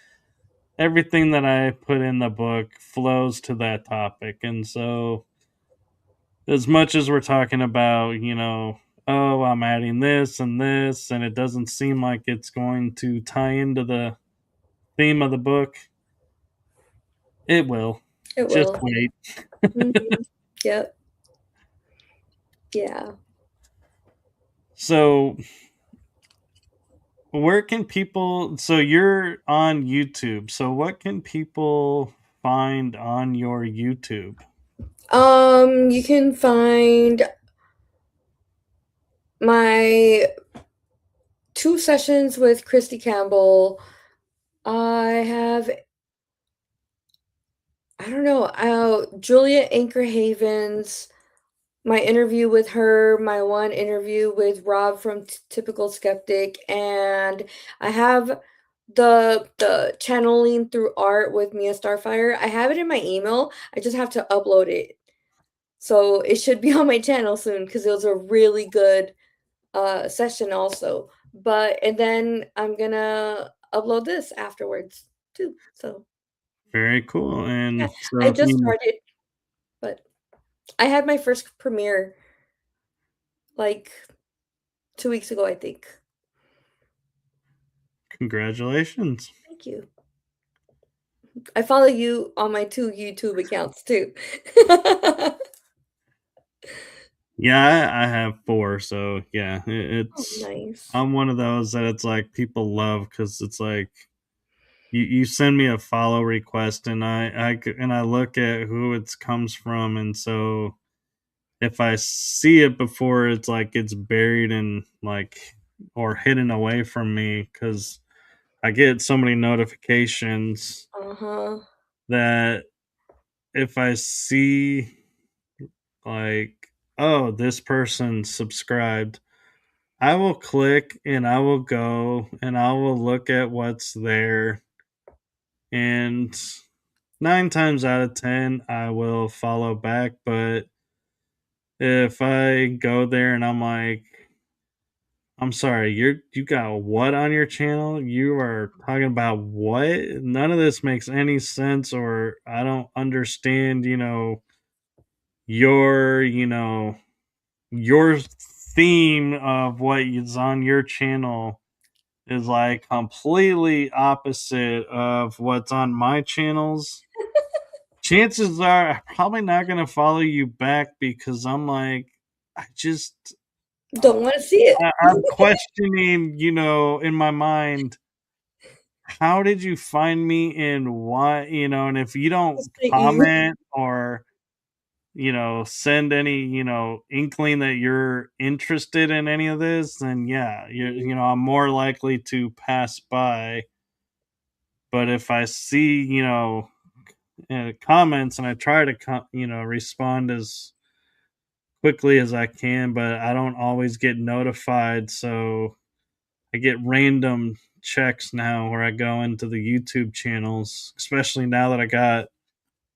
everything that I put in the book flows to that topic. And so, as much as we're talking about, oh, I'm adding this, and it doesn't seem like it's going to tie into the theme of the book, it will. It Just will. wait. Mhm. Yep. Yeah. So, where can people, so you're on YouTube. So, what can people find on your YouTube? You can find my 2 sessions with Christy Campbell. I have, I don't know, Julia Anchor Havens, my interview with her, my one interview with Rob from Typical Skeptic, and I have the channeling through art with Mia Starfire. I have it in my email. I just have to upload it. So it should be on my channel soon because it was a really good session also. But and then I'm gonna upload this afterwards too. So Very cool. yeah, And I so, just started, but I had my first premiere like 2 weeks ago, I think. congratulations. Thank you. I follow you on my 2 YouTube accounts too. Yeah, I have 4, so yeah, Oh, it's nice. I'm one of those that it's like people love because it's like you send me a follow request and and I look at who it comes from, and so if I see it before it's like it's buried and like or hidden away from me because I get so many notifications Uh-huh. that if I see like, oh, this person subscribed, I will click and I will go and I will look at what's there. And 9 times out of 10, I will follow back. But if I go there and I'm like, I'm sorry, you got what on your channel? You are talking about what? None of this makes any sense, or I don't understand, your, your theme of what is on your channel is like completely opposite of what's on my channels. Chances are I'm probably not going to follow you back because I'm like, I just, Don't want to see it. I'm questioning, in my mind, how did you find me and why, and if you don't Just like you. comment or send any, inkling that you're interested in any of this, then yeah, I'm more likely to pass by. But if I see, comments and I try to, respond as quickly as I can, but I don't always get notified. So I get random checks now where I go into the YouTube channels, especially now that I got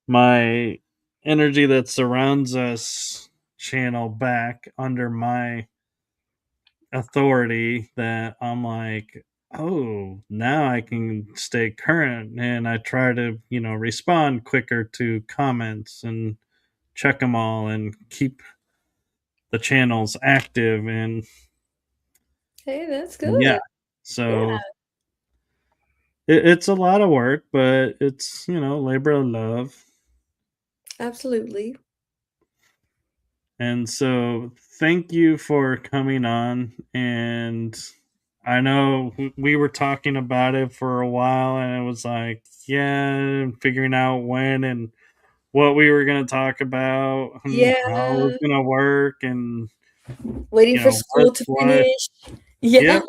my energy that surrounds us channel back under my authority, that I'm like, oh, now I can stay current and I try to, respond quicker to comments and check them all and keep the channels active and Hey, that's yeah. good. Yeah, So it's a lot of work, but it's, labor of love. absolutely. And so, thank you for coming on. And I know we were talking about it for a while, and it was like, yeah, figuring out when and what we were going to talk about and how it was Yeah, going to work, and waiting for what's school to what. finish. Yeah. Yep.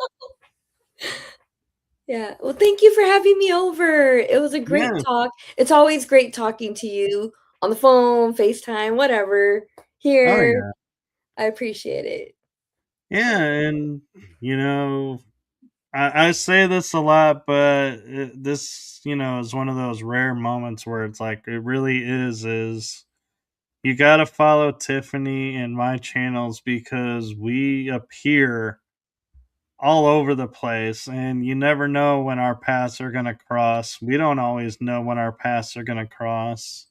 Yeah. Well, thank you for having me over. It was a great Yeah. talk. It's always great talking to you on the phone, FaceTime, whatever. Oh Here, yeah. I appreciate it. Yeah, and you know, I say this a lot, but this, is one of those rare moments where it's like it really is you got to follow Tiffany and my channels because we appear all over the place and you never know when our paths are going to cross. We don't always know when our paths are going to cross.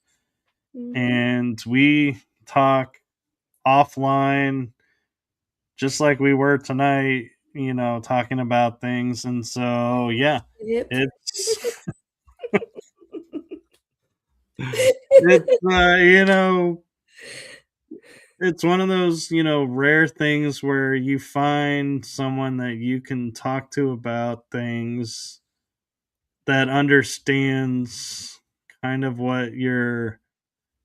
Mhm. And we talk offline just like we were tonight, talking about things. And so, yeah, Yep. it's it's it's one of those, rare things where you find someone that you can talk to about things that understands kind of what you're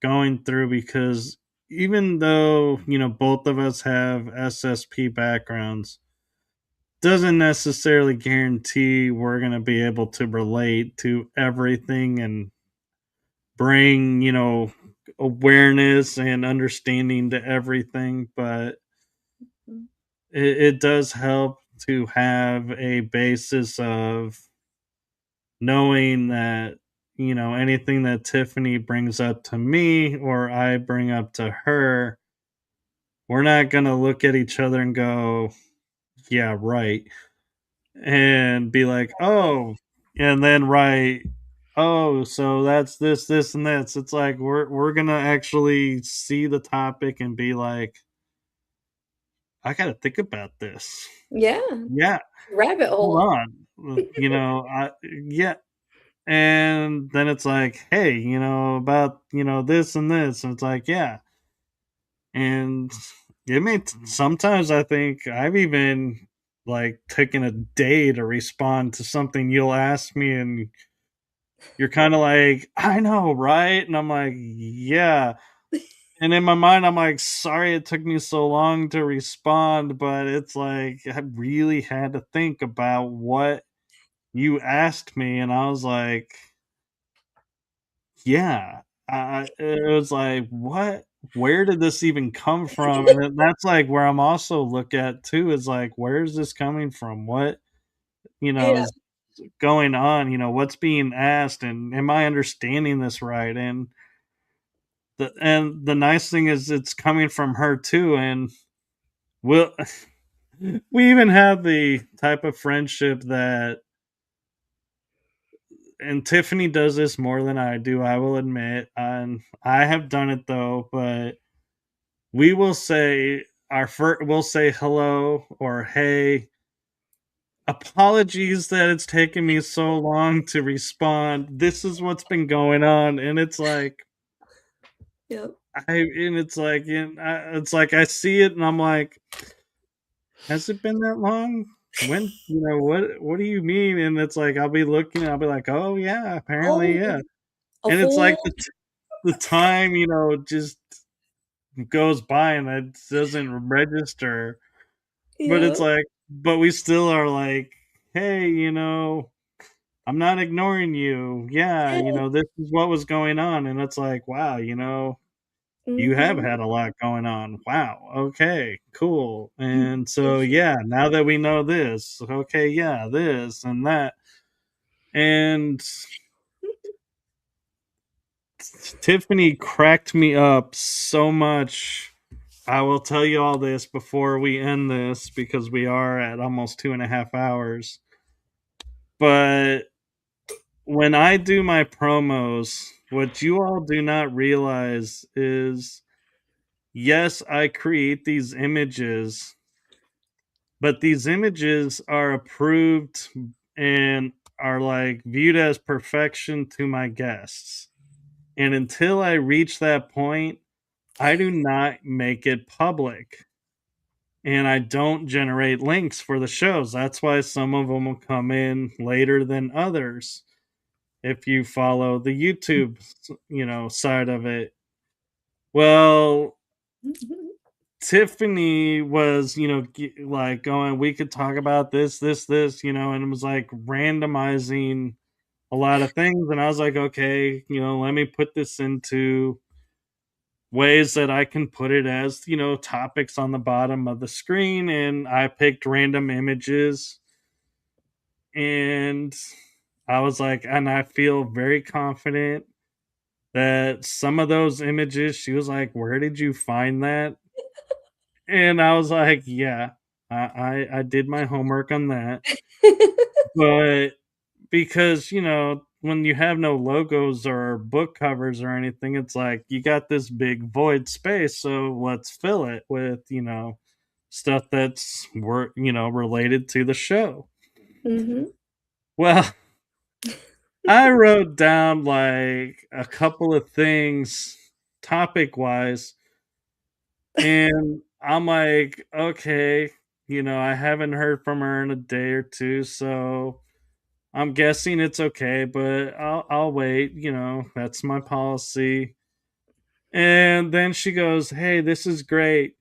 going through because even though, both of us have SSP backgrounds, doesn't necessarily guarantee we're going to be able to relate to everything and bring, awareness and understanding to everything. But it does help to have a basis of knowing that, anything that Tiffany brings up to me or I bring up to her, we're not going to look at each other and go, yeah, right. And be like, oh, and then write, oh, so that's this, and this. It's like we're gonna actually see the topic and be like, I gotta think about this. Yeah, Yeah, rabbit hold hole. on. I yeah. And then it's like, hey, about this and this. And it's like, yeah. And sometimes I think I've even like taken a day to respond to something you'll ask me, and you're kind of like, I know, right? And I'm like, yeah. And in my mind, I'm like, sorry it took me so long to respond, but it's like I really had to think about what you asked me, and I was like, yeah. It was like, what? Where did this even come from? And that's like where I'm also look at too is like, where's this coming from? What Yeah, is going on? What's being asked, and am I understanding this right? And the nice thing is it's coming from her too, and we'll we even have the type of friendship that, and Tiffany does this more than I do, I will admit, and I have done it though, but we will say we'll say hello or hey, apologies that it's taken me so long to respond, this is what's been going on. And it's like yep. it's like I see it and I'm like, has it been that long? When, what do you mean? And it's like I'll be looking and I'll be like, oh yeah, apparently, Oh, yeah. a And it's like full. the time, just goes by and it doesn't register. But it's Yep. like, but we still are like, hey, I'm not ignoring you. Yeah, Yeah. this is what was going on. And it's like, wow, you have Mhm. had a lot going on. Wow. Okay, cool. And so, Mhm. yeah, now that we know this, okay, yeah, this and that. And Tiffany cracked me up so much. I will tell you all this before we end this because we are at almost 2.5 hours. But when I do my promos, what you all do not realize is yes, I create these images, but these images are approved and are like viewed as perfection to my guests. And until I reach that point, I do not make it public. And I don't generate links for the shows. That's why some of them will come in later than others if you follow the YouTube, side of it. Well, Tiffany was, like going, we could talk about this, and it was like randomizing a lot of things. And I was like, okay, let me put this into ways that I can put it as, topics on the bottom of the screen. And I picked random images and I was like, and I feel very confident that some of those images, she was like, where did you find that? And I was like, yeah, I did my homework on that. But because, when you have no logos or book covers or anything, it's like you got this big void space. So let's fill it with, stuff that's related to the show. Mhm. Well, I wrote down like a couple of things topic wise, and I'm like, okay, I haven't heard from her in a day or two, so I'm guessing it's okay, but I'll wait, that's my policy. And then she goes, "Hey, this is great,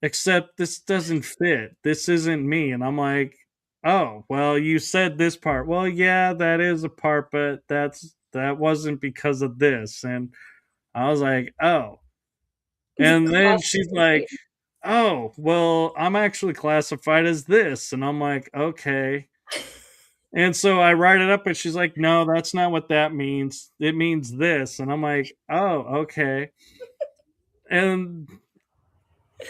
except this doesn't fit. This isn't me." And I'm like, "Oh, well, you said this part." "Well, yeah, that is a part, but that wasn't because of this." And I was like, "Oh." And then Classic she's like, thinking. "Oh, well, I'm actually classified as this." And I'm like, "Okay." And so I write it up and she's like, "No, that's not what that means. It means this." And I'm like, "Oh, okay." And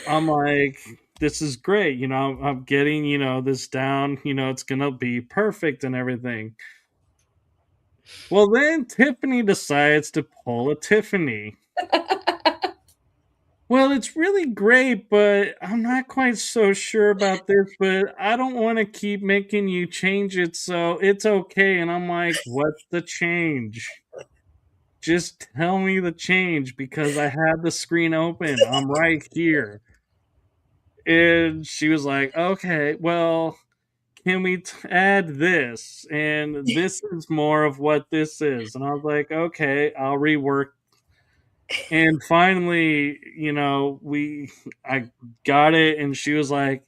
I'm like, "This is great. I'm getting, this down. It's going to be perfect and everything." Well, then Tiffany decides to pull a Tiffany. "Well, it's really great, but I'm not quite so sure about this, but I don't want to keep making you change it, so it's okay." And I'm like, "What's the change? Just tell me the change because I had the screen open. I'm right here." And she was like, "Okay, well, can we add this? And this is more of what this is." And I was like, "Okay, I'll rework." And finally, I got it, and she was like,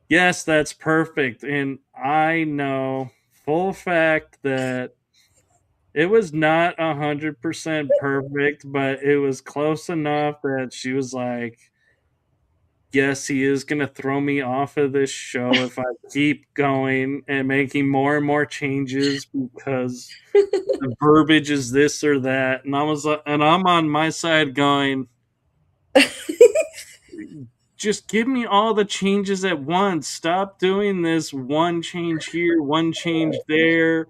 "Yes, that's perfect." And I know full fact that it was not 100% perfect, but it was close enough that she was like, "Yes, he is gonna throw me off of this show if I keep going and making more and more changes because the verbiage is this or that." And I'm on my side going, "Just give me all the changes at once. Stop doing this one change here, one change there.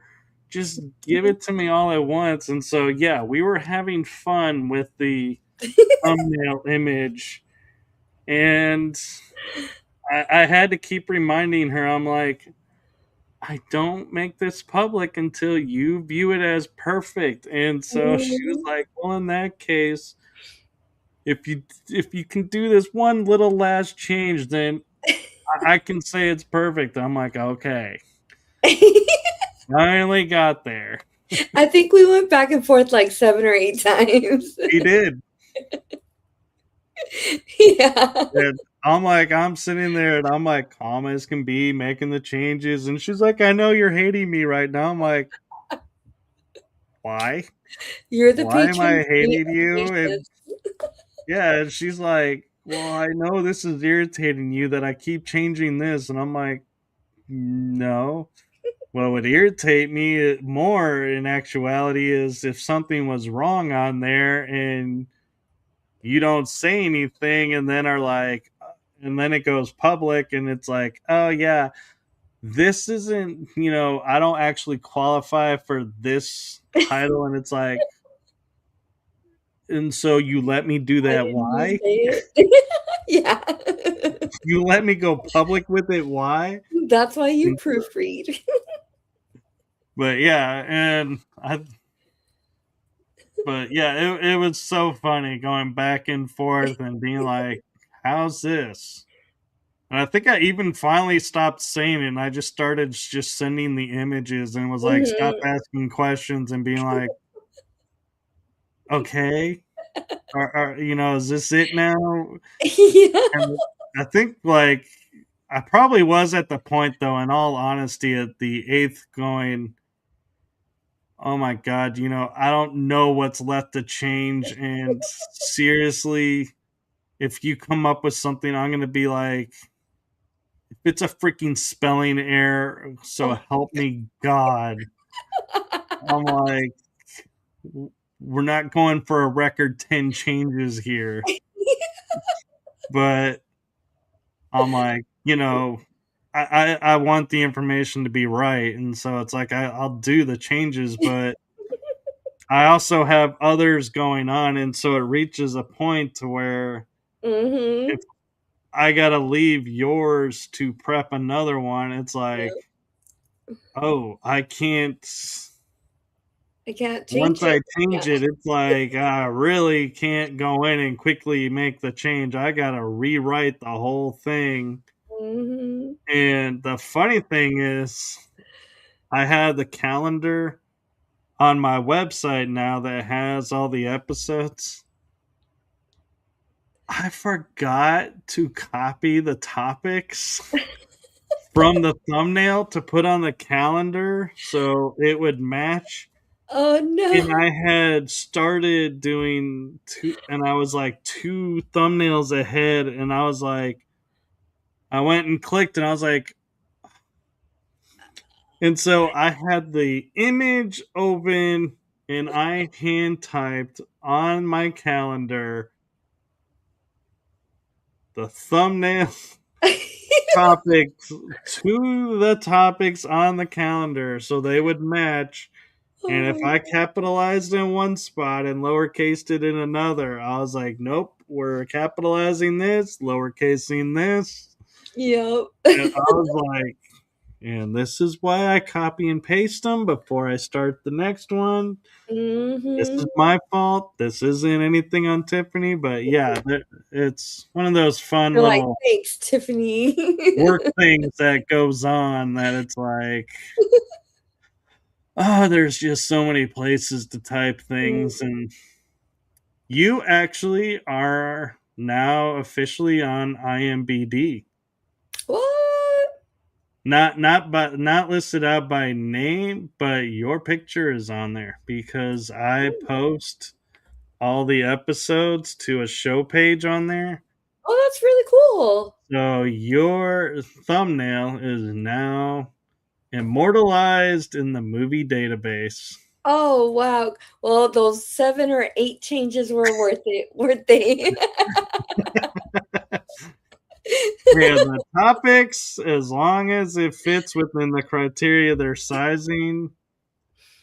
Just give it to me all at once." And so, yeah, we were having fun with the thumbnail image, and I had to keep reminding her. I'm like, "I don't make this public until you view it as perfect." And so she was Mhm. like, "Well, in that case, if you can do this one little last change, then I can say it's perfect." I'm like, "Okay." Finally got there. I think we went back and forth like 7 or 8 times. He did. Yeah. And I'm sitting there and I'm like calm as can be, making the changes. And she's like, "I know you're hating me right now." I'm like, "Why? You're the Why am patron I saint hating of you?" And patience. yeah, and she's like, "Well, I know this is irritating you that I keep changing this." And I'm like, "No. What would irritate me more in actuality is if something was wrong on there and you don't say anything and then are like, and then it goes public and it's like, oh yeah, this isn't, I don't actually qualify for this title." And it's like, "And so you let me do Why that? didn't you Why? say it? Yeah. You let me go public with it? Why?" That's why you And- proofread. but yeah, but yeah, it was so funny going back and forth and being like, "How's this?" And I think I even finally stopped saying it, and I just started just sending the images and was like, "Stop Mhm. asking questions," and being like, "Okay, is this it now?" Yeah. And I think like I probably was at the point though, in all honesty, at the eighth going, "Oh my god, I don't know what's left to change, and seriously, if you come up with something, I'm gonna be like, if it's a freaking spelling error, so Oh. help me God." I'm like, We're not going for a record 10 changes here." But I'm like, I want the information to be right. And so it's like, I'll do the changes, but I also have others going on. And so it reaches a point to where if Mhm. I got to leave yours to prep another one, it's Yeah. like, oh, I can't. I can't Once change it. I change Yeah. it, it's like I really can't go in and quickly make the change. I gotta rewrite the whole thing. Mhm. And the funny thing is, I have the calendar on my website now that has all the episodes. I forgot to copy the topics from the thumbnail to put on the calendar so it would match. Oh And no. I had started doing two, and I was like two thumbnails ahead, and I was like, I went and clicked, and I was like, and so I had the image open, and I hand typed on my calendar the thumbnail topics to the topics on the calendar so they would match. And if Oh, I capitalized in one spot and lowercased it in another, I was like, nope, we're capitalizing this, lowercasing this. yep. And I was like, and this is why I copy and paste them before I start the next one. This is Mhm. my fault. This isn't anything on Tiffany, but yeah, it's one of those fun You're like, little thanks, Tiffany. work things that goes on that it's like, oh, there's just so many places to type things. And you actually are now officially on IMBD. What? Not listed out by name, but your picture is on there because I post all the episodes to a show page on there. Oh, that's really cool. So your thumbnail is now immortalized in the movie database. Oh, wow. Well, those 7 or 8 changes were worth it, weren't they? Yeah, the topics, as long as it fits within the criteria they're sizing,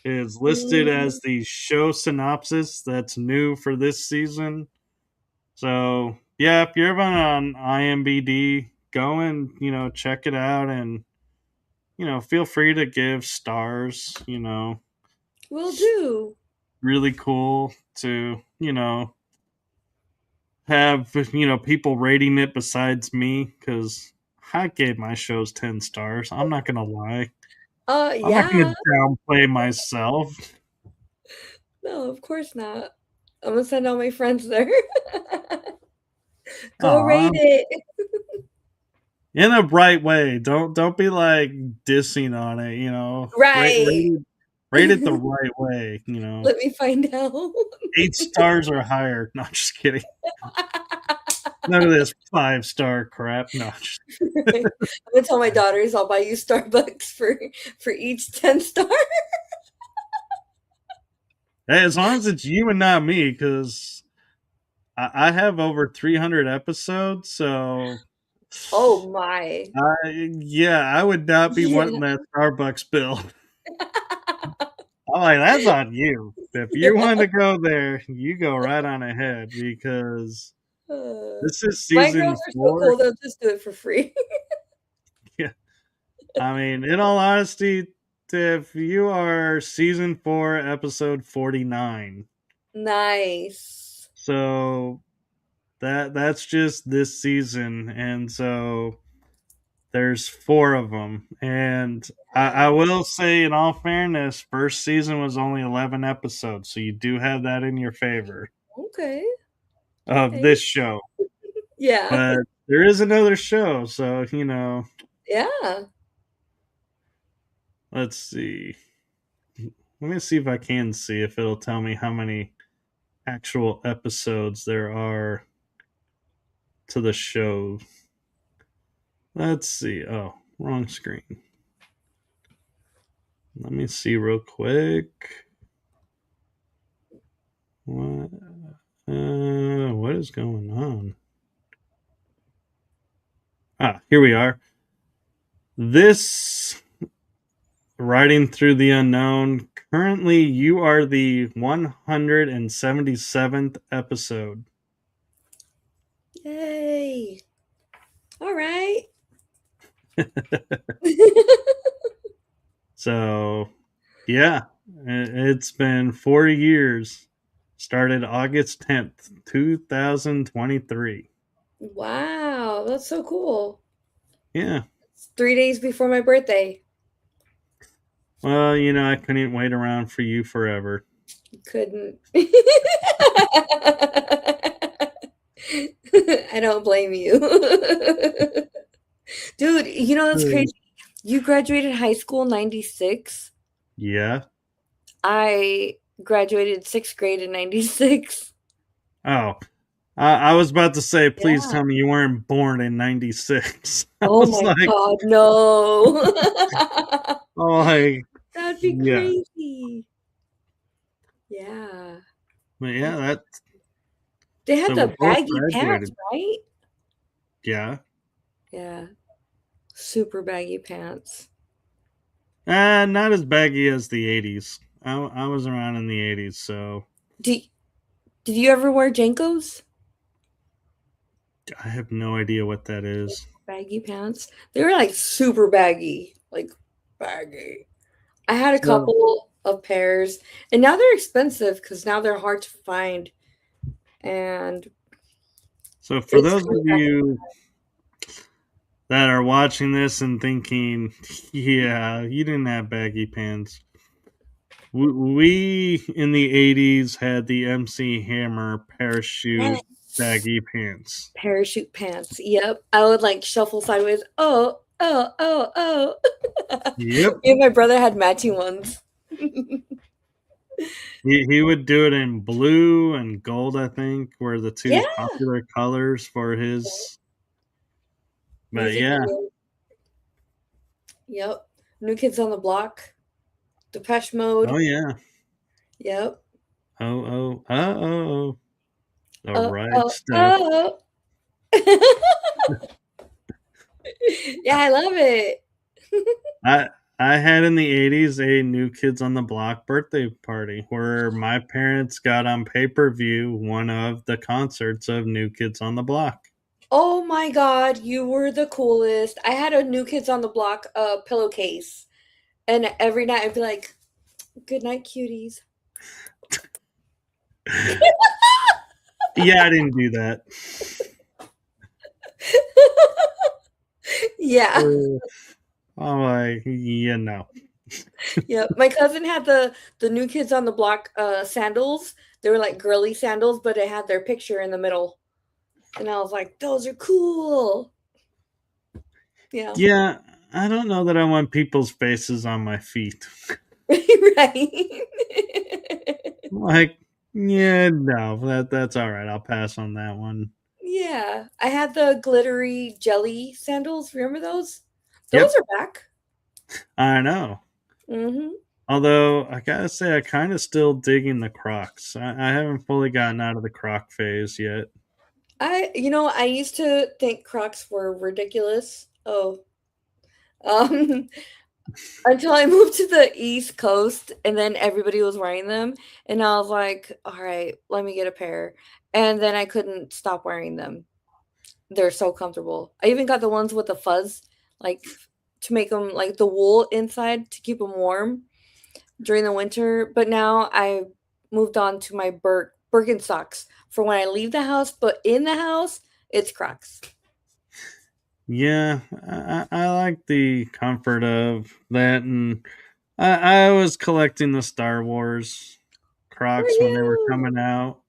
is listed Mhm. as the show synopsis that's new for this season. So yeah, if you're ever on IMBD, go and check it out, and feel free to give stars. Will do. Really cool to have people rating it besides me because I gave my shows 10 stars. I'm not gonna lie. I'm not Yeah. gonna downplay myself. No, of course not. I'm gonna send all my friends there. Go Aw, rate it. in a bright way. Don't be like dissing on it. Rate Right. rate it, rate it the right way. Let me find out. 8 stars or higher. Not just kidding. None of this 5-star crap. No. Right. I'm gonna tell my daughters I'll buy you Starbucks for each 10 star. Hey, as long as it's you and not me, because I have over 300 episodes, so Oh my. yeah, I would not be wanting Yeah. that Starbucks bill. I'm like, that's on you. If you Yeah. want to go there, you go right on ahead because Uh, this is my season girls are so 4. cool, they'll just do it for free. Yeah, I mean, in all honesty, Tiff, you are season 4, episode 49. Nice. So that's just this season, and so there's 4 of them. And I Yeah. will say, in all fairness, first season was only 11 episodes, so you do have that in your favor Okay. of Okay. this show. Yeah. But there is another show, so Yeah. let's see. Let me see if I can see if it'll tell me how many actual episodes there are to the show. Let's see. Oh, wrong screen. Let me see real quick. What? What is going on? Ah, here we are. This Riding Through the Unknown. Currently, you are the 177th episode. Yay. All right. So, yeah, it's been 4 years. Started August 10th, 2023. Wow, that's so cool. Yeah. It's 3 days before my birthday. Well, I couldn't wait around for you forever. Couldn't. I don't blame you. Dude, you know that's Uh, crazy. You graduated high school in 96. yeah. I graduated 6th grade in 96. Oh, I was about to say, please Yeah. tell me you weren't born in '96. I Oh was my like, god, no. oh, like, That'd be yeah, crazy. Yeah. but yeah, That's that. they had So we the both baggy pants, graduated. right? Yeah. Yeah. Super baggy pants. Not as baggy as the '80s. I was around in the '80s, so Did did you ever wear Jankos? I have no idea what that is. Baggy pants? They were like super baggy. Like baggy. I had a So, couple of pairs, and now they're expensive because now they're hard to find, and so for it's those of coming back. you that are watching this and thinking, yeah, you didn't have baggy pants. We in the '80s had the MC Hammer parachute Yes. baggy pants. Parachute pants. Yep. I would like shuffle sideways. Oh, oh, oh, oh. Yep. Me and my brother had matching ones. He would do it in blue and gold, I think, were the two Yeah. popular colors for his. But Music yeah, video. Yep. New Kids on the Block. Depeche Mode. oh yeah, Yep. oh, the Oh, right oh, stuff. oh. Yeah, I love it. I I had in the '80s a New Kids on the Block birthday party where my parents got on pay-per-view one of the concerts of New Kids on the Block. Oh my god, you were the coolest. I had a New Kids on the Block pillowcase, and every night I'd be like, "Good night, cuties." Yeah, I didn't do that. Yeah. Uh, I'm like, yeah, no. Yeah, my cousin had the New Kids on the Block sandals. They were like girly sandals, but it had their picture in the middle. And I was like, "Those are cool." Yeah. Yeah, I don't know that I want people's faces on my feet. Right. Like, yeah, no, that's all right. I'll pass on that one. Yeah. I had the glittery jelly sandals. Remember those? Those Yep, are back. I know. Mhm. Although I gotta say, I kind of still digging the Crocs. I haven't fully gotten out of the Croc phase yet. I used to think Crocs were ridiculous. Oh, um, until I moved to the East Coast and then everybody was wearing them. And I was like, all right, let me get a pair. And then I couldn't stop wearing them. They're so comfortable. I even got the ones with the fuzz, like to make them like the wool inside to keep them warm during the winter. But now I moved on to my Birkenstocks for when I leave the house. But in the house, it's Crocs. Yeah, I like the comfort of that, and I was collecting the Star Wars For Crocs when they were you. coming out.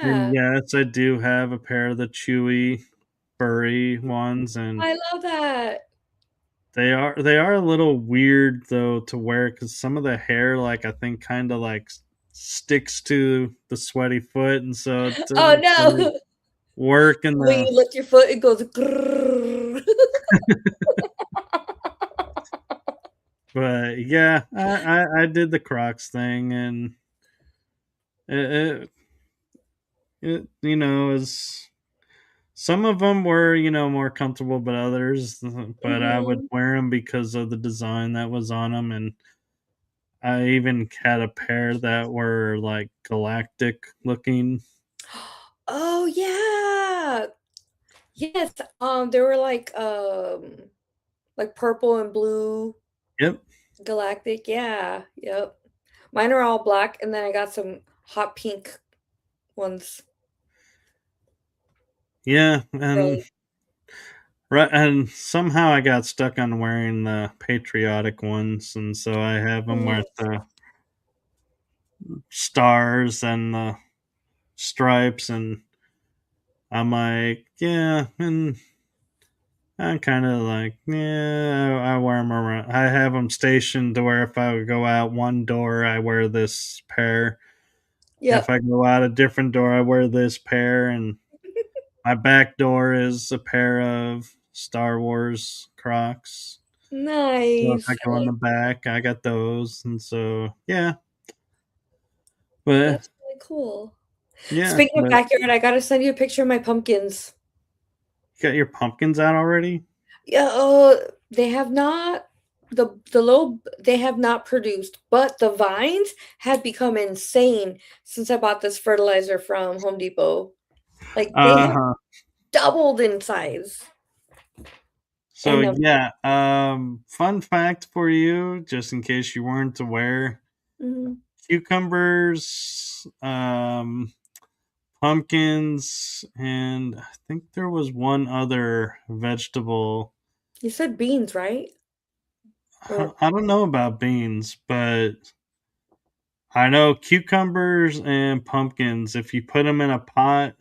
And Yeah. yes, I do have a pair of the chewy, furry ones, and I love that. they are a little weird though to wear because some of the hair, like I think, kind of like sticks to the sweaty foot, and so it Oh doesn't quite no. work in When the. you lift your foot, it goes grrr. But yeah, I did the Crocs thing, and it, is some of them were more comfortable, but others, but I would Mhm. wear them because of the design that was on them, and I even had a pair that were like galactic looking. Oh yeah. Yes. They were like purple and blue Yep. galactic. Yeah. Yep. Mine are all black, and then I got some hot pink ones. Yeah, and Gray. right, and somehow I got stuck on wearing the patriotic ones, and so I have them with Yes. the stars and the stripes, and I'm like, yeah, and I'm kind of like, yeah, I wear them around. I have them stationed to where if I go out one door, I wear this pair. If Yep. I go out a different door, I wear this pair, and my back door is a pair of Star Wars Crocs. So if I Nice. go in the back, I got those, and so yeah, but That's really cool. yeah, Speaking of but backyard, I gotta send you a picture of my pumpkins. you got your pumpkins out already? Yeah, they have not they have not produced, but the vines have become insane since I bought this fertilizer from Home Depot. Like they have Uh-huh. doubled in size. So And yeah, fun fact for you, just in case you weren't aware, mhm. cucumbers, pumpkins, and I think there was one other vegetable. You said beans, right? Or I don't know about beans, but I know cucumbers and pumpkins, if you put them in a pot,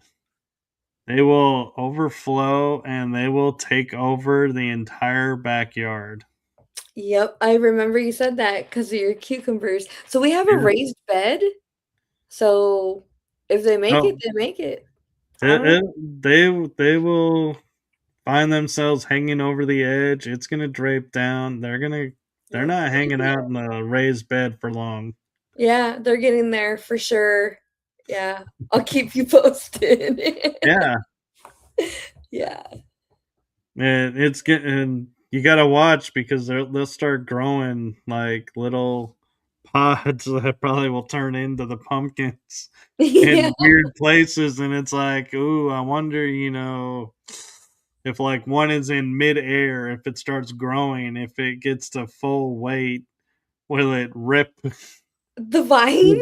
they will overflow and they will take over the entire backyard. yep, I remember you said that because of your cucumbers. So we have a Yeah. raised bed. So if they make it, No, they make it. I it, don't know. they will find themselves hanging over the edge. It's gonna drape down. They're Yep. not hanging out in a raised bed for long. Yeah, they're getting there for sure. Yeah, I'll keep you posted. Yeah, Yeah. and it's getting. You gotta watch because they'll start growing like little pods that probably will turn into the pumpkins Yeah. in weird places, and it's like, ooh, I wonder, if like one is in midair, if it starts growing, if it gets to full weight, will it rip? The vine?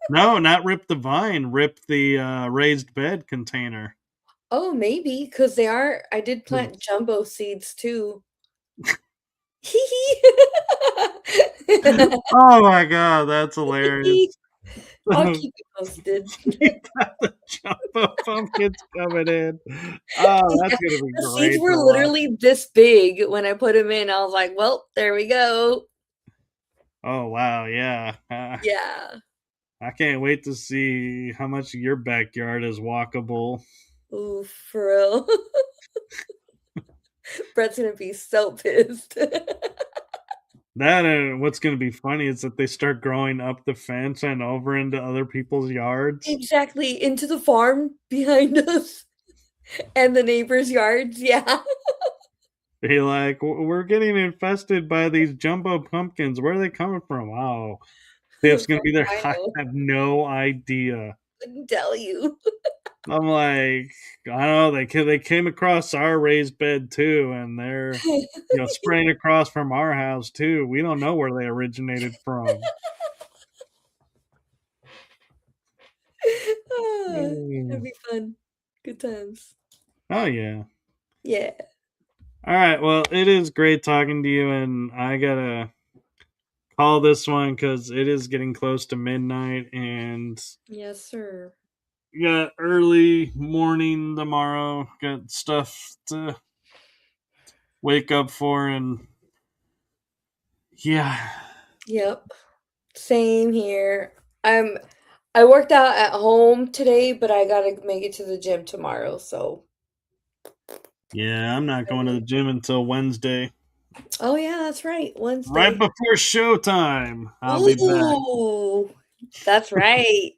No, not rip the vine, rip the raised bed container. Oh, maybe because I did plant jumbo seeds too. Oh my god, that's hilarious. I'll keep you posted. You got the jumbo pumpkins coming in. Oh, Yeah, that's gonna be the seeds great were to watch. literally this big when I put them in. I was like, "Well, there we go." Oh wow, yeah. Yeah. I can't wait to see how much of your backyard is walkable. Ooh, for real. Brett's gonna be so pissed. That and what's gonna be funny is that they start growing up the fence and over into other people's yards. Exactly, into the farm behind us and the neighbors' yards, yeah. Be like, We're getting infested by these jumbo pumpkins. Where are they coming from?" Oh, Tiff's gonna From be there. I Ohio, have no idea. couldn't tell you. I'm like, I don't know. They came across our raised bed too, and they're spraying across from our house too. We don't know where they originated from. Ah, that'd Mm. be fun. Good times. Oh yeah. Yeah. All right. Well, it is great talking to you, and I gotta call this one because it is getting close to midnight, and Yes, sir. got early morning tomorrow. Got stuff to wake up for, and yeah, Yep. Same here. I'm I worked out at home today, but I gotta make it to the gym tomorrow, so yeah. I'm not going to the gym until Wednesday, oh yeah, that's right, right Wednesday. before showtime. I'll be back. Ooh, that's right.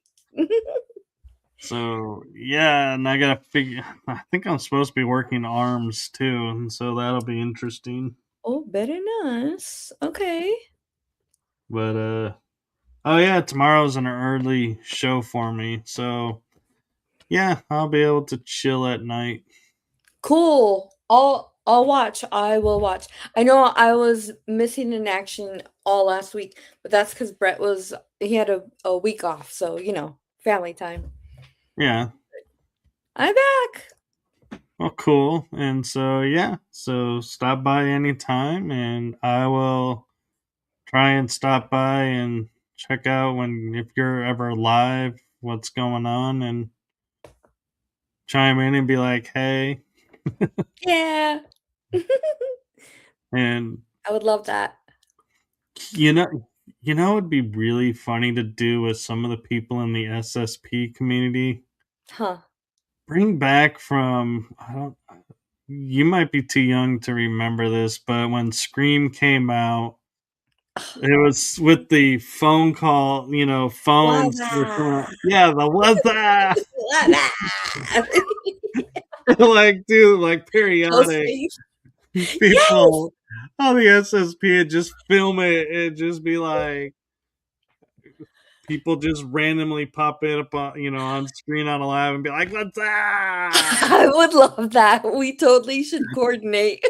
So yeah, and I gotta figure. I think I'm supposed to be working arms too, and so that'll be interesting. Oh, very nice. Okay. But oh yeah, tomorrow's an early show for me, so yeah, I'll be able to chill at night. Cool. I'll watch. I will watch. I know I was missing in action all last week, but that's because Brett was he had a week off, so family time. Yeah, I'm back. well, cool. And so yeah, so stop by anytime, and I will try and stop by and check out when if you're ever live, what's going on, and chime in and be like, "Hey," Yeah. and I would love that. you know, it'd be really funny to do with some of the people in the SSP community. Huh. Bring back from I don't. You might be too young to remember this, but when Scream came out, it was with the phone call, phones were Lava. coming out. Yeah, the what's that? Lava. Like, dude, like periodic Ghostface. Yes. people on the SSP and just film it and just be like people just randomly pop it up on on screen on a live and be like, "What's that?" I would love that. We totally should coordinate.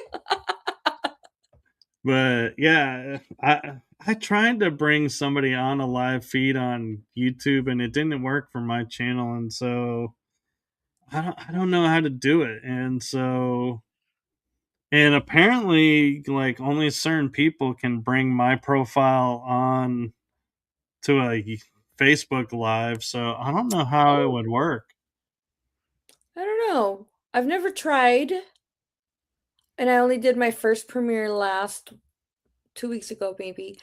But yeah, I tried to bring somebody on a live feed on YouTube and it didn't work for my channel, and so I don't know how to do it. And apparently like only certain people can bring my profile on to a Facebook live, so I don't know how it Oh, would work. I don't know. I've never tried, and I only did my first premiere last 2 weeks ago, maybe.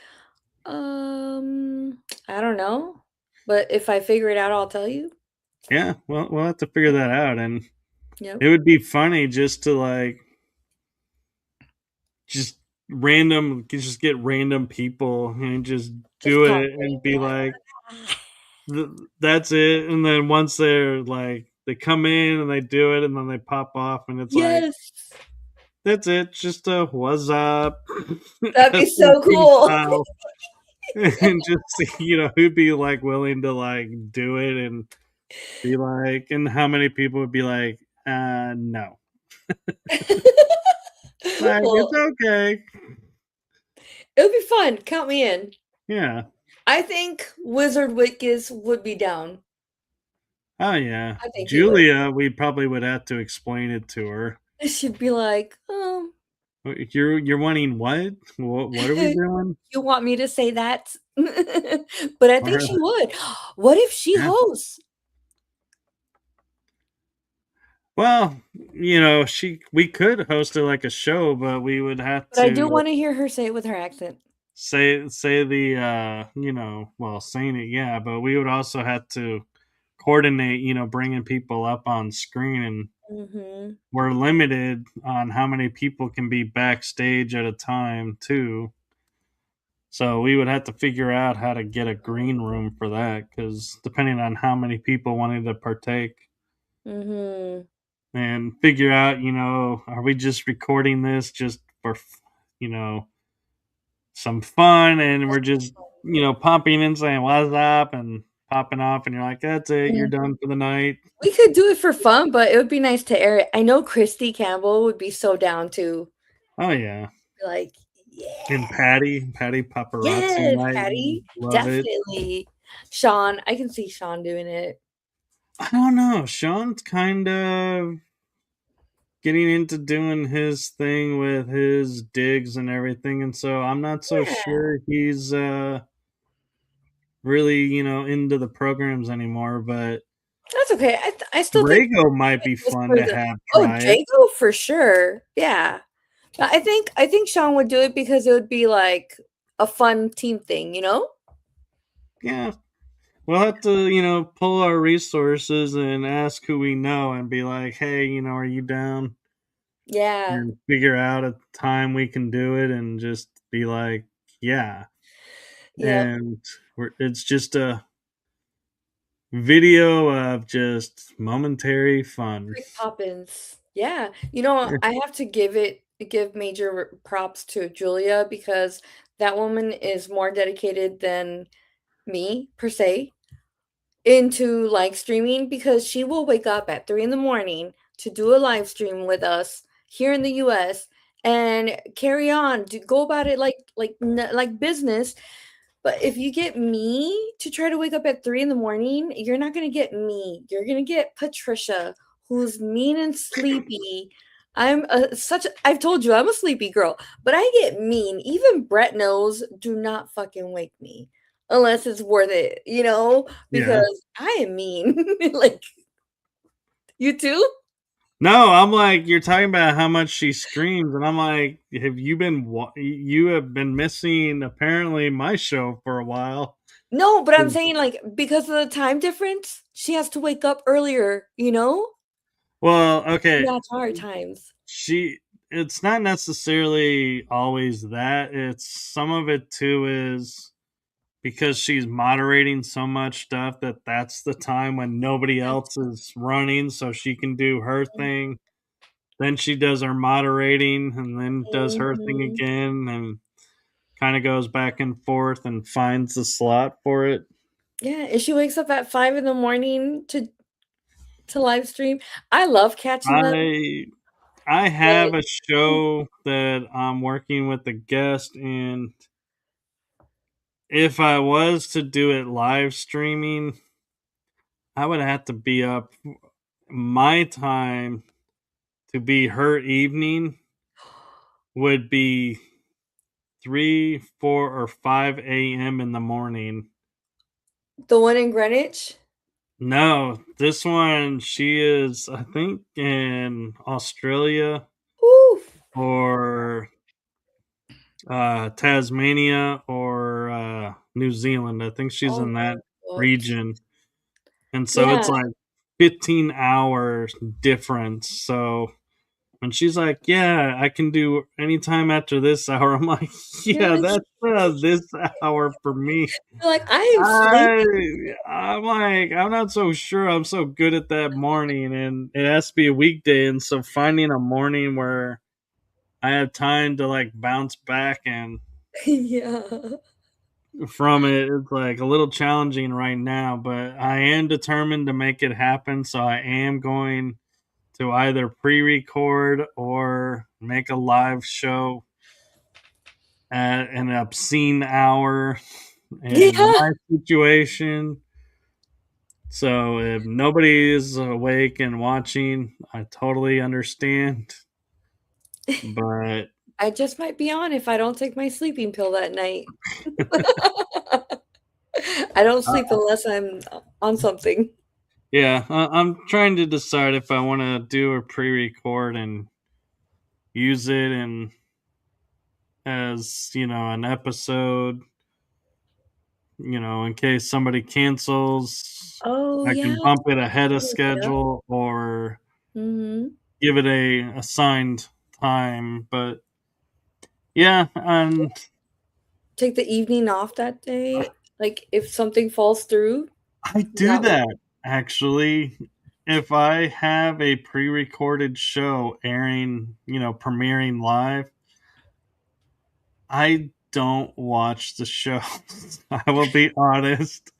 I don't know. But if I figure it out, I'll tell you. Yeah, well, we'll have to figure that out, and Yep. it would be funny just to like just just get random people and just Just do pop it and be in. like, That's it." And then once they're like, they come in and they do it, and then they pop off, and it's like, Yes. that's it, just a what's up, That'd be so SMT cool. style, and just see, who'd be like willing to like do it and be like, and how many people would be like, no, like it's Well, okay, it would be fun. Count me in. yeah. I think Wizard Wickes would be down. Oh yeah, I think he would. Julia. We probably would have to explain it to her. She'd be like, You're wanting what? What are we doing? you want me to say that? But I think Or, she would. What if she yeah. hosts? Well, we could host it like a show, but we would have But I do to want to hear her say it with her accent. say the well, saying it, yeah, but we would also have to coordinate, bringing people up on screen, and Hmm. we're limited on how many people can be backstage at a time too. So we would have to figure out how to get a green room for that, because depending on how many people wanted to partake, Hmm. and figure out, are we just recording this just for, you know, some fun, and we're just, popping in saying what's up and popping off, and you're like, that's it, you're done for the night. We could do it for fun, but it would be nice to air it. I know Christy Campbell would be so down to Oh yeah. be like, And yeah, Patty Paparazzi yes, might Patty, love it. definitely. Sean, I can see Sean doing it. I don't know. Sean's kind of getting into doing his thing with his digs and everything, and so I'm not so Yeah, sure he's really, into the programs anymore, but that's okay. I still think Drago might be just fun for to the have oh try it. Jago for sure. Yeah, I think Sean would do it because it would be like a fun team thing, you know? Yeah. We'll have to, pull our resources and ask who we know and be like, hey, are you down? Yeah. And figure out a time we can do it and just be like, yeah. Yep. And it's just a video of just momentary fun. Quick Poppins. Yeah. You know, I have to give major props to Julia because that woman is more dedicated than me per se into like streaming because she will wake up at 3 in the morning to do a live stream with us here in the US and carry on to go about it like business. But if you get me to try to wake up at 3 in the morning, you're not gonna get me. You're gonna get Patricia, who's mean and sleepy. I've told you I'm a sleepy girl, but I get mean. Even Brett knows, do not fucking wake me unless it's worth it, Yeah. because I am mean. Like, You too? No, I'm like, you're talking about how much she streams, and I'm like, have you been? You have been missing apparently my show for a while. No, but I'm saying like because of the time difference, she has to wake up earlier, you know? Well, To okay, match our times. she. It's not necessarily always that. It's some of it too is because she's moderating so much stuff that that's the time when nobody else is running, so she can do her thing. Then she does her moderating, and then does her thing Mhm. again, and kind of goes back and forth and finds the slot for it. Yeah, and she wakes up at 5 in the morning to live stream. I love catching them, I I but have a show that I'm working with a guest, and if I was to do it live streaming, I would have to be up my time to be her evening would be 3, 4, or 5 a.m. in the morning. the one in Greenwich? No, this one, she is, I think, in Australia Oof. or Tasmania or New Zealand. I think she's Oh in that my gosh. region. And so it's Yeah. like 15 hours difference. So when she's like, "Yeah, I can do anytime after this hour," I'm like, You're "Yeah, like that's this hour for me." you're like, "I am I sleepy." I'm like, I'm not so sure I'm so good at that morning, and it has to be a weekday, and so finding a morning where I have time to like bounce back and Yeah. from it, it's like a little challenging right now, but I am determined to make it happen. So I am going to either pre-record or make a live show at an obscene hour in Yeah. my situation. So if nobody is awake and watching, I totally understand. But I just might be on if I don't take my sleeping pill that night. I don't sleep uh, unless I'm on something. yeah, I'm trying to decide if I want to do a pre-record and use it and as an episode, in case somebody cancels, Oh, I yeah, can bump it I ahead of forgot about that. schedule or Mhm. give it a assigned time. But yeah, and Take the evening off that day, like, if something falls through, I do that would that actually. If I have a pre-recorded show airing, premiering live, I don't watch the show. I will be honest.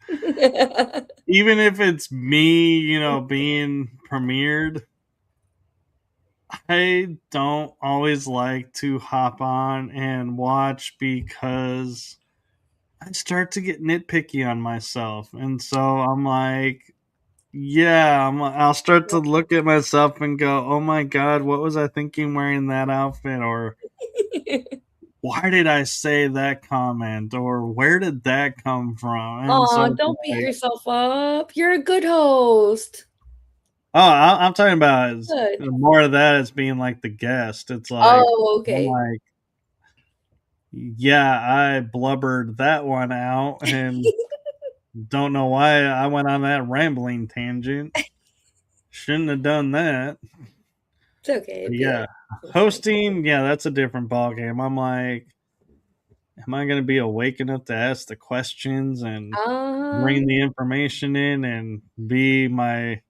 Even if it's me, being premiered, I don't always like to hop on and watch because I start to get nitpicky on myself. And so I'm like, yeah, I'll start to look at myself and go, "Oh my god, what was I thinking wearing that outfit?" Or "Why did I say that comment?" Or "Where did that come from?" And Aw, so it's don't beat like, yourself up. You're a good host. oh, I'm talking about is Good. more of that as being like the guest. It's like Oh, I'm okay. like, yeah, I blubbered that one out and don't know why I went on that rambling tangent. Shouldn't have done that. It's okay, But it'd be yeah, like sometimes. hosting, yeah, that's a different ballgame. I'm like, am I going to be awake enough to ask the questions and Uh-huh. bring the information in and be my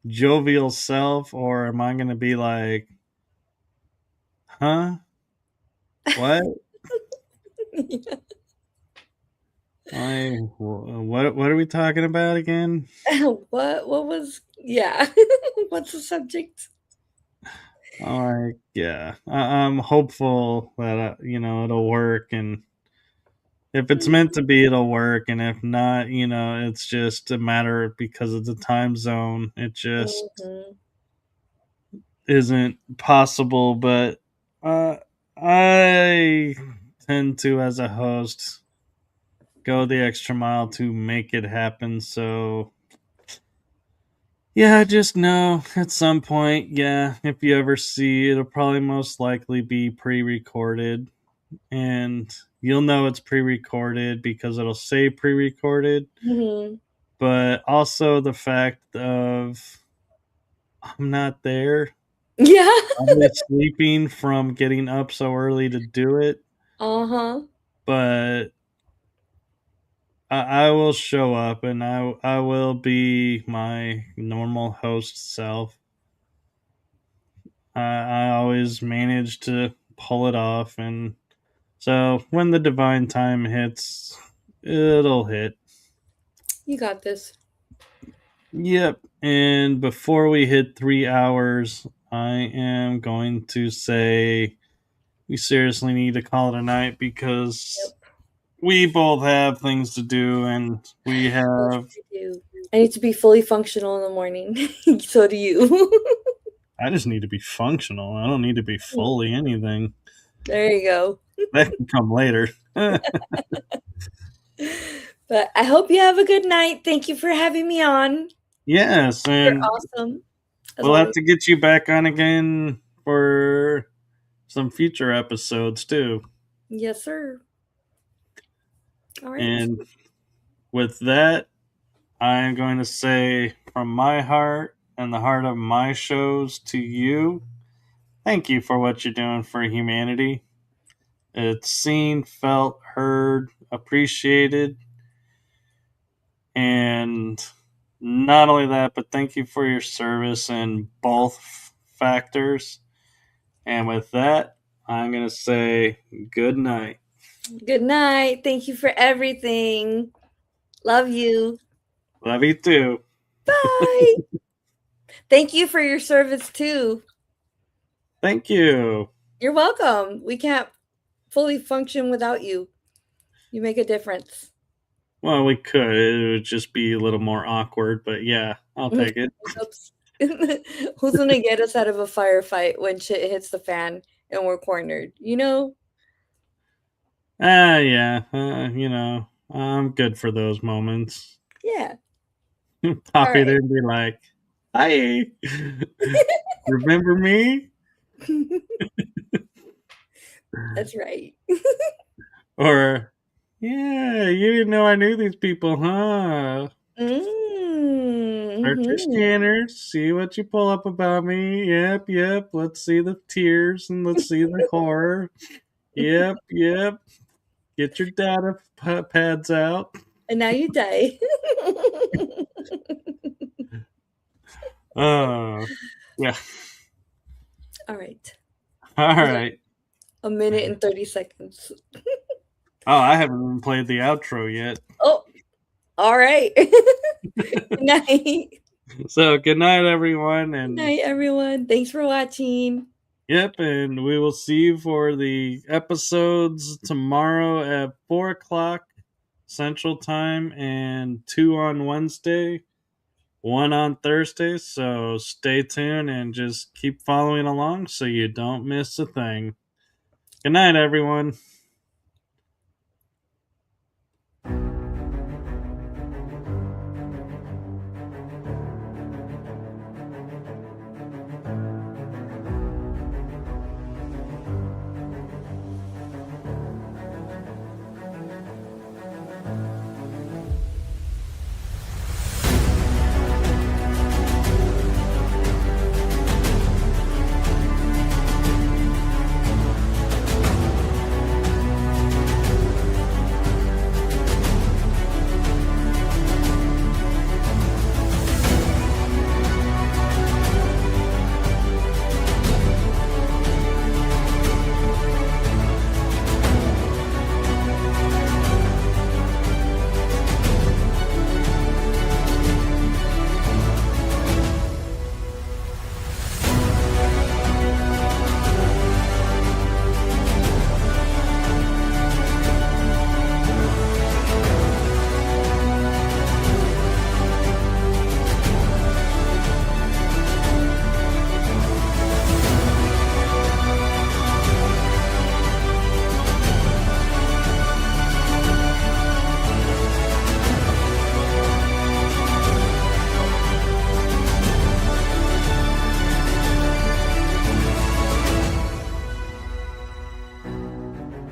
jovial self, or am I going to be like, huh? What? Like, what are we talking about again? What was yeah. What's the subject? Like, yeah, I'm hopeful that it'll work, and if it's meant to be, it'll work, and if not, it's just a matter because of the time zone. It just Mhm. isn't possible. But uh, I tend to, as a host, go the extra mile to make it happen. So Yeah, just know at some point, yeah, if you ever see, it'll probably most likely be pre-recorded, and you'll know it's pre-recorded because it'll say pre-recorded. Hmm. But also the fact of I'm not there. Yeah. Probably sleeping from getting up so early to do it, Uh-huh. but I will show up and I will be my normal host self. I always manage to pull it off, and so when the divine time hits, it'll hit. You got this. Yep. And before we hit 3 hours, I am going to say we seriously need to call it a night because Yep. we both have things to do and we Yes, have. I do. I need to be fully functional in the morning. So do you. I just need to be functional. I don't need to be fully anything. There you go. That can come later. But I hope you have a good night. Thank you for having me on. Yes, You're and awesome, as we'll have always. to get you back on again for some future episodes too. Yes, sir. All right. And with that, I am going to say from my heart and the heart of my shows to you, thank you for what you're doing for humanity. It's seen, felt, heard, appreciated, and not only that, but thank you for your service in both factors. And with that, I'm going to say good night. Good night. Thank you for everything. Love you. Love you too. Bye. Thank you for your service too. Thank you. You're welcome. We can't fully function without you. You make a difference. Well, we could. It would just be a little more awkward, but yeah, I'll take it. Oops. Who's gonna get us out of a firefight when shit hits the fan and we're cornered? You know? Yeah. I'm good for those moments. Yeah. All Pop it in right. and be like, hi, remember me? That's right. Or, yeah, you didn't know I knew these people, huh? Search your Mm-hmm. scanners, see what you pull up about me. Yep, yep. Let's see the tears and let's see the horror. Yep, yep. Get your data pads out. And now you die. Oh, yeah. All right. All We got right. 1 minute and 30 seconds. Oh, I haven't even played the outro yet. Oh, all right. Good night. So, good night, everyone. Good And night, everyone. Thanks for watching. yep, and we will see you for the episodes tomorrow at 4 o'clock Central Time and 2 on Wednesday, 1 on Thursday. So, stay tuned and just keep following along so you don't miss a thing. Good night, everyone.